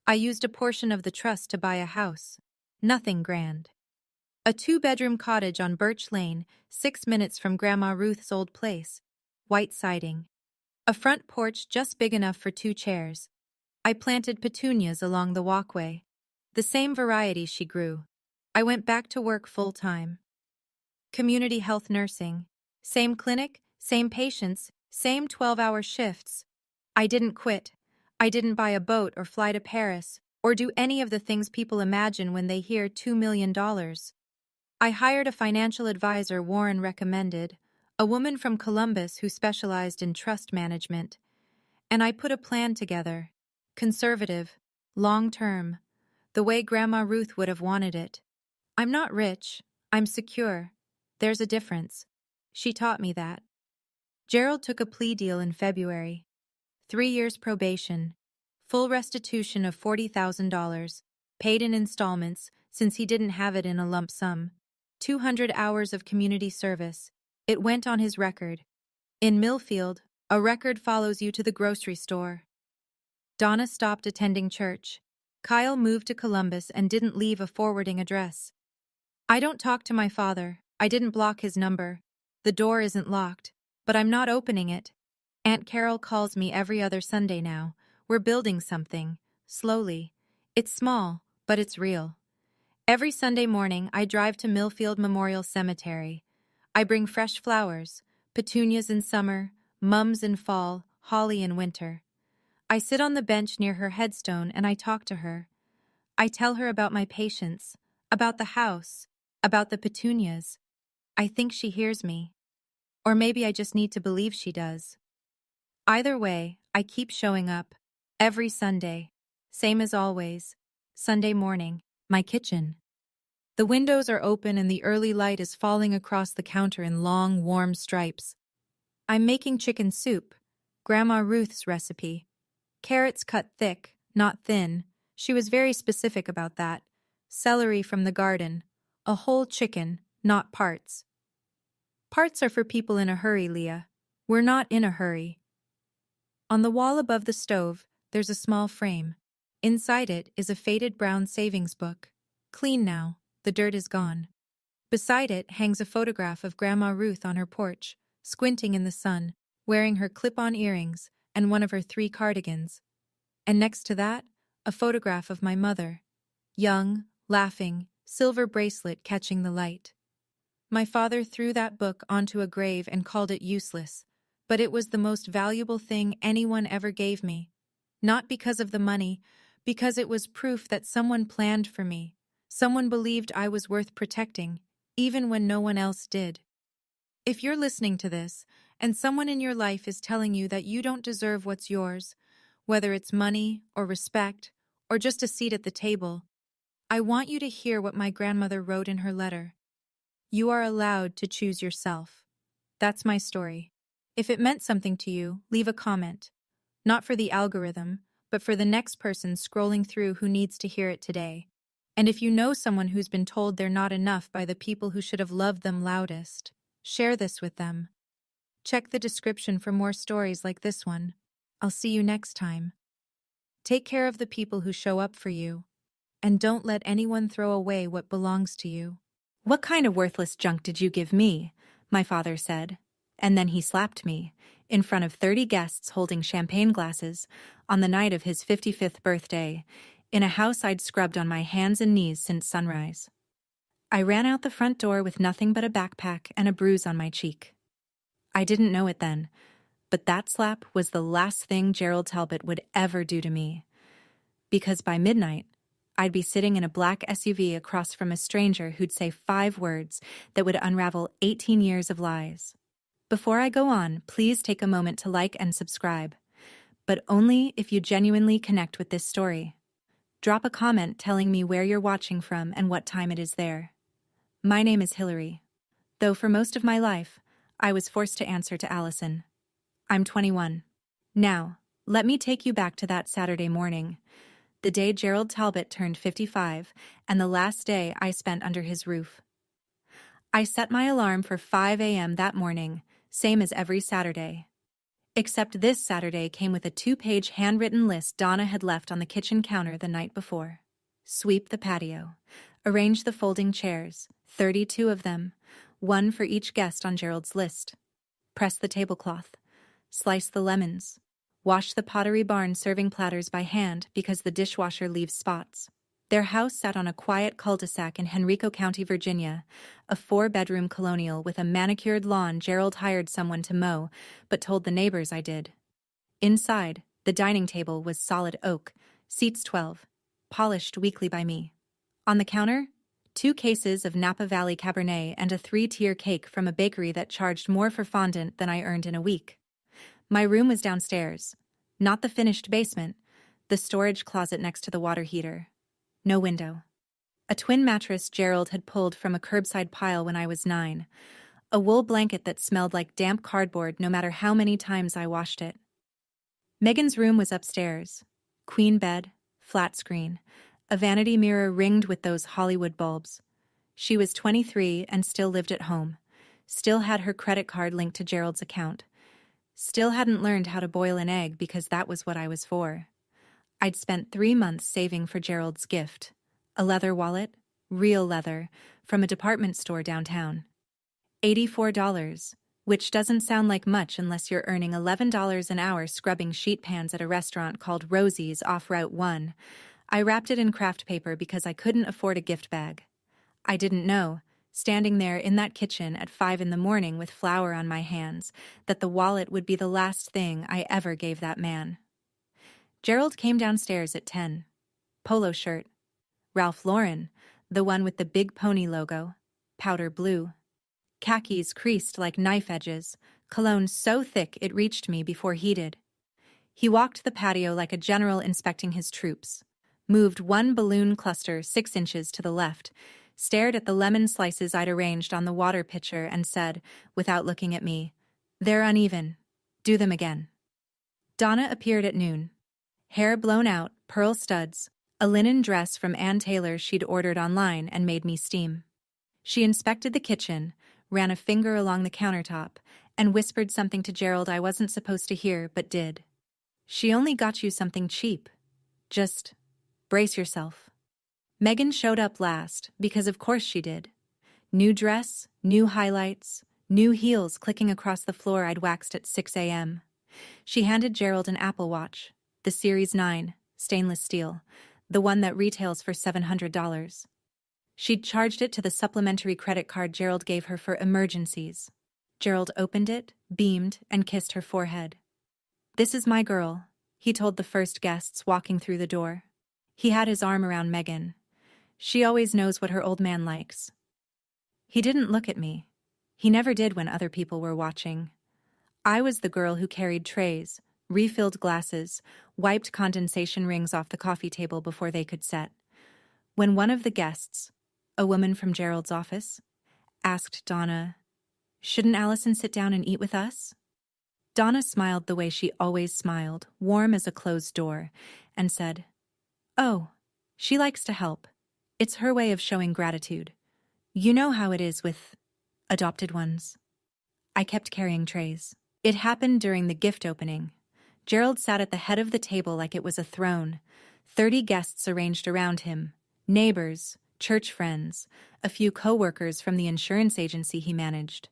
I used a portion of the trust to buy a house. Nothing grand. A 2-bedroom cottage on Birch Lane, 6 minutes from Grandma Ruth's old place. White siding. A front porch just big enough for 2 chairs. I planted petunias along the walkway. The same variety she grew. I went back to work full-time. Community health nursing. Same clinic, same patients, same 12-hour shifts. I didn't quit. I didn't buy a boat or fly to Paris, or do any of the things people imagine when they hear $2 million. I hired a financial advisor Warren recommended, a woman from Columbus who specialized in trust management, and I put a plan together. Conservative, long-term, the way Grandma Ruth would have wanted it. I'm not rich, I'm secure. There's a difference. She taught me that. Gerald took a plea deal in February. 3 years probation. Full restitution of $40,000. paid in installments since he didn't have it in a lump sum. 200 hours of community service. It went on his record. In Millfield, a record follows you to the grocery store. Donna stopped attending church. Kyle moved to Columbus and didn't leave a forwarding address. I don't talk to my father. I didn't block his number. The door isn't locked, but I'm not opening it. Aunt Carol calls me every other Sunday now. We're building something, slowly. It's small, but it's real. Every Sunday morning, I drive to Millfield Memorial Cemetery. I bring fresh flowers, petunias in summer, mums in fall, holly in winter. I sit on the bench near her headstone and I talk to her. I tell her about my patients, about the house, about the petunias. I think she hears me. Or maybe I just need to believe she does. Either way, I keep showing up. Every Sunday. Same as always. Sunday morning. My kitchen. The windows are open and the early light is falling across the counter in long, warm stripes. I'm making chicken soup. Grandma Ruth's recipe. Carrots cut thick, not thin. She was very specific about that. Celery from the garden. A whole chicken, not parts. Parts are for people in a hurry, Leah. We're not in a hurry. On the wall above the stove, there's a small frame. Inside it is a faded brown savings book. Clean now, the dirt is gone. Beside it hangs a photograph of Grandma Ruth on her porch, squinting in the sun, wearing her clip-on earrings and one of her 3 cardigans. And next to that, a photograph of my mother. Young, laughing, silver bracelet catching the light. My father threw that book onto a grave and called it useless, but it was the most valuable thing anyone ever gave me. Not because of the money, because it was proof that someone planned for me. Someone believed I was worth protecting, even when no one else did. If you're listening to this, and someone in your life is telling you that you don't deserve what's yours, whether it's money or respect or just a seat at the table, I want you to hear what my grandmother wrote in her letter. You are allowed to choose yourself. That's my story. If it meant something to you, leave a comment. Not for the algorithm, but for the next person scrolling through who needs to hear it today. And if you know someone who's been told they're not enough by the people who should have loved them loudest, share this with them. Check the description for more stories like this one. I'll see you next time. Take care of the people who show up for you. And don't let anyone throw away what belongs to you. "What kind of worthless junk did you give me?" my father said. And then he slapped me, in front of 30 guests holding champagne glasses, on the night of his 55th birthday, in a house I'd scrubbed on my hands and knees since sunrise. I ran out the front door with nothing but a backpack and a bruise on my cheek. I didn't know it then, but that slap was the last thing Gerald Talbot would ever do to me. Because by midnight, I'd be sitting in a black SUV across from a stranger who'd say 5 words that would unravel 18 years of lies. Before I go on, please take a moment to like and subscribe, but only if you genuinely connect with this story. Drop a comment telling me where you're watching from and what time it is there. My name is Hillary. Though for most of my life, I was forced to answer to Allison. I'm 21. Now, let me take you back to that Saturday morning, the day Gerald Talbot turned 55, and the last day I spent under his roof. I set my alarm for 5 a.m. that morning, same as every Saturday. Except this Saturday came with a 2-page handwritten list Donna had left on the kitchen counter the night before. Sweep the patio. Arrange the folding chairs, 32 of them, 1 for each guest on Gerald's list. Press the tablecloth. Slice the lemons. Wash the Pottery Barn serving platters by hand because the dishwasher leaves spots. Their house sat on a quiet cul-de-sac in Henrico County, Virginia, a 4-bedroom colonial with a manicured lawn Gerald hired someone to mow, but told the neighbors I did. Inside, the dining table was solid oak, seats 12, polished weekly by me. On the counter, 2 cases of Napa Valley Cabernet and a 3-tier cake from a bakery that charged more for fondant than I earned in a week. My room was downstairs, not the finished basement, the storage closet next to the water heater. No window. A twin mattress Gerald had pulled from a curbside pile when I was 9. A wool blanket that smelled like damp cardboard no matter how many times I washed it. Megan's room was upstairs. Queen bed, flat screen, A vanity mirror ringed with those Hollywood bulbs. She was 23 and still lived at home. Still had her credit card linked to Gerald's account. Still hadn't learned how to boil an egg because that was what I was for. I'd spent 3 months saving for Gerald's gift. A leather wallet, real leather, from a department store downtown. $84, which doesn't sound like much unless you're earning $11 an hour scrubbing sheet pans at a restaurant called Rosie's off Route 1. I wrapped it in craft paper because I couldn't afford a gift bag. I didn't know, standing there in that kitchen at 5 in the morning with flour on my hands, that the wallet would be the last thing I ever gave that man. Gerald came downstairs at 10. Polo shirt. Ralph Lauren, the one with the big pony logo. Powder blue. Khakis creased like knife edges, cologne so thick it reached me before he did. He walked the patio like a general inspecting his troops, moved one balloon cluster 6 inches to the left, stared at the lemon slices I'd arranged on the water pitcher and said, without looking at me, "They're uneven. Do them again." Donna appeared at noon. Hair blown out, pearl studs, a linen dress from Ann Taylor she'd ordered online and made me steam. She inspected the kitchen, ran a finger along the countertop, and whispered something to Gerald I wasn't supposed to hear but did. "She only got you something cheap. Just brace yourself." Megan showed up last, because of course she did. New dress, new highlights, new heels clicking across the floor I'd waxed at 6 a.m. She handed Gerald an Apple Watch, the Series 9, stainless steel, the one that retails for $700. She'd charged it to the supplementary credit card Gerald gave her for emergencies. Gerald opened it, beamed, and kissed her forehead. "This is my girl," he told the first guests walking through the door. He had his arm around Megan. "She always knows what her old man likes." He didn't look at me. He never did when other people were watching. I was the girl who carried trays, refilled glasses, wiped condensation rings off the coffee table before they could set. When one of the guests, a woman from Gerald's office, asked Donna, "Shouldn't Allison sit down and eat with us?" Donna smiled the way she always smiled, warm as a closed door, and said, "Oh, she likes to help. It's her way of showing gratitude. You know how it is with adopted ones." I kept carrying trays. It happened during the gift opening. Gerald sat at the head of the table like it was a throne. 30 guests arranged around him. Neighbors, church friends, a few co-workers from the insurance agency he managed.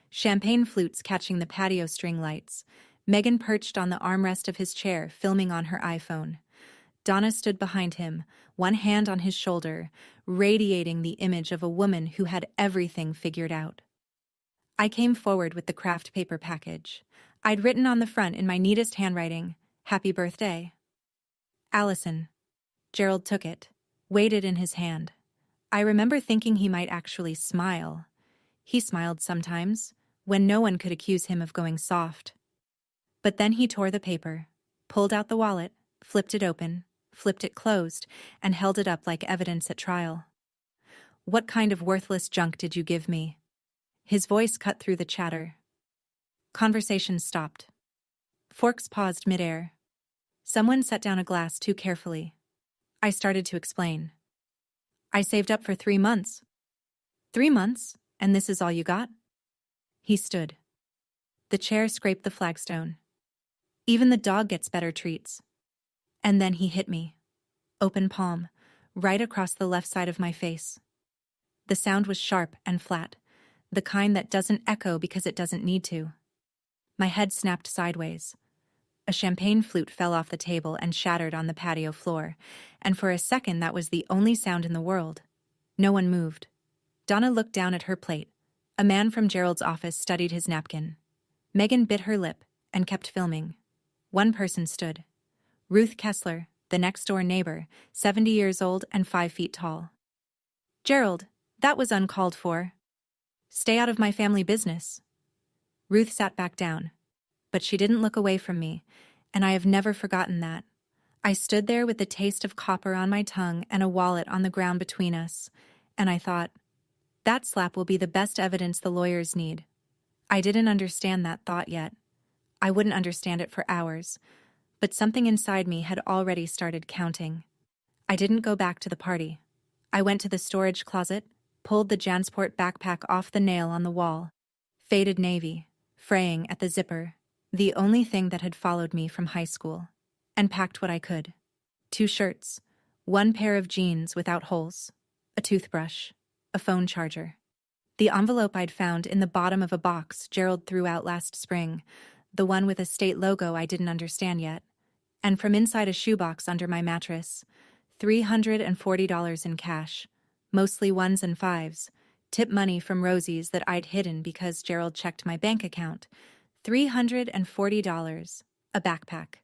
Champagne flutes catching the patio string lights. Megan perched on the armrest of his chair, filming on her iPhone. Donna stood behind him, one hand on his shoulder, radiating the image of a woman who had everything figured out. I came forward with the craft paper package. I'd written on the front in my neatest handwriting, "Happy birthday." "Allison." Gerald took it, weighed it in his hand. I remember thinking he might actually smile. He smiled sometimes, when no one could accuse him of going soft. But then he tore the paper, pulled out the wallet, flipped it open, flipped it closed, and held it up like evidence at trial. "What kind of worthless junk did you give me?" His voice cut through the chatter. Conversation stopped. Forks paused midair. Someone set down a glass too carefully. I started to explain. "I saved up for 3 months." "3 months? And this is all you got?" He stood. The chair scraped the flagstone. "Even the dog gets better treats." And then he hit me. Open palm, right across the left side of my face. The sound was sharp and flat, the kind that doesn't echo because it doesn't need to. My head snapped sideways. A champagne flute fell off the table and shattered on the patio floor, and for a second that was the only sound in the world. No one moved. Donna looked down at her plate. A man from Gerald's office studied his napkin. Megan bit her lip and kept filming. One person stood. Ruth Kessler, the next-door neighbor, 70 years old and 5 feet tall. "Gerald, that was uncalled for. Stay out of my family business." Ruth sat back down, but she didn't look away from me, and I have never forgotten that. I stood there with the taste of copper on my tongue and a wallet on the ground between us, and I thought, that slap will be the best evidence the lawyers need. I didn't understand that thought yet. I wouldn't understand it for hours, but something inside me had already started counting. I didn't go back to the party. I went to the storage closet, pulled the Jansport backpack off the nail on the wall. Faded navy, fraying at the zipper, the only thing that had followed me from high school, and packed what I could. 2 shirts, 1 pair of jeans without holes, a toothbrush, a phone charger. The envelope I'd found in the bottom of a box Gerald threw out last spring, the one with a state logo I didn't understand yet, and from inside a shoebox under my mattress, $340 in cash, mostly ones and fives, tip money from Rosie's that I'd hidden because Gerald checked my bank account, $340, a backpack,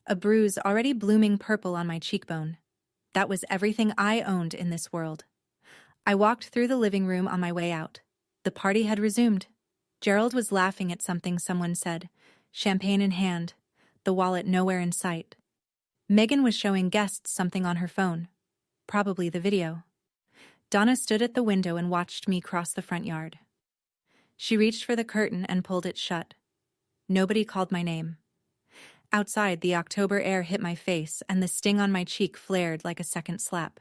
a bruise already blooming purple on my cheekbone. That was everything I owned in this world. I walked through the living room on my way out. The party had resumed. Gerald was laughing at something someone said, champagne in hand, the wallet nowhere in sight. Megan was showing guests something on her phone, probably the video. Donna stood at the window and watched me cross the front yard. She reached for the curtain and pulled it shut. Nobody called my name. Outside, the October air hit my face and the sting on my cheek flared like a second slap.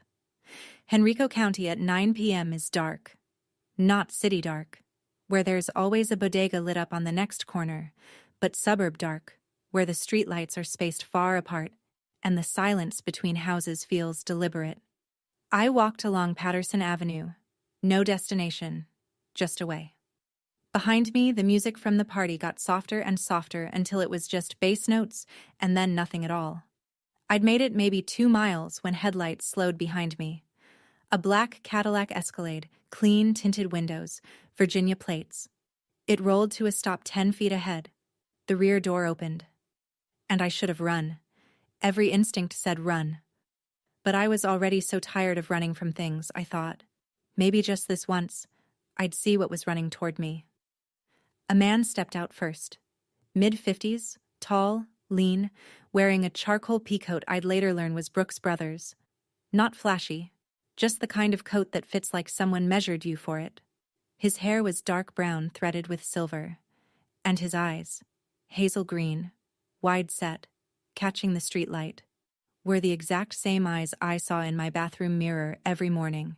Henrico County at 9 p.m. is dark. Not city dark, where there's always a bodega lit up on the next corner, but suburb dark, where the streetlights are spaced far apart and the silence between houses feels deliberate. I walked along Patterson Avenue. No destination, just a way. Behind me, the music from the party got softer and softer until it was just bass notes and then nothing at all. I'd made it maybe 2 miles when headlights slowed behind me. A black Cadillac Escalade, clean tinted windows, Virginia plates. It rolled to a stop 10 feet ahead. The rear door opened. And I should have run. Every instinct said run. But I was already so tired of running from things, I thought. Maybe just this once, I'd see what was running toward me. A man stepped out first. Mid-50s, tall, lean, wearing a charcoal peacoat I'd later learn was Brooks Brothers. Not flashy, just the kind of coat that fits like someone measured you for it. His hair was dark brown threaded with silver. And his eyes, hazel green, wide set, catching the streetlight, were the exact same eyes I saw in my bathroom mirror every morning.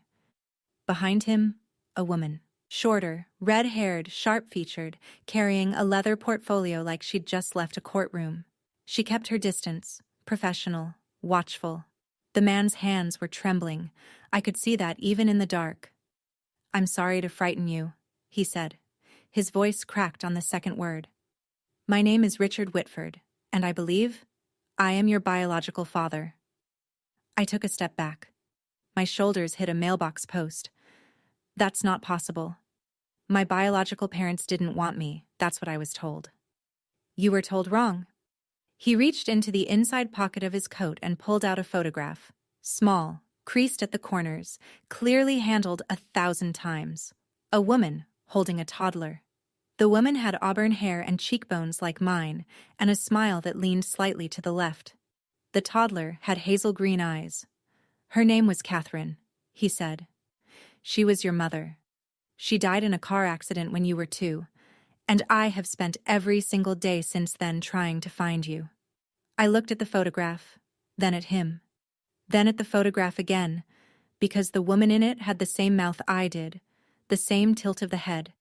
Behind him, a woman. Shorter, red-haired, sharp-featured, carrying a leather portfolio like she'd just left a courtroom. She kept her distance, professional, watchful. The man's hands were trembling. I could see that even in the dark. "I'm sorry to frighten you," he said. His voice cracked on the second word. "My name is Richard Whitford, and I believe I am your biological father." I took a step back. My shoulders hit a mailbox post. That's not possible. My biological parents didn't want me, that's what I was told. You were told wrong. He reached into the inside pocket of his coat and pulled out a photograph. Small, creased at the corners, clearly handled 1,000 times. A woman holding a toddler. The woman had auburn hair and cheekbones like mine, and a smile that leaned slightly to the left. The toddler had hazel green eyes. "Her name was Catherine," he said. "She was your mother. She died in a car accident when you were 2, and I have spent every single day since then trying to find you." I looked at the photograph, then at him, then at the photograph again, because the woman in it had the same mouth I did, the same tilt of the head,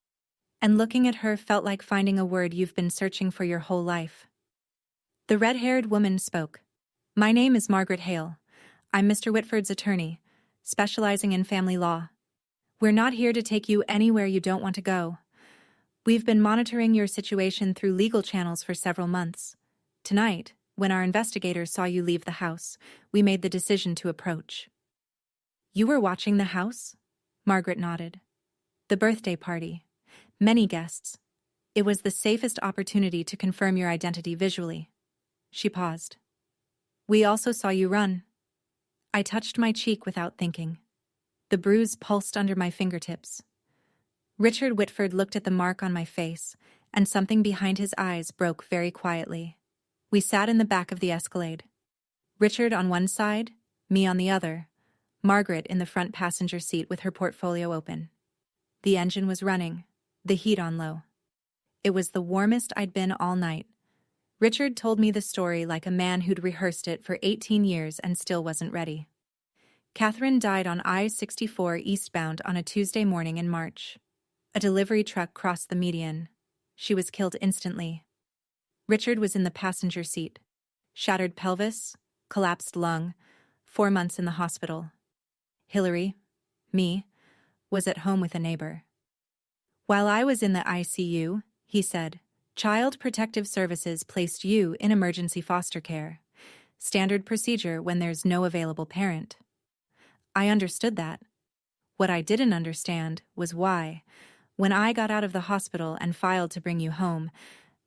and looking at her felt like finding a word you've been searching for your whole life. The red-haired woman spoke. "My name is Margaret Hale. I'm Mr. Whitford's attorney, specializing in family law. We're not here to take you anywhere you don't want to go. We've been monitoring your situation through legal channels for several months. Tonight, when our investigators saw you leave the house, we made the decision to approach." "You were watching the house?" Margaret nodded. "The birthday party. Many guests. It was the safest opportunity to confirm your identity visually." She paused. "We also saw you run." I touched my cheek without thinking. The bruise pulsed under my fingertips. Richard Whitford looked at the mark on my face, and something behind his eyes broke very quietly. We sat in the back of the Escalade. Richard on one side, me on the other, Margaret in the front passenger seat with her portfolio open. The engine was running, the heat on low. It was the warmest I'd been all night. Richard told me the story like a man who'd rehearsed it for 18 years and still wasn't ready. Catherine died on I-64 eastbound on a Tuesday morning in March. A delivery truck crossed the median. She was killed instantly. Richard was in the passenger seat. Shattered pelvis, collapsed lung, 4 months in the hospital. Hillary, me, was at home with a neighbor. While I was in the ICU, he said, Child Protective Services placed you in emergency foster care. Standard procedure when there's no available parent. I understood that. What I didn't understand was why, when I got out of the hospital and filed to bring you home,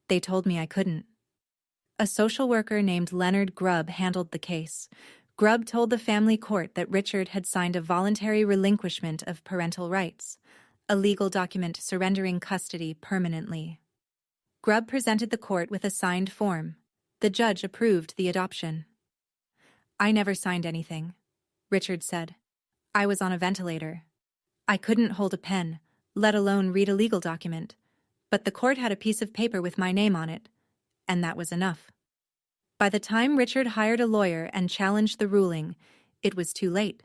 they told me I couldn't. A social worker named Leonard Grubb handled the case. Grubb told the family court that Richard had signed a voluntary relinquishment of parental rights, a legal document surrendering custody permanently. Grubb presented the court with a signed form. The judge approved the adoption. I never signed anything, Richard said. I was on a ventilator. I couldn't hold a pen, let alone read a legal document, but the court had a piece of paper with my name on it, and that was enough. By the time Richard hired a lawyer and challenged the ruling, it was too late.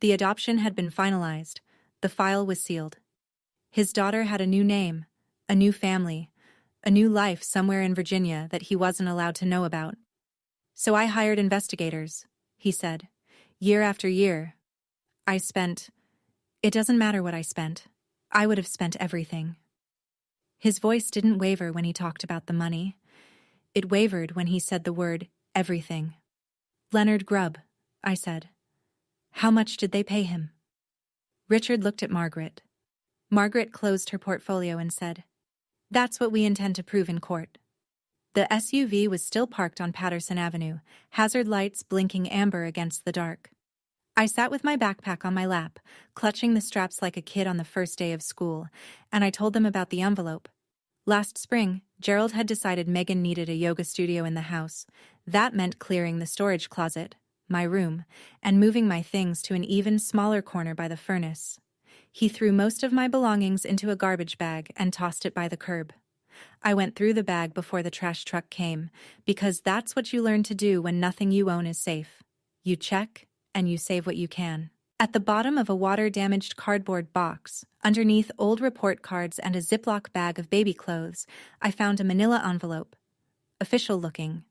The adoption had been finalized. The file was sealed. His daughter had a new name, a new family, a new life somewhere in Virginia that he wasn't allowed to know about. So I hired investigators, he said. Year after year. It doesn't matter what I spent. I would have spent everything. His voice didn't waver when he talked about the money. It wavered when he said the word, everything. Leonard Grubb, I said. How much did they pay him? Richard looked at Margaret. Margaret closed her portfolio and said, That's what we intend to prove in court. The SUV was still parked on Patterson Avenue, hazard lights blinking amber against the dark. I sat with my backpack on my lap, clutching the straps like a kid on the first day of school, and I told them about the envelope. Last spring, Gerald had decided Megan needed a yoga studio in the house. That meant clearing the storage closet, my room, and moving my things to an even smaller corner by the furnace. He threw most of my belongings into a garbage bag and tossed it by the curb. I went through the bag before the trash truck came, because that's what you learn to do when nothing you own is safe. You check, and you save what you can. At the bottom of a water-damaged cardboard box, underneath old report cards and a Ziploc bag of baby clothes, I found a manila envelope. Official-looking.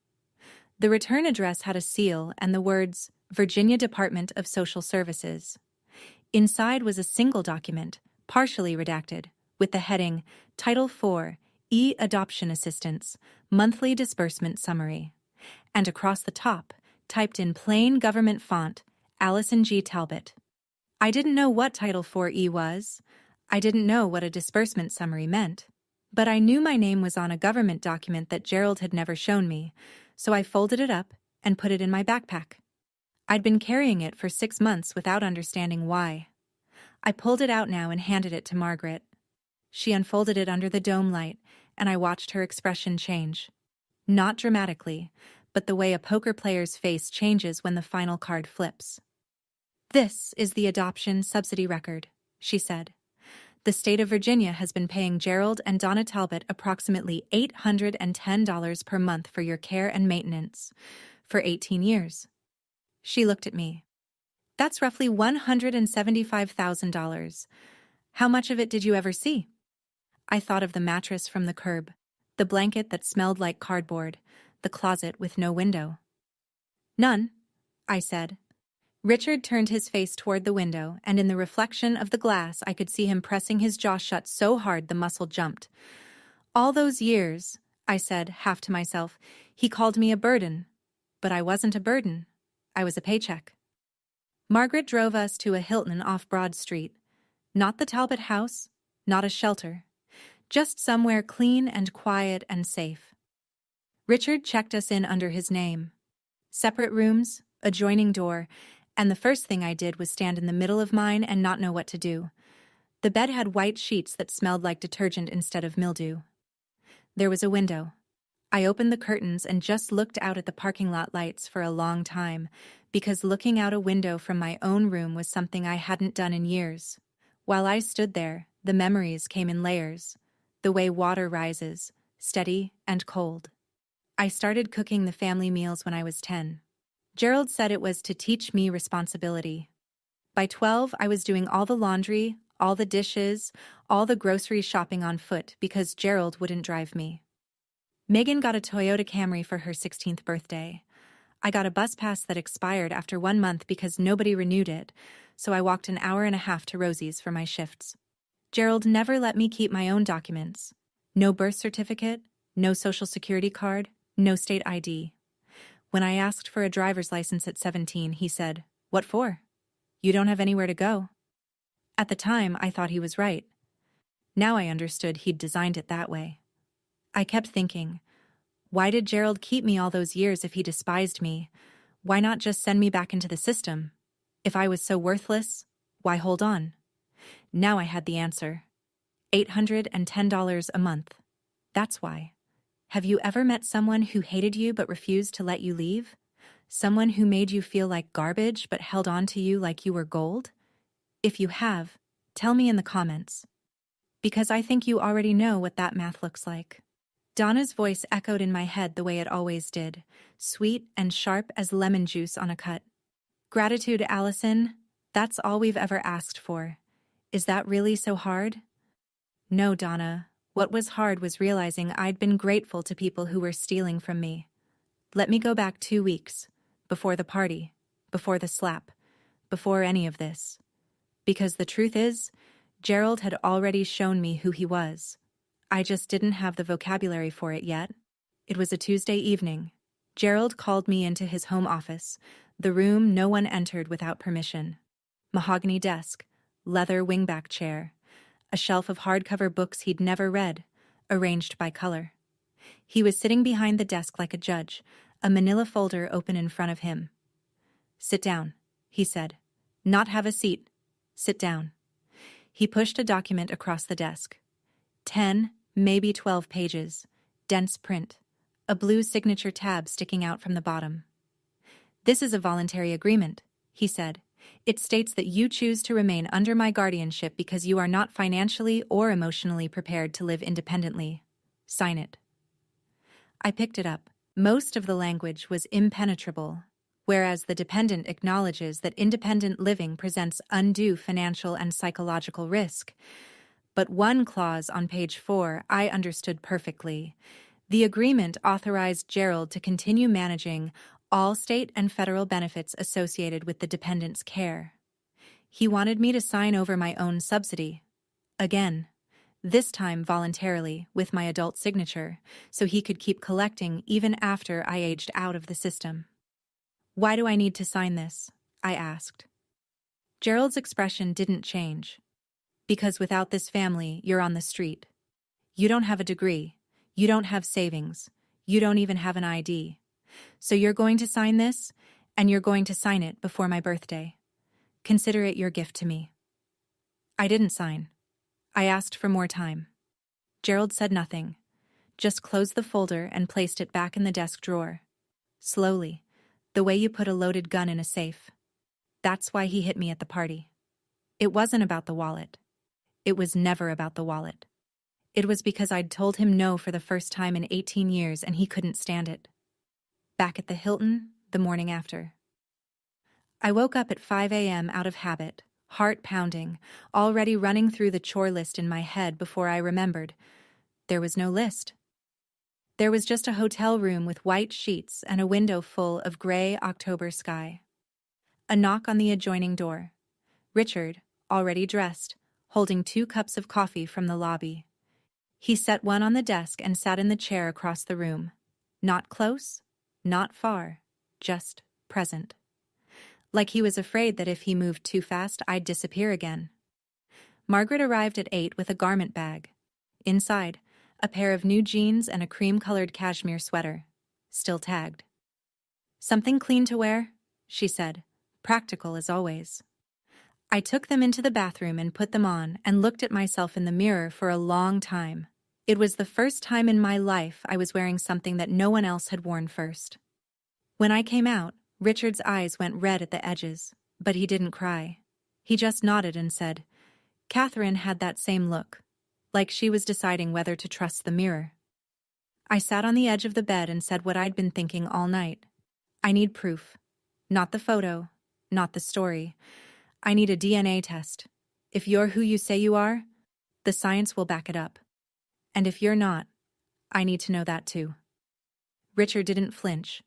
The return address had a seal and the words, Virginia Department of Social Services. Inside was a single document, partially redacted, with the heading, Title IV, E-Adoption Assistance, Monthly Disbursement Summary. And across the top, typed in plain government font, Allison G. Talbot. I didn't know what Title IV-E was. I didn't know what a disbursement summary meant. But I knew my name was on a government document that Gerald had never shown me, so I folded it up and put it in my backpack. I'd been carrying it for 6 months without understanding why. I pulled it out now and handed it to Margaret. She unfolded it under the dome light, and I watched her expression change. Not dramatically, but the way a poker player's face changes when the final card flips. This is the adoption subsidy record, she said. The state of Virginia has been paying Gerald and Donna Talbot approximately $810 per month for your care and maintenance for 18 years. She looked at me. That's roughly $175,000. How much of it did you ever see? I thought of the mattress from the curb, the blanket that smelled like cardboard, the closet with no window. None, I said. Richard turned his face toward the window, and in the reflection of the glass I could see him pressing his jaw shut so hard the muscle jumped. All those years, I said, half to myself, he called me a burden. But I wasn't a burden. I was a paycheck. Margaret drove us to a Hilton off Broad Street. Not the Talbot house, not a shelter. Just somewhere clean and quiet and safe. Richard checked us in under his name. Separate rooms, adjoining door, and the first thing I did was stand in the middle of mine and not know what to do. The bed had white sheets that smelled like detergent instead of mildew. There was a window. I opened the curtains and just looked out at the parking lot lights for a long time, because looking out a window from my own room was something I hadn't done in years. While I stood there, the memories came in layers, the way water rises, steady and cold. I started cooking the family meals when I was 10. Gerald said it was to teach me responsibility. By 12, I was doing all the laundry, all the dishes, all the grocery shopping on foot because Gerald wouldn't drive me. Megan got a Toyota Camry for her 16th birthday. I got a bus pass that expired after 1 month because nobody renewed it, so I walked an hour and a half to Rosie's for my shifts. Gerald never let me keep my own documents. No birth certificate, no social security card, no state ID. When I asked for a driver's license at 17, he said, "What for? You don't have anywhere to go." At the time, I thought he was right. Now I understood he'd designed it that way. I kept thinking, why did Gerald keep me all those years if he despised me? Why not just send me back into the system? If I was so worthless, why hold on? Now I had the answer. $810 a month. That's why. Have you ever met someone who hated you but refused to let you leave? Someone who made you feel like garbage but held on to you like you were gold? If you have, tell me in the comments. Because I think you already know what that math looks like. Donna's voice echoed in my head the way it always did, sweet and sharp as lemon juice on a cut. Gratitude, Allison. That's all we've ever asked for. Is that really so hard? No, Donna. What was hard was realizing I'd been grateful to people who were stealing from me. Let me go back 2 weeks. Before the party. Before the slap. Before any of this. Because the truth is, Gerald had already shown me who he was. I just didn't have the vocabulary for it yet. It was a Tuesday evening. Gerald called me into his home office, the room no one entered without permission. Mahogany desk, leather wingback chair, a shelf of hardcover books he'd never read, arranged by color. He was sitting behind the desk like a judge, a manila folder open in front of him. "Sit down," he said. "Not have a seat. Sit down." He pushed a document across the desk. 10, maybe 12 pages, dense print, a blue signature tab sticking out from the bottom. "This is a voluntary agreement," he said. "It states that you choose to remain under my guardianship because you are not financially or emotionally prepared to live independently. Sign it." I picked it up. Most of the language was impenetrable, whereas the dependent acknowledges that independent living presents undue financial and psychological risk. But one clause on page 4 I understood perfectly. The agreement authorized Gerald to continue managing all state and federal benefits associated with the dependent's care. He wanted me to sign over my own subsidy. Again, this time voluntarily, with my adult signature, so he could keep collecting even after I aged out of the system. "Why do I need to sign this?" I asked. Gerald's expression didn't change. "Because without this family, you're on the street. You don't have a degree. You don't have savings. You don't even have an ID. So you're going to sign this, and you're going to sign it before my birthday. Consider it your gift to me." I didn't sign. I asked for more time. Gerald said nothing, just closed the folder and placed it back in the desk drawer. Slowly, the way you put a loaded gun in a safe. That's why he hit me at the party. It wasn't about the wallet. It was never about the wallet. It was because I'd told him no for the first time in 18 years and he couldn't stand it. Back at the Hilton, the morning after. I woke up at 5 a.m. out of habit, heart pounding, already running through the chore list in my head before I remembered. There was no list. There was just a hotel room with white sheets and a window full of gray October sky. A knock on the adjoining door. Richard, already dressed, holding 2 cups of coffee from the lobby. He set one on the desk and sat in the chair across the room. Not close, not far, just present. Like he was afraid that if he moved too fast, I'd disappear again. Margaret arrived at 8 with a garment bag. Inside, a pair of new jeans and a cream-colored cashmere sweater, still tagged. "Something clean to wear?" she said, practical as always. I took them into the bathroom and put them on and looked at myself in the mirror for a long time. It was the first time in my life I was wearing something that no one else had worn first. When I came out, Richard's eyes went red at the edges, but he didn't cry. He just nodded and said, "Catherine had that same look, like she was deciding whether to trust the mirror." I sat on the edge of the bed and said what I'd been thinking all night. I need proof. Not the photo, not the story. I need a DNA test. If you're who you say you are, the science will back it up. And if you're not, I need to know that too. Richard didn't flinch.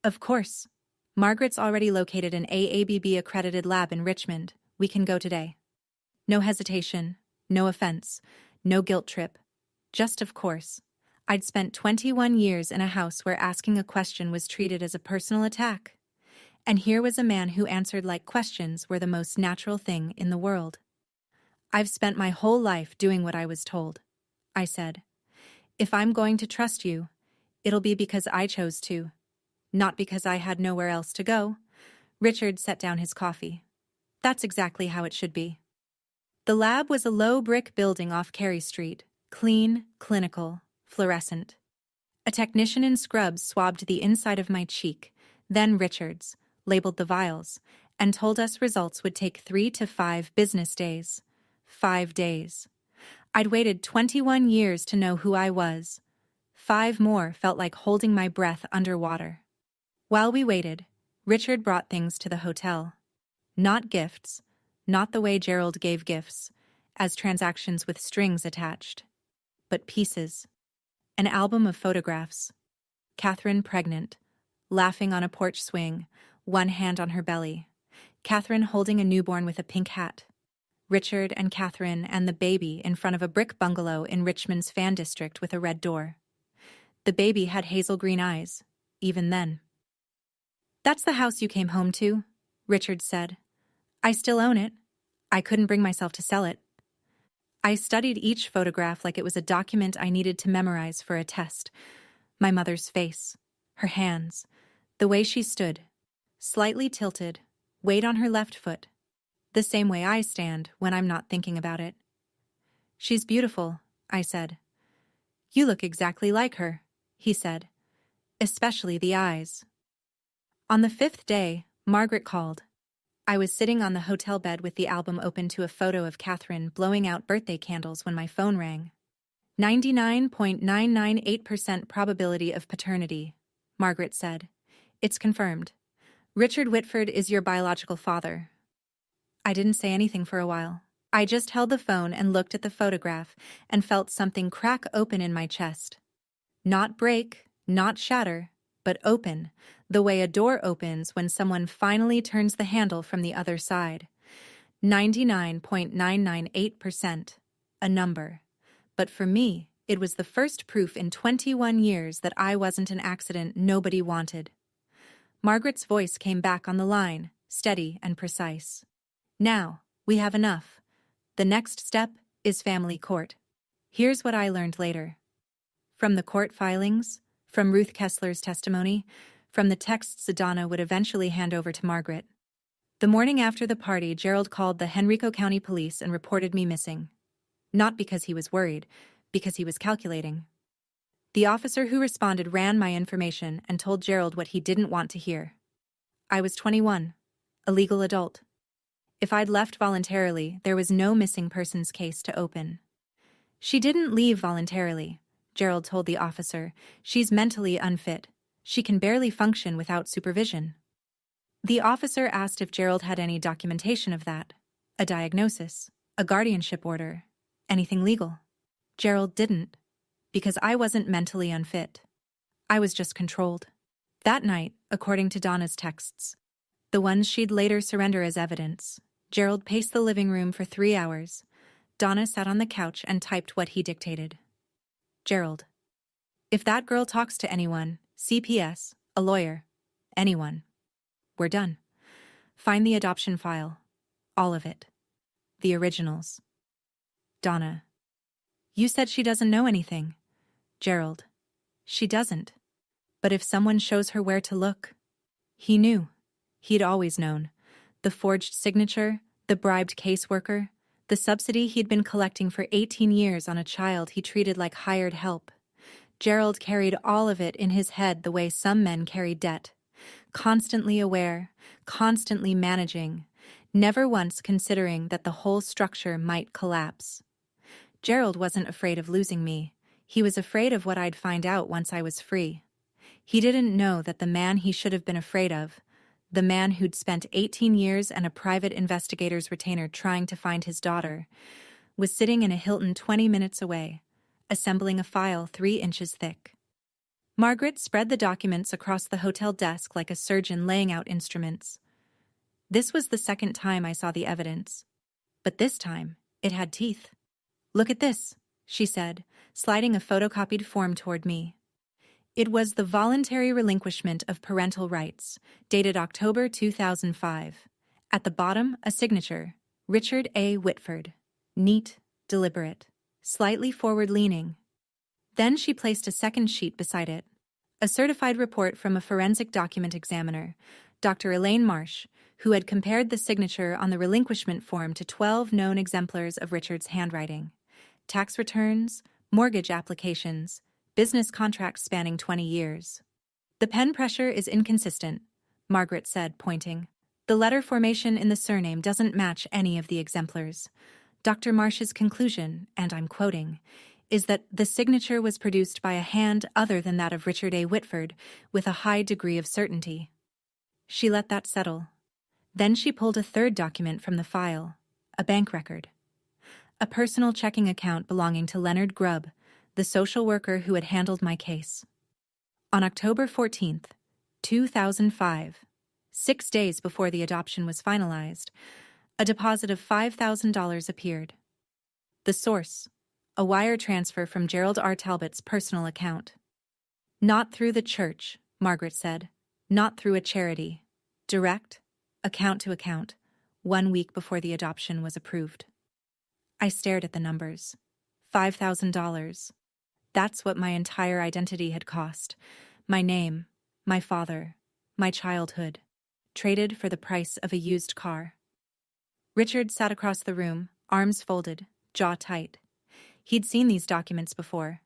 Of course. Margaret's already located an AABB-accredited lab in Richmond. We can go today. No hesitation, no offense, no guilt trip. Just of course. I'd spent 21 years in a house where asking a question was treated as a personal attack. And here was a man who answered like questions were the most natural thing in the world. I've spent my whole life doing what I was told, I said. If I'm going to trust you, it'll be because I chose to, not because I had nowhere else to go. Richard set down his coffee. That's exactly how it should be. The lab was a low brick building off Carey Street, clean, clinical, fluorescent. A technician in scrubs swabbed the inside of my cheek, then Richard's, labeled the vials, and told us results would take 3 to 5 business days. 5 days. I'd waited 21 years to know who I was. 5 more felt like holding my breath underwater. While we waited, Richard brought things to the hotel. Not gifts, not the way Gerald gave gifts, as transactions with strings attached, but pieces. An album of photographs. Catherine pregnant, laughing on a porch swing, one hand on her belly. Catherine holding a newborn with a pink hat. Richard and Catherine and the baby in front of a brick bungalow in Richmond's fan district with a red door. The baby had hazel green eyes, even then. That's the house you came home to, Richard said. I still own it. I couldn't bring myself to sell it. I studied each photograph like it was a document I needed to memorize for a test. My mother's face, her hands, the way she stood, slightly tilted, weight on her left foot, the same way I stand when I'm not thinking about it. She's beautiful, I said. You look exactly like her, he said, especially the eyes. On the 5th day, Margaret called. I was sitting on the hotel bed with the album open to a photo of Catherine blowing out birthday candles when my phone rang. 99.998% probability of paternity, Margaret said. It's confirmed. Richard Whitford is your biological father. I didn't say anything for a while. I just held the phone and looked at the photograph and felt something crack open in my chest. Not break, not shatter, but open, the way a door opens when someone finally turns the handle from the other side. 99.998%, a number. But for me, it was the first proof in 21 years that I wasn't an accident nobody wanted. Margaret's voice came back on the line, steady and precise. Now, we have enough. The next step is family court. Here's what I learned later. From the court filings, from Ruth Kessler's testimony, from the texts Donna would eventually hand over to Margaret. The morning after the party, Gerald called the Henrico County Police and reported me missing. Not because he was worried, because he was calculating. The officer who responded ran my information and told Gerald what he didn't want to hear. I was 21, a legal adult. If I'd left voluntarily, there was no missing persons case to open. She didn't leave voluntarily, Gerald told the officer. She's mentally unfit. She can barely function without supervision. The officer asked if Gerald had any documentation of that. A diagnosis, a guardianship order, anything legal. Gerald didn't, because I wasn't mentally unfit. I was just controlled. That night, according to Donna's texts, the ones she'd later surrender as evidence, Gerald paced the living room for 3 hours. Donna sat on the couch and typed what he dictated. Gerald. If that girl talks to anyone, CPS, a lawyer, anyone, we're done. Find the adoption file. All of it. The originals. Donna. You said she doesn't know anything. Gerald. She doesn't. But if someone shows her where to look. He knew. He'd always known. The forged signature, the bribed caseworker, the subsidy he'd been collecting for 18 years on a child he treated like hired help. Gerald carried all of it in his head the way some men carry debt. Constantly aware, constantly managing, never once considering that the whole structure might collapse. Gerald wasn't afraid of losing me. He was afraid of what I'd find out once I was free. He didn't know that the man he should have been afraid of, the man who'd spent 18 years and a private investigator's retainer trying to find his daughter, was sitting in a Hilton 20 minutes away, assembling a file 3 inches thick. Margaret spread the documents across the hotel desk like a surgeon laying out instruments. This was the second time I saw the evidence. But this time, it had teeth. "Look at this," she said, sliding a photocopied form toward me. It was the voluntary relinquishment of parental rights, dated October 2005. At the bottom, a signature, Richard A. Whitford. Neat, deliberate, slightly forward-leaning. Then she placed a second sheet beside it, a certified report from a forensic document examiner, Dr. Elaine Marsh, who had compared the signature on the relinquishment form to 12 known exemplars of Richard's handwriting. Tax returns, mortgage applications, business contracts spanning 20 years. "The pen pressure is inconsistent," Margaret said, pointing. "The letter formation in the surname doesn't match any of the exemplars." Dr. Marsh's conclusion, and I'm quoting, is that the signature was produced by a hand other than that of Richard A. Whitford with a high degree of certainty. She let that settle. Then she pulled a third document from the file, a bank record. A personal checking account belonging to Leonard Grubb, the social worker who had handled my case. On October 14th, 2005, 6 days before the adoption was finalized, a deposit of $5,000 appeared. The source, a wire transfer from Gerald R. Talbot's personal account. "Not through the church," Margaret said. "Not through a charity. Direct, account to account, 1 week before the adoption was approved." I stared at the numbers. $5,000. That's what my entire identity had cost. My name, my father, my childhood, traded for the price of a used car. Richard sat across the room, arms folded, jaw tight. He'd seen these documents before,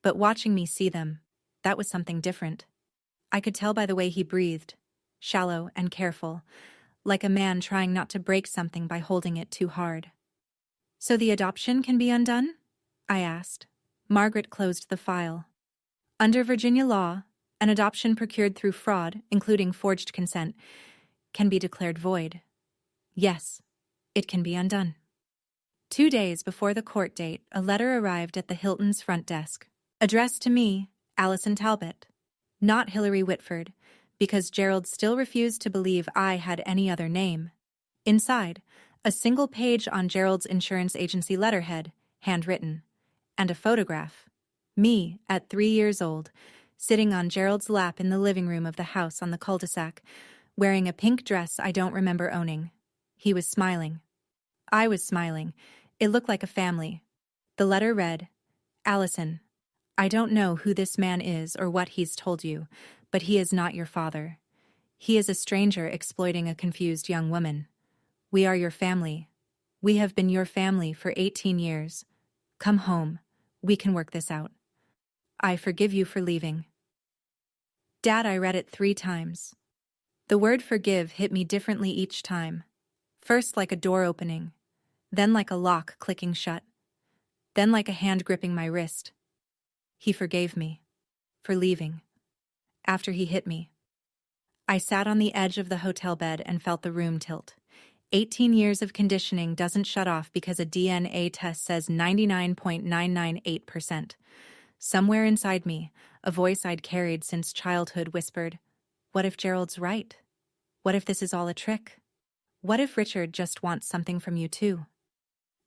but watching me see them, that was something different. I could tell by the way he breathed, shallow and careful, like a man trying not to break something by holding it too hard. "So the adoption can be undone?" I asked. Margaret closed the file. "Under Virginia law, an adoption procured through fraud, including forged consent, can be declared void. Yes, it can be undone." 2 days before the court date, a letter arrived at the Hilton's front desk. Addressed to me, Allison Talbot. Not Hillary Whitford, because Gerald still refused to believe I had any other name. Inside, a single page on Gerald's insurance agency letterhead, handwritten, and a photograph. Me, at 3 years old, sitting on Gerald's lap in the living room of the house on the cul-de-sac, wearing a pink dress I don't remember owning. He was smiling. I was smiling. It looked like a family. The letter read, "Allison, I don't know who this man is or what he's told you, but he is not your father. He is a stranger exploiting a confused young woman. We are your family. We have been your family for 18 years. Come home. We can work this out. I forgive you for leaving." Dad, I read it 3 times. The word forgive hit me differently each time. First like a door opening, then like a lock clicking shut, then like a hand gripping my wrist. He forgave me. For leaving. After he hit me. I sat on the edge of the hotel bed and felt the room tilt. 18 years of conditioning doesn't shut off because a DNA test says 99.998%. Somewhere inside me, a voice I'd carried since childhood whispered, "What if Gerald's right? What if this is all a trick? What if Richard just wants something from you too?"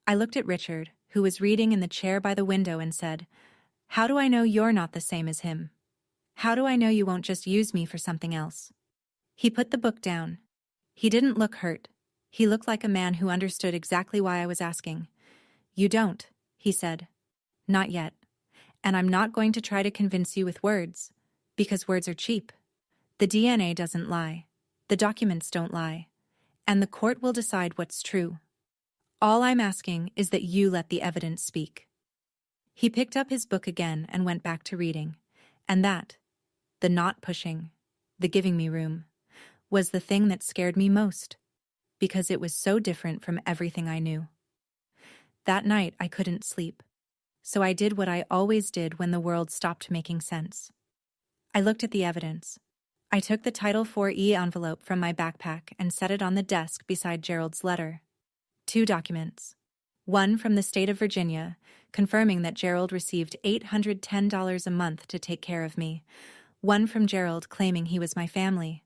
I looked at Richard, who was reading in the chair by the window, and said, "How do I know you're not the same as him? How do I know you won't just use me for something else?" He put the book down. He didn't look hurt. He looked like a man who understood exactly why I was asking. "You don't," he said. "Not yet. And I'm not going to try to convince you with words, because words are cheap. The DNA doesn't lie. The documents don't lie. And the court will decide what's true. All I'm asking is that you let the evidence speak." He picked up his book again and went back to reading. And that, the not pushing, the giving me room, was the thing that scared me most, because it was so different from everything I knew. That night I couldn't sleep, so I did what I always did when the world stopped making sense. I looked at the evidence. I took the Title IV-E envelope from my backpack and set it on the desk beside Gerald's letter. 2 documents. One from the state of Virginia, confirming that Gerald received $810 a month to take care of me. One from Gerald claiming he was my family.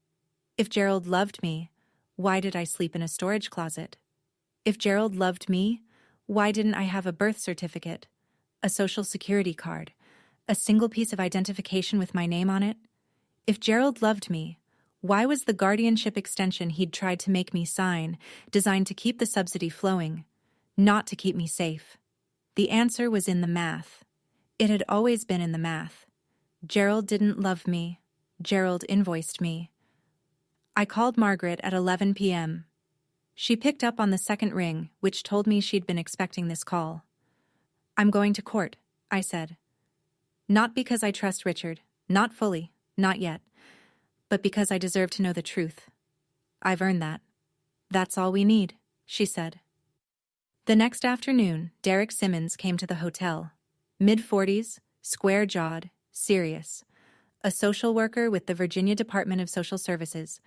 If Gerald loved me, why did I sleep in a storage closet? If Gerald loved me, why didn't I have a birth certificate, a social security card, a single piece of identification with my name on it? If Gerald loved me, why was the guardianship extension he'd tried to make me sign designed to keep the subsidy flowing, not to keep me safe? The answer was in the math. It had always been in the math. Gerald didn't love me. Gerald invoiced me. I called Margaret at 11 p.m. She picked up on the second ring, which told me she'd been expecting this call. "I'm going to court," I said. "Not because I trust Richard, not fully, not yet, but because I deserve to know the truth. I've earned that. That's all we need," she said. The next afternoon, Derek Simmons came to the hotel. Mid-40s, square-jawed, serious. A social worker with the Virginia Department of Social Services,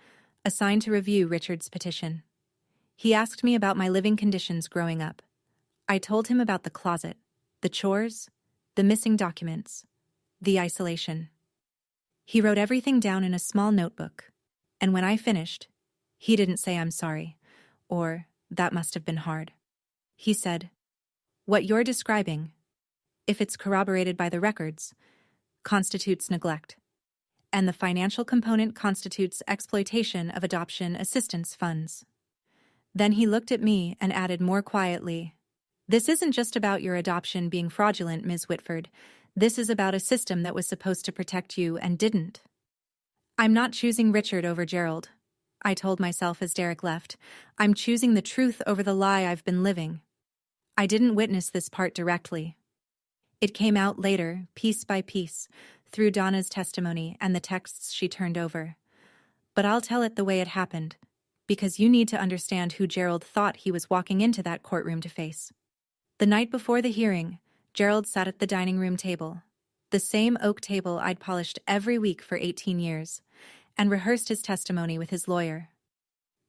assigned to review Richard's petition. He asked me about my living conditions growing up. I told him about the closet, the chores, the missing documents, the isolation. He wrote everything down in a small notebook, and when I finished, he didn't say "I'm sorry," or "that must have been hard." He said, "What you're describing, if it's corroborated by the records, constitutes neglect, and the financial component constitutes exploitation of adoption assistance funds." Then he looked at me and added more quietly, "This isn't just about your adoption being fraudulent, Ms. Whitford. This is about a system that was supposed to protect you and didn't." "I'm not choosing Richard over Gerald," I told myself as Derek left. "I'm choosing the truth over the lie I've been living." I didn't witness this part directly. It came out later, piece by piece, through Donna's testimony and the texts she turned over. But I'll tell it the way it happened, because you need to understand who Gerald thought he was walking into that courtroom to face. The night before the hearing, Gerald sat at the dining room table, the same oak table I'd polished every week for 18 years, and rehearsed his testimony with his lawyer.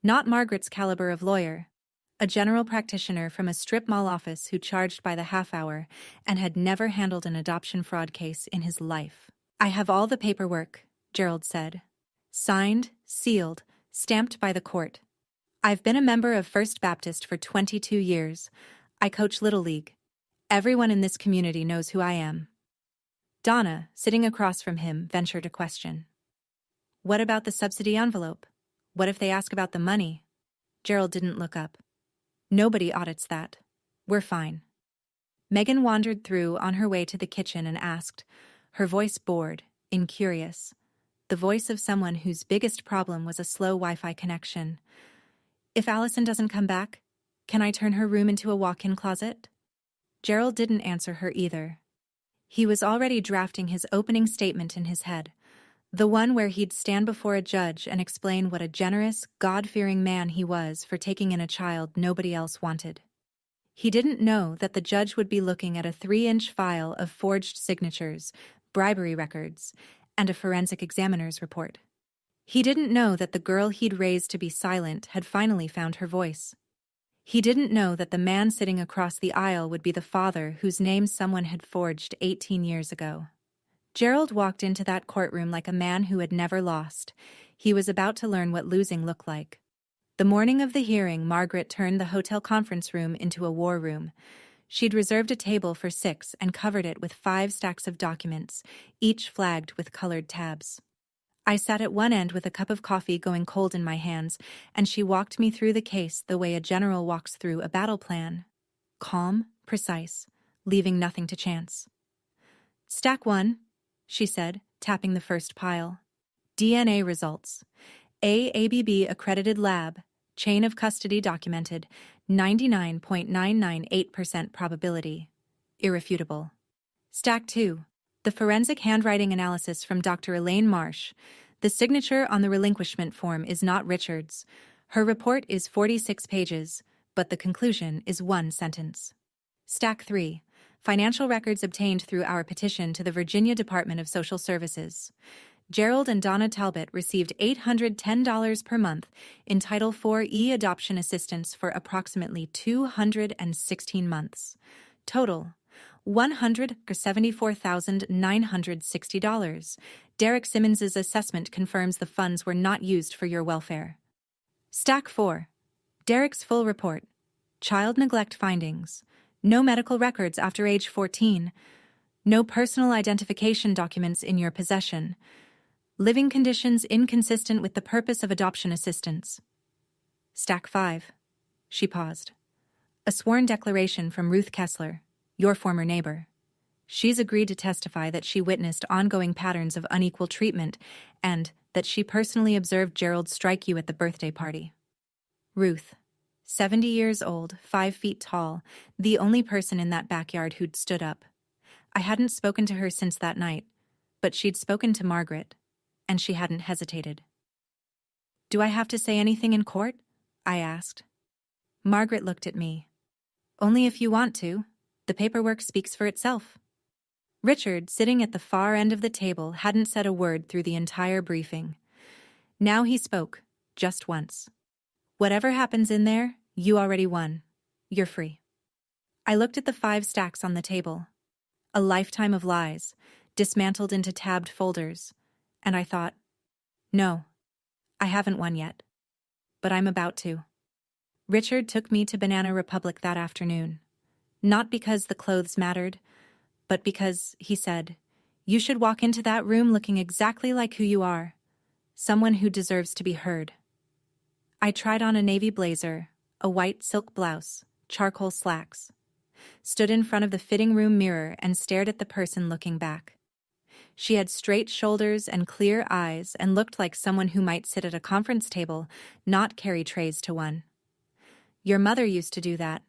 Not Margaret's caliber of lawyer, a general practitioner from a strip mall office who charged by the half hour and had never handled an adoption fraud case in his life. "I have all the paperwork," Gerald said. "Signed, sealed, stamped by the court. I've been a member of First Baptist for 22 years. I coach Little League. Everyone in this community knows who I am." Donna, sitting across from him, ventured a question. "What about the subsidy envelope? What if they ask about the money?" Gerald didn't look up. "Nobody audits that. We're fine." Megan wandered through on her way to the kitchen and asked, her voice bored, incurious, the voice of someone whose biggest problem was a slow Wi-Fi connection. "If Allison doesn't come back, can I turn her room into a walk-in closet?" Gerald didn't answer her either. He was already drafting his opening statement in his head, the one where he'd stand before a judge and explain what a generous, God-fearing man he was for taking in a child nobody else wanted. He didn't know that the judge would be looking at a 3-inch file of forged signatures, bribery records, and a forensic examiner's report. He didn't know that the girl he'd raised to be silent had finally found her voice. He didn't know that the man sitting across the aisle would be the father whose name someone had forged 18 years ago. Gerald walked into that courtroom like a man who had never lost. He was about to learn what losing looked like. The morning of the hearing, Margaret turned the hotel conference room into a war room. She'd reserved a table for 6 and covered it with 5 stacks of documents, each flagged with colored tabs. I sat at one end with a cup of coffee going cold in my hands, and she walked me through the case the way a general walks through a battle plan. Calm, precise, leaving nothing to chance. "Stack 1, she said, tapping the first pile. "DNA results. AABB accredited lab, chain of custody documented, 99.998% probability. Irrefutable. Stack 2. The forensic handwriting analysis from Dr. Elaine Marsh. The signature on the relinquishment form is not Richard's. Her report is 46 pages, but the conclusion is 1 sentence. Stack 3. Financial records obtained through our petition to the Virginia Department of Social Services. Gerald and Donna Talbot received $810 per month in Title IV adoption assistance for approximately 216 months. Total, $174,960. Derek Simmons's assessment confirms the funds were not used for your welfare. Stack 4. Derek's full report. Child neglect findings. No medical records after age 14. No personal identification documents in your possession. Living conditions inconsistent with the purpose of adoption assistance. Stack 5. She paused. A sworn declaration from Ruth Kessler, your former neighbor. She's agreed to testify that she witnessed ongoing patterns of unequal treatment and that she personally observed Gerald strike you at the birthday party. Ruth, 70 years old, 5 feet tall, the only person in that backyard who'd stood up. I hadn't spoken to her since that night, but she'd spoken to Margaret, and she hadn't hesitated. Do I have to say anything in court? I asked. Margaret looked at me. Only if you want to. The paperwork speaks for itself. Richard, sitting at the far end of the table, hadn't said a word through the entire briefing. Now he spoke, just once. Whatever happens in there, you already won. You're free. I looked at the 5 stacks on the table. A lifetime of lies, dismantled into tabbed folders, and I thought, no, I haven't won yet. But I'm about to. Richard took me to Banana Republic that afternoon. Not because the clothes mattered, but because, he said, you should walk into that room looking exactly like who you are, someone who deserves to be heard. I tried on a navy blazer, a white silk blouse, charcoal slacks, stood in front of the fitting room mirror and stared at the person looking back. She had straight shoulders and clear eyes and looked like someone who might sit at a conference table, not carry trays to one. Your mother used to do that,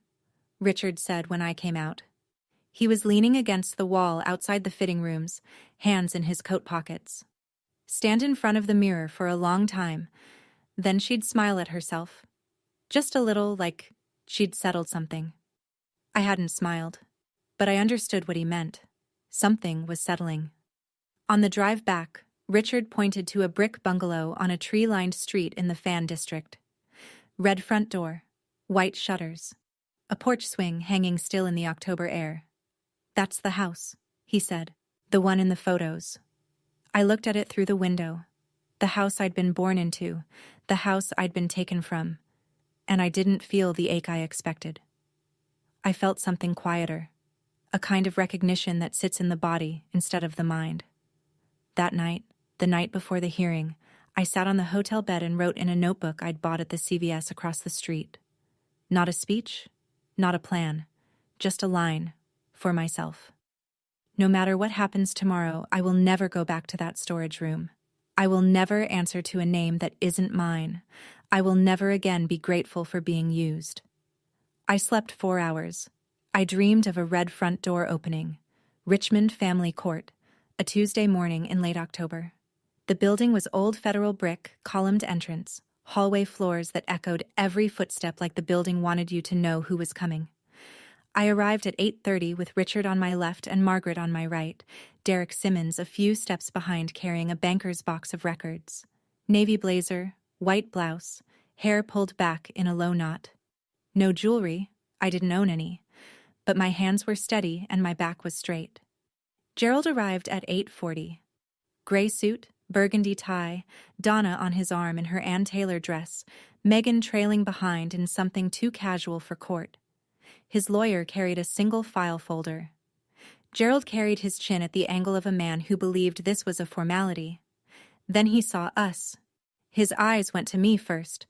Richard said when I came out. He was leaning against the wall outside the fitting rooms, hands in his coat pockets. Stand in front of the mirror for a long time, then she'd smile at herself. Just a little, like she'd settled something. I hadn't smiled, but I understood what he meant. Something was settling. On the drive back, Richard pointed to a brick bungalow on a tree-lined street in the Fan District. Red front door, white shutters, a porch swing hanging still in the October air. That's the house, he said, the one in the photos. I looked at it through the window. The house I'd been born into, the house I'd been taken from, and I didn't feel the ache I expected. I felt something quieter, a kind of recognition that sits in the body instead of the mind. That night, the night before the hearing, I sat on the hotel bed and wrote in a notebook I'd bought at the CVS across the street. Not a speech, not a plan, just a line, for myself. No matter what happens tomorrow, I will never go back to that storage room. I will never answer to a name that isn't mine. I will never again be grateful for being used. I slept 4 hours. I dreamed of a red front door opening. Richmond Family Court, a Tuesday morning in late October. The building was old federal brick, columned entrance, hallway floors that echoed every footstep like the building wanted you to know who was coming. I arrived at 8:30 with Richard on my left and Margaret on my right, Derek Simmons a few steps behind carrying a banker's box of records. Navy blazer, white blouse, hair pulled back in a low knot. No jewelry, I didn't own any, but my hands were steady and my back was straight. Gerald arrived at 8:40. Gray suit, burgundy tie, Donna on his arm in her Ann Taylor dress, Megan trailing behind in something too casual for court. His lawyer carried a single file folder. Gerald carried his chin at the angle of a man who believed this was a formality. Then he saw us. His eyes went to me first,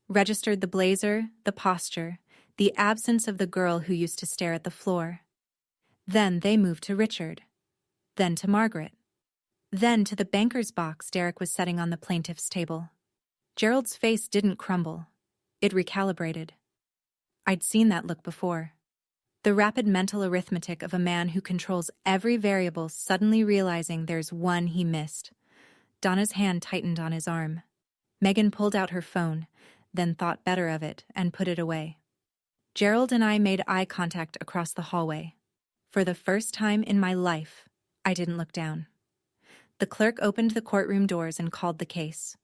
registered the blazer, the posture, the absence of the girl who used to stare at the floor. Then they moved to Richard. Then to Margaret. Then to the banker's box Derek was setting on the plaintiff's table. Gerald's face didn't crumble. It recalibrated. I'd seen that look before. The rapid mental arithmetic of a man who controls every variable suddenly realizing there's one he missed. Donna's hand tightened on his arm. Megan pulled out her phone, then thought better of it and put it away. Gerald and I made eye contact across the hallway. For the first time in my life, I didn't look down. The clerk opened the courtroom doors and called the case.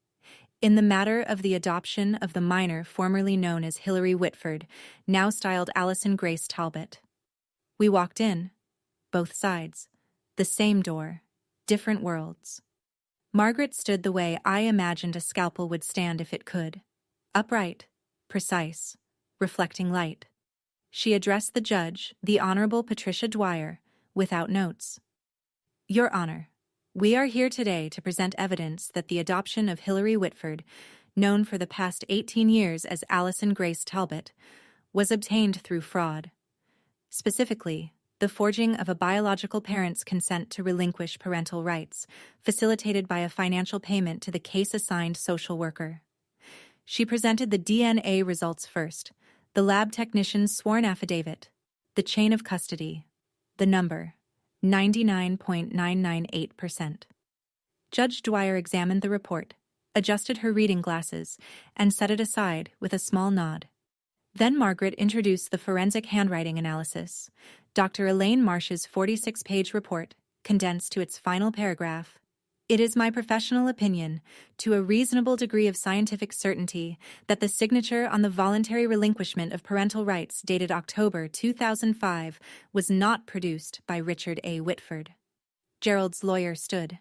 In the matter of the adoption of the minor formerly known as Hilary Whitford, now styled Allison Grace Talbot. We walked in, both sides, the same door, different worlds. Margaret stood the way I imagined a scalpel would stand if it could. Upright, precise, reflecting light. She addressed the judge, the Honorable Patricia Dwyer, without notes. Your Honor, we are here today to present evidence that the adoption of Hilary Whitford, known for the past 18 years as Allison Grace Talbot, was obtained through fraud. Specifically, the forging of a biological parent's consent to relinquish parental rights, facilitated by a financial payment to the case-assigned social worker. She presented the DNA results first, the lab technician's sworn affidavit, the chain of custody, the number, 99.998%. Judge Dwyer examined the report, adjusted her reading glasses, and set it aside with a small nod. Then Margaret introduced the forensic handwriting analysis, Dr. Elaine Marsh's 46-page report, condensed to its final paragraph. It is my professional opinion, to a reasonable degree of scientific certainty, that the signature on the voluntary relinquishment of parental rights dated October 2005 was not produced by Richard A. Whitford. Gerald's lawyer stood.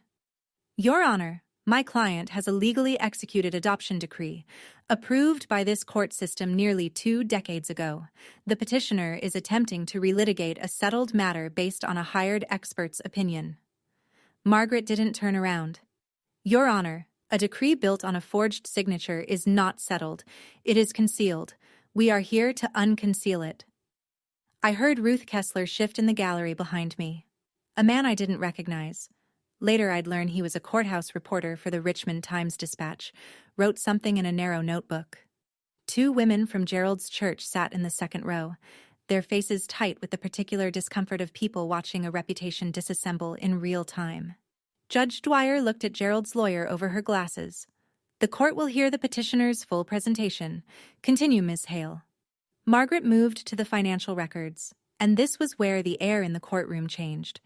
Your Honor, my client has a legally executed adoption decree, approved by this court system nearly 2 decades ago. The petitioner is attempting to relitigate a settled matter based on a hired expert's opinion. Margaret didn't turn around. Your Honor, a decree built on a forged signature is not settled. It is concealed. We are here to unconceal it. I heard Ruth Kessler shift in the gallery behind me. A man I didn't recognize. Later I'd learn he was a courthouse reporter for the Richmond Times-Dispatch, wrote something in a narrow notebook. 2 women from Gerald's church sat in the second row, their faces tight with the particular discomfort of people watching a reputation disassemble in real time. Judge Dwyer looked at Gerald's lawyer over her glasses. The court will hear the petitioner's full presentation. Continue, Ms. Hale. Margaret moved to the financial records, and this was where the air in the courtroom changed.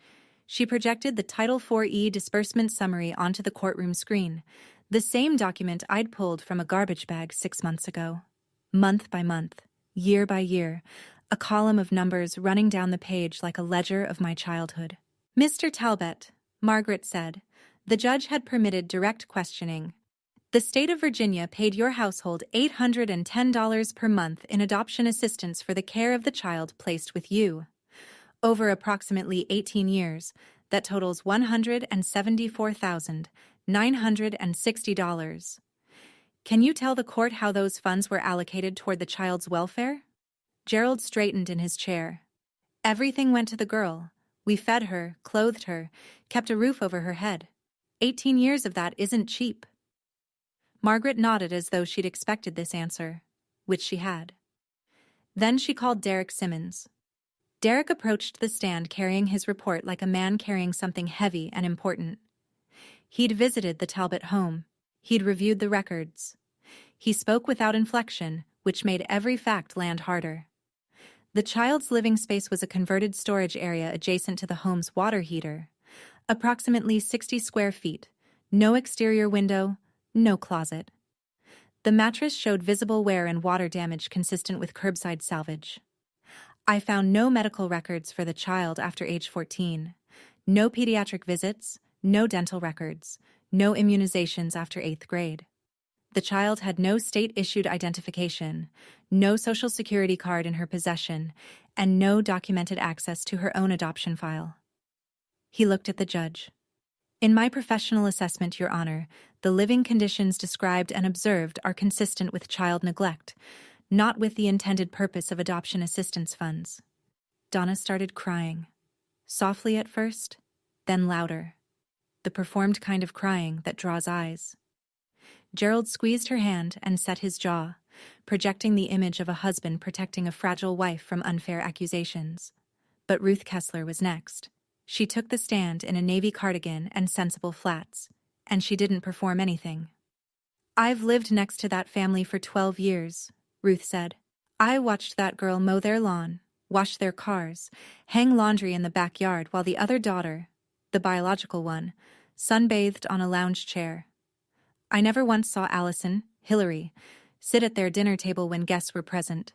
She projected the Title IV-E disbursement summary onto the courtroom screen, the same document I'd pulled from a garbage bag 6 months ago. Month by month, year by year, a column of numbers running down the page like a ledger of my childhood. Mr. Talbot, Margaret said, the judge had permitted direct questioning. The state of Virginia paid your household $810 per month in adoption assistance for the care of the child placed with you. Over approximately 18 years, that totals $174,960. Can you tell the court how those funds were allocated toward the child's welfare? Gerald straightened in his chair. Everything went to the girl. We fed her, clothed her, kept a roof over her head. 18 years of that isn't cheap. Margaret nodded as though she'd expected this answer, which she had. Then she called Derek Simmons. Derek approached the stand carrying his report like a man carrying something heavy and important. He'd visited the Talbot home. He'd reviewed the records. He spoke without inflection, which made every fact land harder. The child's living space was a converted storage area adjacent to the home's water heater. Approximately 60 square feet, no exterior window, no closet. The mattress showed visible wear and water damage consistent with curbside salvage. I found no medical records for the child after age 14, no pediatric visits, no dental records, no immunizations after 8th grade. The child had no state-issued identification, no social security card in her possession, and no documented access to her own adoption file. He looked at the judge. In my professional assessment, Your Honor, the living conditions described and observed are consistent with child neglect, not with the intended purpose of adoption assistance funds. Donna started crying. Softly at first, then louder. The performed kind of crying that draws eyes. Gerald squeezed her hand and set his jaw, projecting the image of a husband protecting a fragile wife from unfair accusations. But Ruth Kessler was next. She took the stand in a navy cardigan and sensible flats, and she didn't perform anything. I've lived next to that family for 12 years, Ruth said. I watched that girl mow their lawn, wash their cars, hang laundry in the backyard while the other daughter, the biological one, sunbathed on a lounge chair. I never once saw Allison, Hillary, sit at their dinner table when guests were present.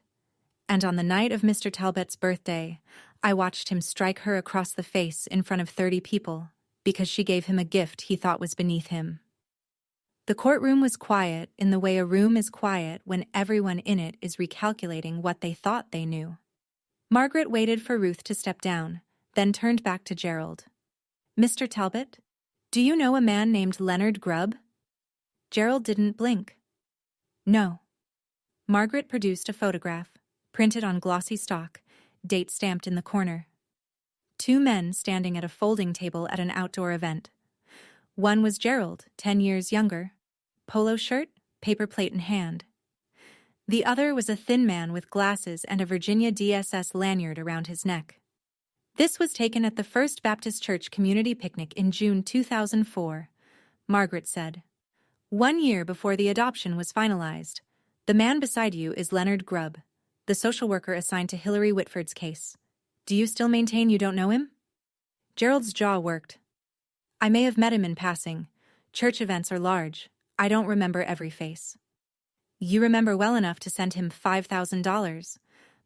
And on the night of Mr. Talbot's birthday, I watched him strike her across the face in front of 30 people because she gave him a gift he thought was beneath him. The courtroom was quiet in the way a room is quiet when everyone in it is recalculating what they thought they knew. Margaret waited for Ruth to step down, then turned back to Gerald. "Mr. Talbot, do you know a man named Leonard Grubb?" Gerald didn't blink. "No." Margaret produced a photograph, printed on glossy stock, date stamped in the corner. Two men standing at a folding table at an outdoor event. One was Gerald, 10 years younger, polo shirt, paper plate in hand. The other was a thin man with glasses and a Virginia DSS lanyard around his neck. This was taken at the First Baptist Church community picnic in June 2004, Margaret said. 1 year before the adoption was finalized. The man beside you is Leonard Grubb, the social worker assigned to Hillary Whitford's case. Do you still maintain you don't know him? Gerald's jaw worked. I may have met him in passing. Church events are large. I don't remember every face. You remember well enough to send him $5,000.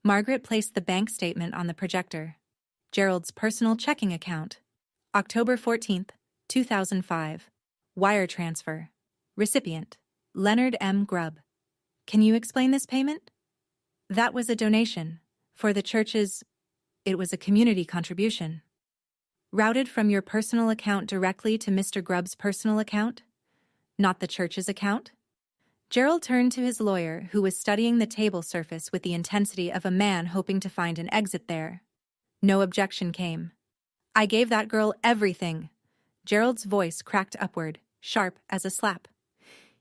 Margaret placed the bank statement on the projector. Gerald's personal checking account. October 14th, 2005. Wire transfer. Recipient. Leonard M. Grubb. Can you explain this payment? That was a donation. For the church's... It was a community contribution. Routed from your personal account directly to Mr. Grubb's personal account? Not the church's account? Gerald turned to his lawyer, who was studying the table surface with the intensity of a man hoping to find an exit there. No objection came. I gave that girl everything. Gerald's voice cracked upward, sharp as a slap.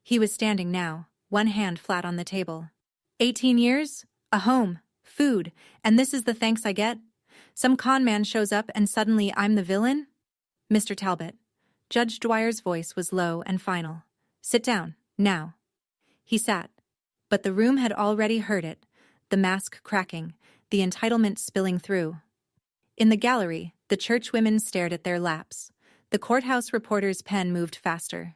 He was standing now, one hand flat on the table. 18 years, a home, food, and this is the thanks I get? Some con man shows up and suddenly I'm the villain? Mr. Talbot. Judge Dwyer's voice was low and final. Sit down, now. He sat. But the room had already heard it, the mask cracking, the entitlement spilling through. In the gallery, the church women stared at their laps. The courthouse reporter's pen moved faster.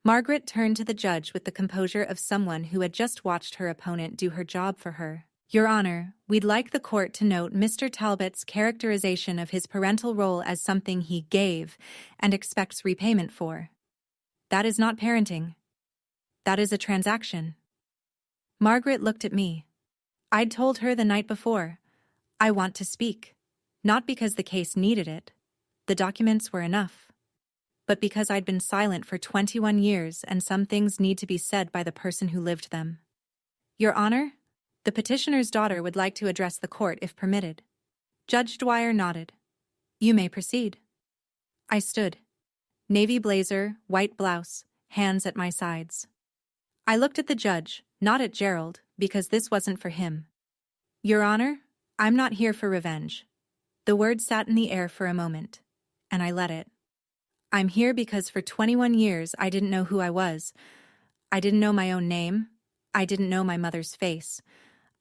Margaret turned to the judge with the composure of someone who had just watched her opponent do her job for her. Your Honor, we'd like the court to note Mr. Talbot's characterization of his parental role as something he gave and expects repayment for. That is not parenting. That is a transaction. Margaret looked at me. I'd told her the night before, I want to speak. Not because the case needed it. The documents were enough. But because I'd been silent for 21 years and some things need to be said by the person who lived them. Your Honor, the petitioner's daughter would like to address the court if permitted. Judge Dwyer nodded. You may proceed. I stood. Navy blazer, white blouse, hands at my sides. I looked at the judge, not at Gerald, because this wasn't for him. Your Honor, I'm not here for revenge. The word sat in the air for a moment, and I let it. I'm here because for 21 years I didn't know who I was. I didn't know my own name. I didn't know my mother's face.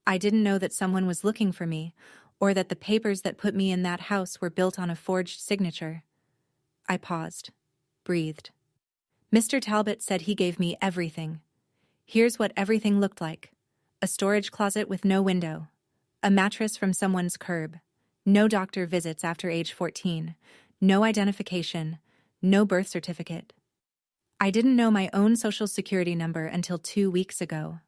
I didn't know that someone was looking for me, or that the papers that put me in that house were built on a forged signature. I paused, breathed. Mr. Talbot said he gave me everything. Here's what everything looked like. A storage closet with no window. A mattress from someone's curb. No doctor visits after age 14. No identification. No birth certificate. I didn't know my own social security number until 2 weeks ago.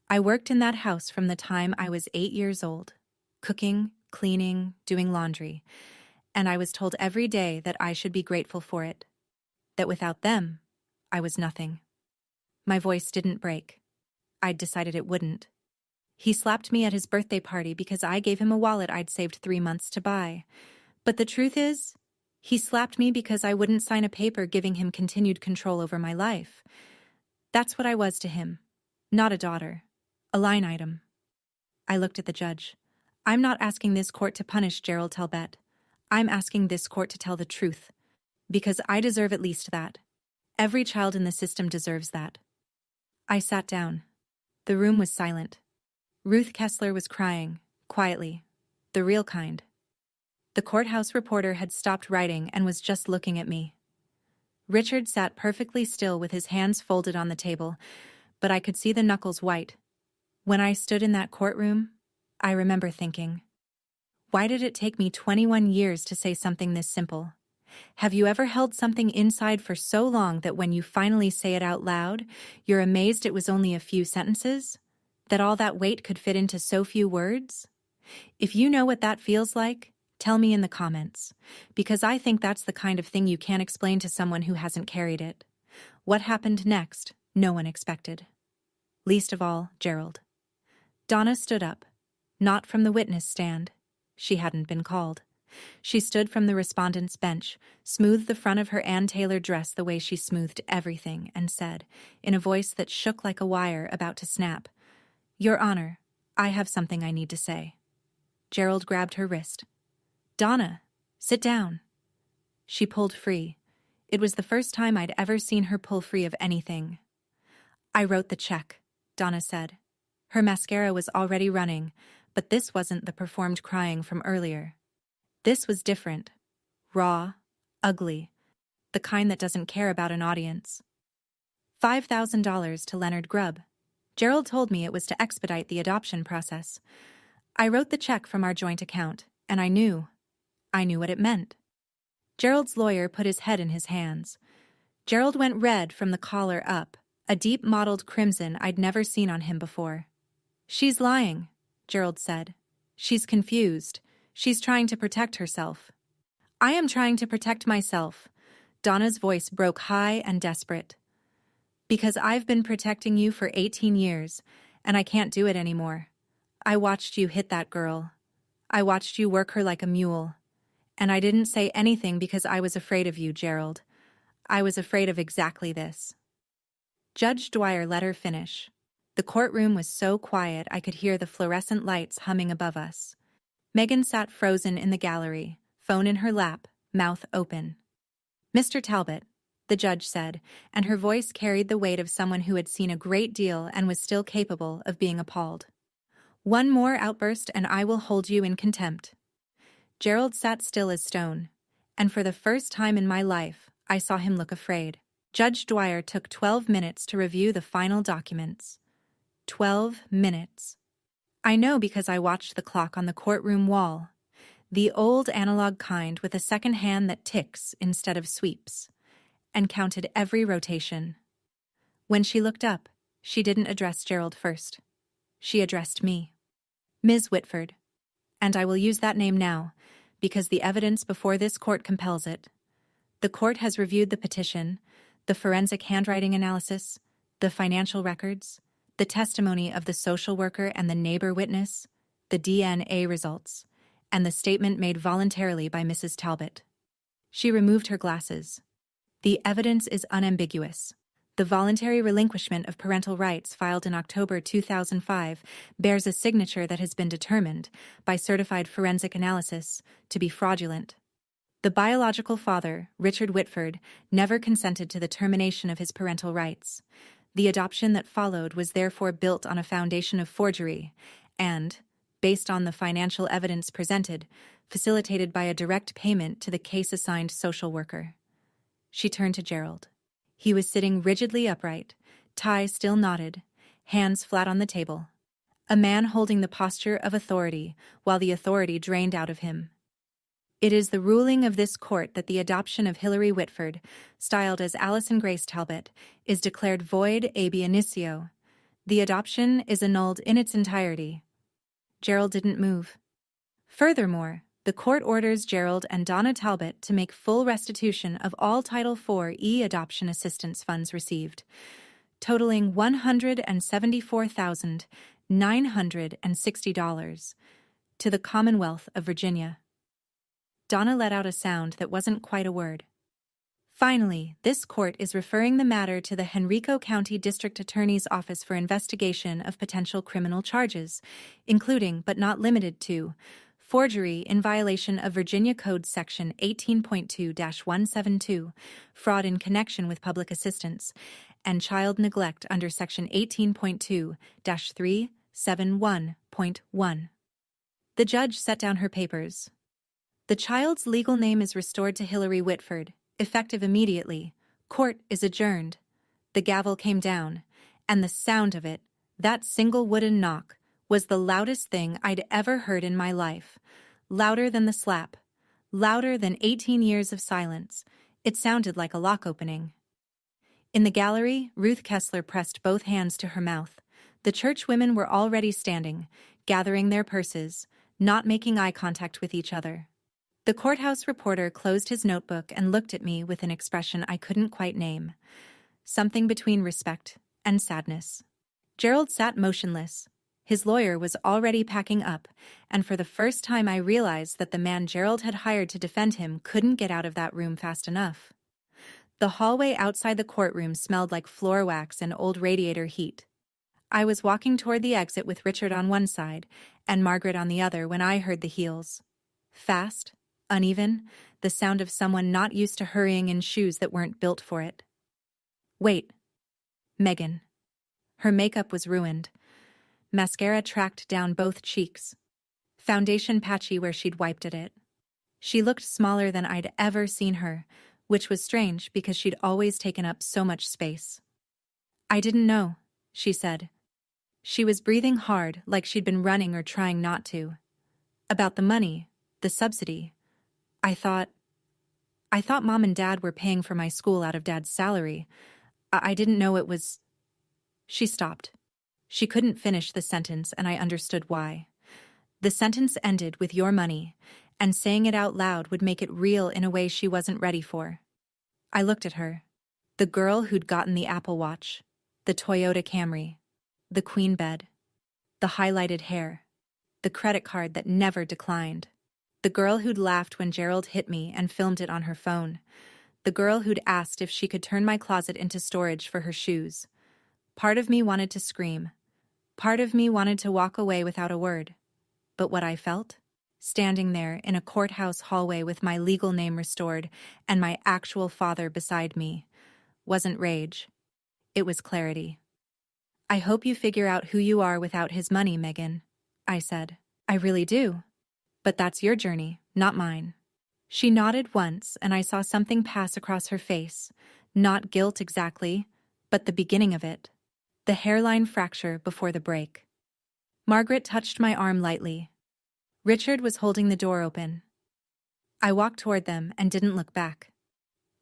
I worked in that house from the time I was 8 years old, cooking, cleaning, doing laundry, and I was told every day that I should be grateful for it, that without them, I was nothing. My voice didn't break. I'd decided it wouldn't. He slapped me at his birthday party because I gave him a wallet I'd saved 3 months to buy. But the truth is, he slapped me because I wouldn't sign a paper giving him continued control over my life. That's what I was to him. Not a daughter. A line item. I looked at the judge. I'm not asking this court to punish Gerald Talbot. I'm asking this court to tell the truth. Because I deserve at least that. Every child in the system deserves that. I sat down. The room was silent. Ruth Kessler was crying, quietly. The real kind. The courthouse reporter had stopped writing and was just looking at me. Richard sat perfectly still with his hands folded on the table, but I could see the knuckles white. When I stood in that courtroom, I remember thinking, why did it take me 21 years to say something this simple? Have you ever held something inside for so long that when you finally say it out loud, you're amazed it was only a few sentences? That all that weight could fit into so few words? If you know what that feels like, tell me in the comments, because I think that's the kind of thing you can't explain to someone who hasn't carried it. What happened next, no one expected. Least of all, Gerald. Donna stood up. Not from the witness stand. She hadn't been called. She stood from the respondent's bench, smoothed the front of her Ann Taylor dress the way she smoothed everything, and said, in a voice that shook like a wire about to snap, "Your Honor, I have something I need to say." Gerald grabbed her wrist. "Donna, sit down." She pulled free. It was the first time I'd ever seen her pull free of anything. "I wrote the check," Donna said. Her mascara was already running, but this wasn't the performed crying from earlier. This was different. Raw, ugly, the kind that doesn't care about an audience. $5,000 to Leonard Grubb. Gerald told me it was to expedite the adoption process. I wrote the check from our joint account, and I knew what it meant. Gerald's lawyer put his head in his hands. Gerald went red from the collar up, a deep mottled crimson I'd never seen on him before. "She's lying," Gerald said. "She's confused. She's trying to protect herself." "I am trying to protect myself." Donna's voice broke high and desperate. "Because I've been protecting you for 18 years, and I can't do it anymore. I watched you hit that girl. I watched you work her like a mule. And I didn't say anything because I was afraid of you, Gerald. I was afraid of exactly this." Judge Dwyer let her finish. The courtroom was so quiet I could hear the fluorescent lights humming above us. Megan sat frozen in the gallery, phone in her lap, mouth open. "Mr. Talbot," the judge said, and her voice carried the weight of someone who had seen a great deal and was still capable of being appalled. "One more outburst and I will hold you in contempt." Gerald sat still as stone, and for the first time in my life, I saw him look afraid. Judge Dwyer took 12 minutes to review the final documents. 12 minutes. I know because I watched the clock on the courtroom wall, the old analog kind with a second hand that ticks instead of sweeps, and counted every rotation. When she looked up, she didn't address Gerald first. She addressed me. "Ms. Whitford," and I will use that name now, because the evidence before this court compels it. The court has reviewed the petition, the forensic handwriting analysis, the financial records, the testimony of the social worker and the neighbor witness, the DNA results, and the statement made voluntarily by Mrs. Talbot. She removed her glasses. The evidence is unambiguous. The voluntary relinquishment of parental rights filed in October 2005 bears a signature that has been determined, by certified forensic analysis, to be fraudulent. The biological father, Richard Whitford, never consented to the termination of his parental rights. The adoption that followed was therefore built on a foundation of forgery and, based on the financial evidence presented, facilitated by a direct payment to the case-assigned social worker. She turned to Gerald. He was sitting rigidly upright, tie still knotted, hands flat on the table. A man holding the posture of authority, while the authority drained out of him. "It is the ruling of this court that the adoption of Hilary Whitford, styled as Allison Grace Talbot, is declared void ab initio. The adoption is annulled in its entirety." Gerald didn't move. Furthermore, the court orders Gerald and Donna Talbot to make full restitution of all Title IV adoption assistance funds received, totaling $174,960 to the Commonwealth of Virginia. Donna let out a sound that wasn't quite a word. "Finally, this court is referring the matter to the Henrico County District Attorney's Office for investigation of potential criminal charges, including but not limited to forgery in violation of Virginia Code Section 18.2-172, fraud in connection with public assistance, and child neglect under Section 18.2-371.1. The judge set down her papers. "The child's legal name is restored to Hilary Whitford, effective immediately, Court is adjourned. The gavel came down, and the sound of it, that single wooden knock, was the loudest thing I'd ever heard in my life. Louder than the slap. Louder than 18 years of silence. It sounded like a lock opening. In the gallery, Ruth Kessler pressed both hands to her mouth. The church women were already standing, gathering their purses, not making eye contact with each other. The courthouse reporter closed his notebook and looked at me with an expression I couldn't quite name. Something between respect and sadness. Gerald sat motionless. His lawyer was already packing up, and for the first time I realized that the man Gerald had hired to defend him couldn't get out of that room fast enough. The hallway outside the courtroom smelled like floor wax and old radiator heat. I was walking toward the exit with Richard on one side and Margaret on the other when I heard the heels. Fast, uneven, the sound of someone not used to hurrying in shoes that weren't built for it. Wait. Megan. Her makeup was ruined. Mascara tracked down both cheeks. Foundation patchy where she'd wiped at it. She looked smaller than I'd ever seen her, which was strange because she'd always taken up so much space. I didn't know, she said. She was breathing hard, like she'd been running or trying not to. About the money, the subsidy. I thought Mom and Dad were paying for my school out of Dad's salary. I didn't know it was... She stopped. She couldn't finish the sentence, and I understood why. The sentence ended with your money, and saying it out loud would make it real in a way she wasn't ready for. I looked at her. The girl who'd gotten the Apple Watch, the Toyota Camry, the queen bed, the highlighted hair, the credit card that never declined, the girl who'd laughed when Gerald hit me and filmed it on her phone, the girl who'd asked if she could turn my closet into storage for her shoes. Part of me wanted to scream. Part of me wanted to walk away without a word. But what I felt, standing there in a courthouse hallway with my legal name restored and my actual father beside me, wasn't rage. It was clarity. I hope you figure out who you are without his money, Megan, I said. I really do. But that's your journey, not mine. She nodded once, and I saw something pass across her face. Not guilt exactly, but the beginning of it. The hairline fracture before the break. Margaret touched my arm lightly. Richard was holding the door open. I walked toward them and didn't look back.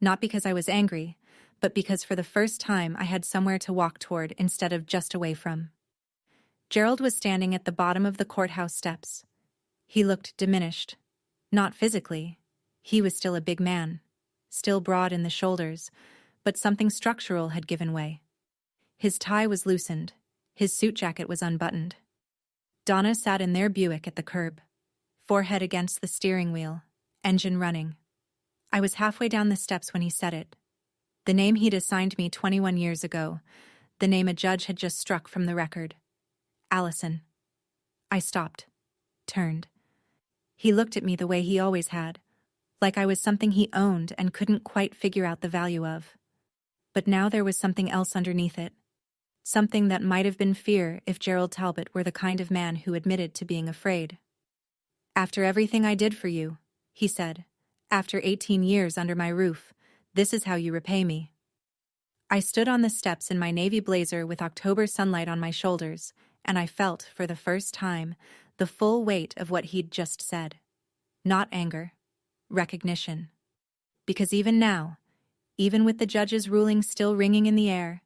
Not because I was angry, but because for the first time I had somewhere to walk toward instead of just away from. Gerald was standing at the bottom of the courthouse steps. He looked diminished. Not physically. He was still a big man, still broad in the shoulders, but something structural had given way. His tie was loosened. His suit jacket was unbuttoned. Donna sat in their Buick at the curb, forehead against the steering wheel, engine running. I was halfway down the steps when he said it. The name he'd assigned me 21 years ago, the name a judge had just struck from the record. Allison. I stopped, turned. He looked at me the way he always had, like I was something he owned and couldn't quite figure out the value of. But now there was something else underneath it. Something that might have been fear if Gerald Talbot were the kind of man who admitted to being afraid. After everything I did for you, he said, after 18 years under my roof, this is how you repay me. I stood on the steps in my navy blazer with October sunlight on my shoulders, and I felt, for the first time, the full weight of what he'd just said. Not anger. Recognition. Because even now, even with the judge's ruling still ringing in the air,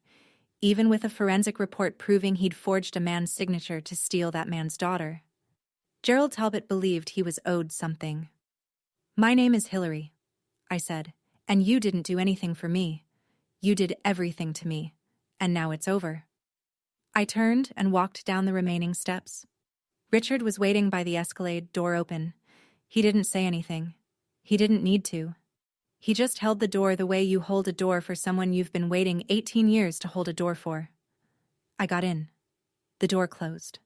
even with a forensic report proving he'd forged a man's signature to steal that man's daughter, Gerald Talbot believed he was owed something. My name is Hillary, I said, and you didn't do anything for me. You did everything to me, and now it's over. I turned and walked down the remaining steps. Richard was waiting by the Escalade, door open. He didn't say anything. He didn't need to. He just held the door the way you hold a door for someone you've been waiting 18 years to hold a door for. I got in. The door closed.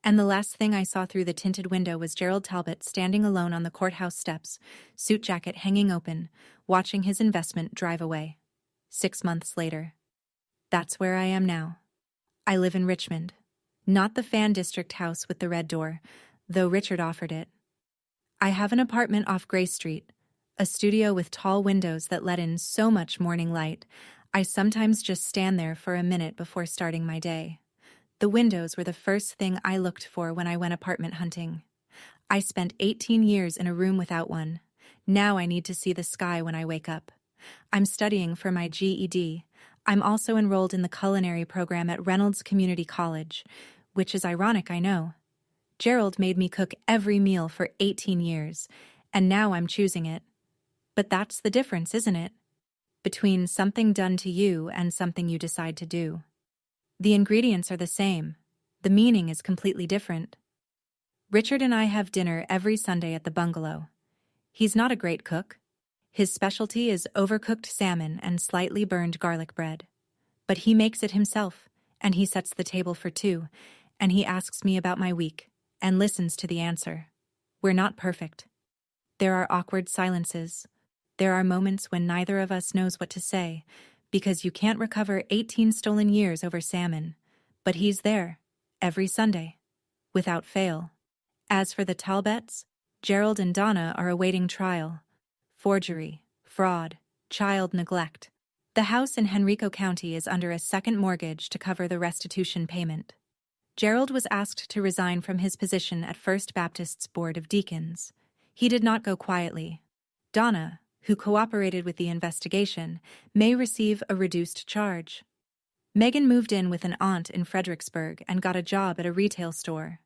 And the last thing I saw through the tinted window was Gerald Talbot standing alone on the courthouse steps, suit jacket hanging open, watching his investment drive away. 6 months later. That's where I am now. I live in Richmond. Not the fan district house with the red door, though Richard offered it. I have an apartment off Gray Street, A studio with tall windows that let in so much morning light, I sometimes just stand there for a minute before starting my day. The windows were the first thing I looked for when I went apartment hunting. I spent 18 years in a room without one. Now I need to see the sky when I wake up. I'm studying for my GED. I'm also enrolled in the culinary program at Reynolds Community College, which is ironic, I know. Gerald made me cook every meal for 18 years, and now I'm choosing it. But that's the difference, isn't it? Between something done to you and something you decide to do. The ingredients are the same. The meaning is completely different. Richard and I have dinner every Sunday at the bungalow. He's not a great cook. His specialty is overcooked salmon and slightly burned garlic bread. But he makes it himself, and he sets the table for two, and he asks me about my week, and listens to the answer. We're not perfect. There are awkward silences. There are moments when neither of us knows what to say, because you can't recover 18 stolen years over salmon. But he's there, every Sunday, without fail. As for the Talbots, Gerald and Donna are awaiting trial. Forgery, fraud, child neglect. The house in Henrico County is under a second mortgage to cover the restitution payment. Gerald was asked to resign from his position at First Baptist's Board of Deacons. He did not go quietly. Donna, who cooperated with the investigation, may receive a reduced charge. Megan moved in with an aunt in Fredericksburg and got a job at a retail store.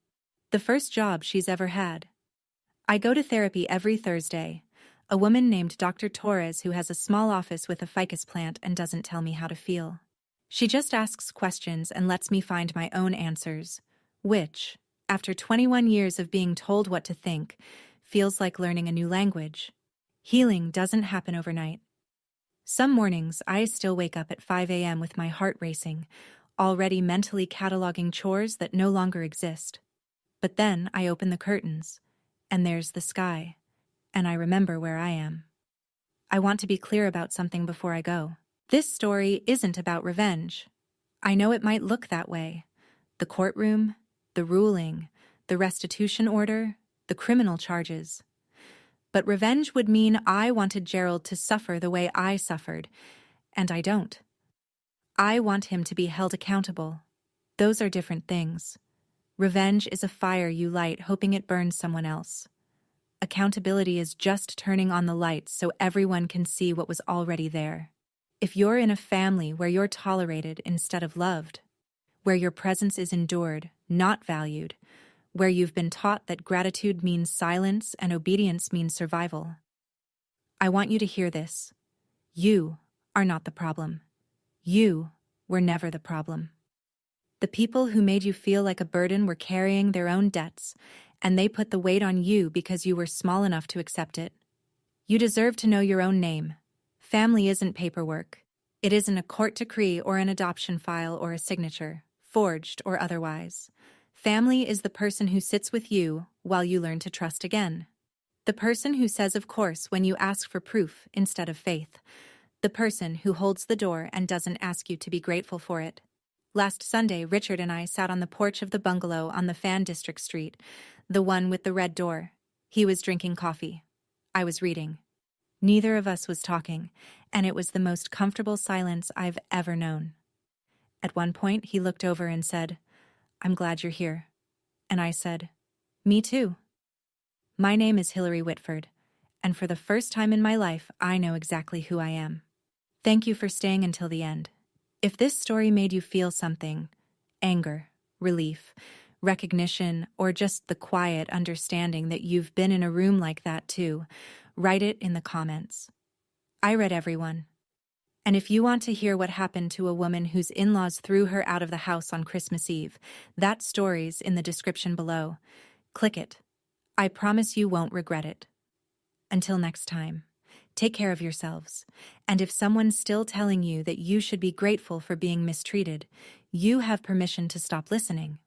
The first job she's ever had. I go to therapy every Thursday. A woman named Dr. Torres who has a small office with a ficus plant and doesn't tell me how to feel. She just asks questions and lets me find my own answers, which, after 21 years of being told what to think, feels like learning a new language. Healing doesn't happen overnight. Some mornings I still wake up at 5 a.m. with my heart racing, already mentally cataloging chores that no longer exist. But then I open the curtains, and there's the sky, and I remember where I am. I want to be clear about something before I go. This story isn't about revenge. I know it might look that way. The courtroom, the ruling, the restitution order, the criminal charges. But revenge would mean I wanted Gerald to suffer the way I suffered, and I don't. I want him to be held accountable. Those are different things. Revenge is a fire you light hoping it burns someone else. Accountability is just turning on the lights so everyone can see what was already there. If you're in a family where you're tolerated instead of loved, where your presence is endured, not valued, where you've been taught that gratitude means silence and obedience means survival, I want you to hear this. You are not the problem. You were never the problem. The people who made you feel like a burden were carrying their own debts, and they put the weight on you because you were small enough to accept it. You deserve to know your own name. Family isn't paperwork. It isn't a court decree or an adoption file or a signature, forged or otherwise. Family is the person who sits with you while you learn to trust again. The person who says of course when you ask for proof instead of faith. The person who holds the door and doesn't ask you to be grateful for it. Last Sunday, Richard and I sat on the porch of the bungalow on the Fan District Street, the one with the red door. He was drinking coffee. I was reading. Neither of us was talking, and it was the most comfortable silence I've ever known. At one point, he looked over and said, "I'm glad you're here." And I said, "Me too." My name is Hillary Whitford, and for the first time in my life, I know exactly who I am. Thank you for staying until the end. If this story made you feel something, anger, relief, recognition, or just the quiet understanding that you've been in a room like that too, write it in the comments. I read everyone. And if you want to hear what happened to a woman whose in-laws threw her out of the house on Christmas Eve, that story's in the description below. Click it. I promise you won't regret it. Until next time. Take care of yourselves, and if someone's still telling you that you should be grateful for being mistreated, you have permission to stop listening.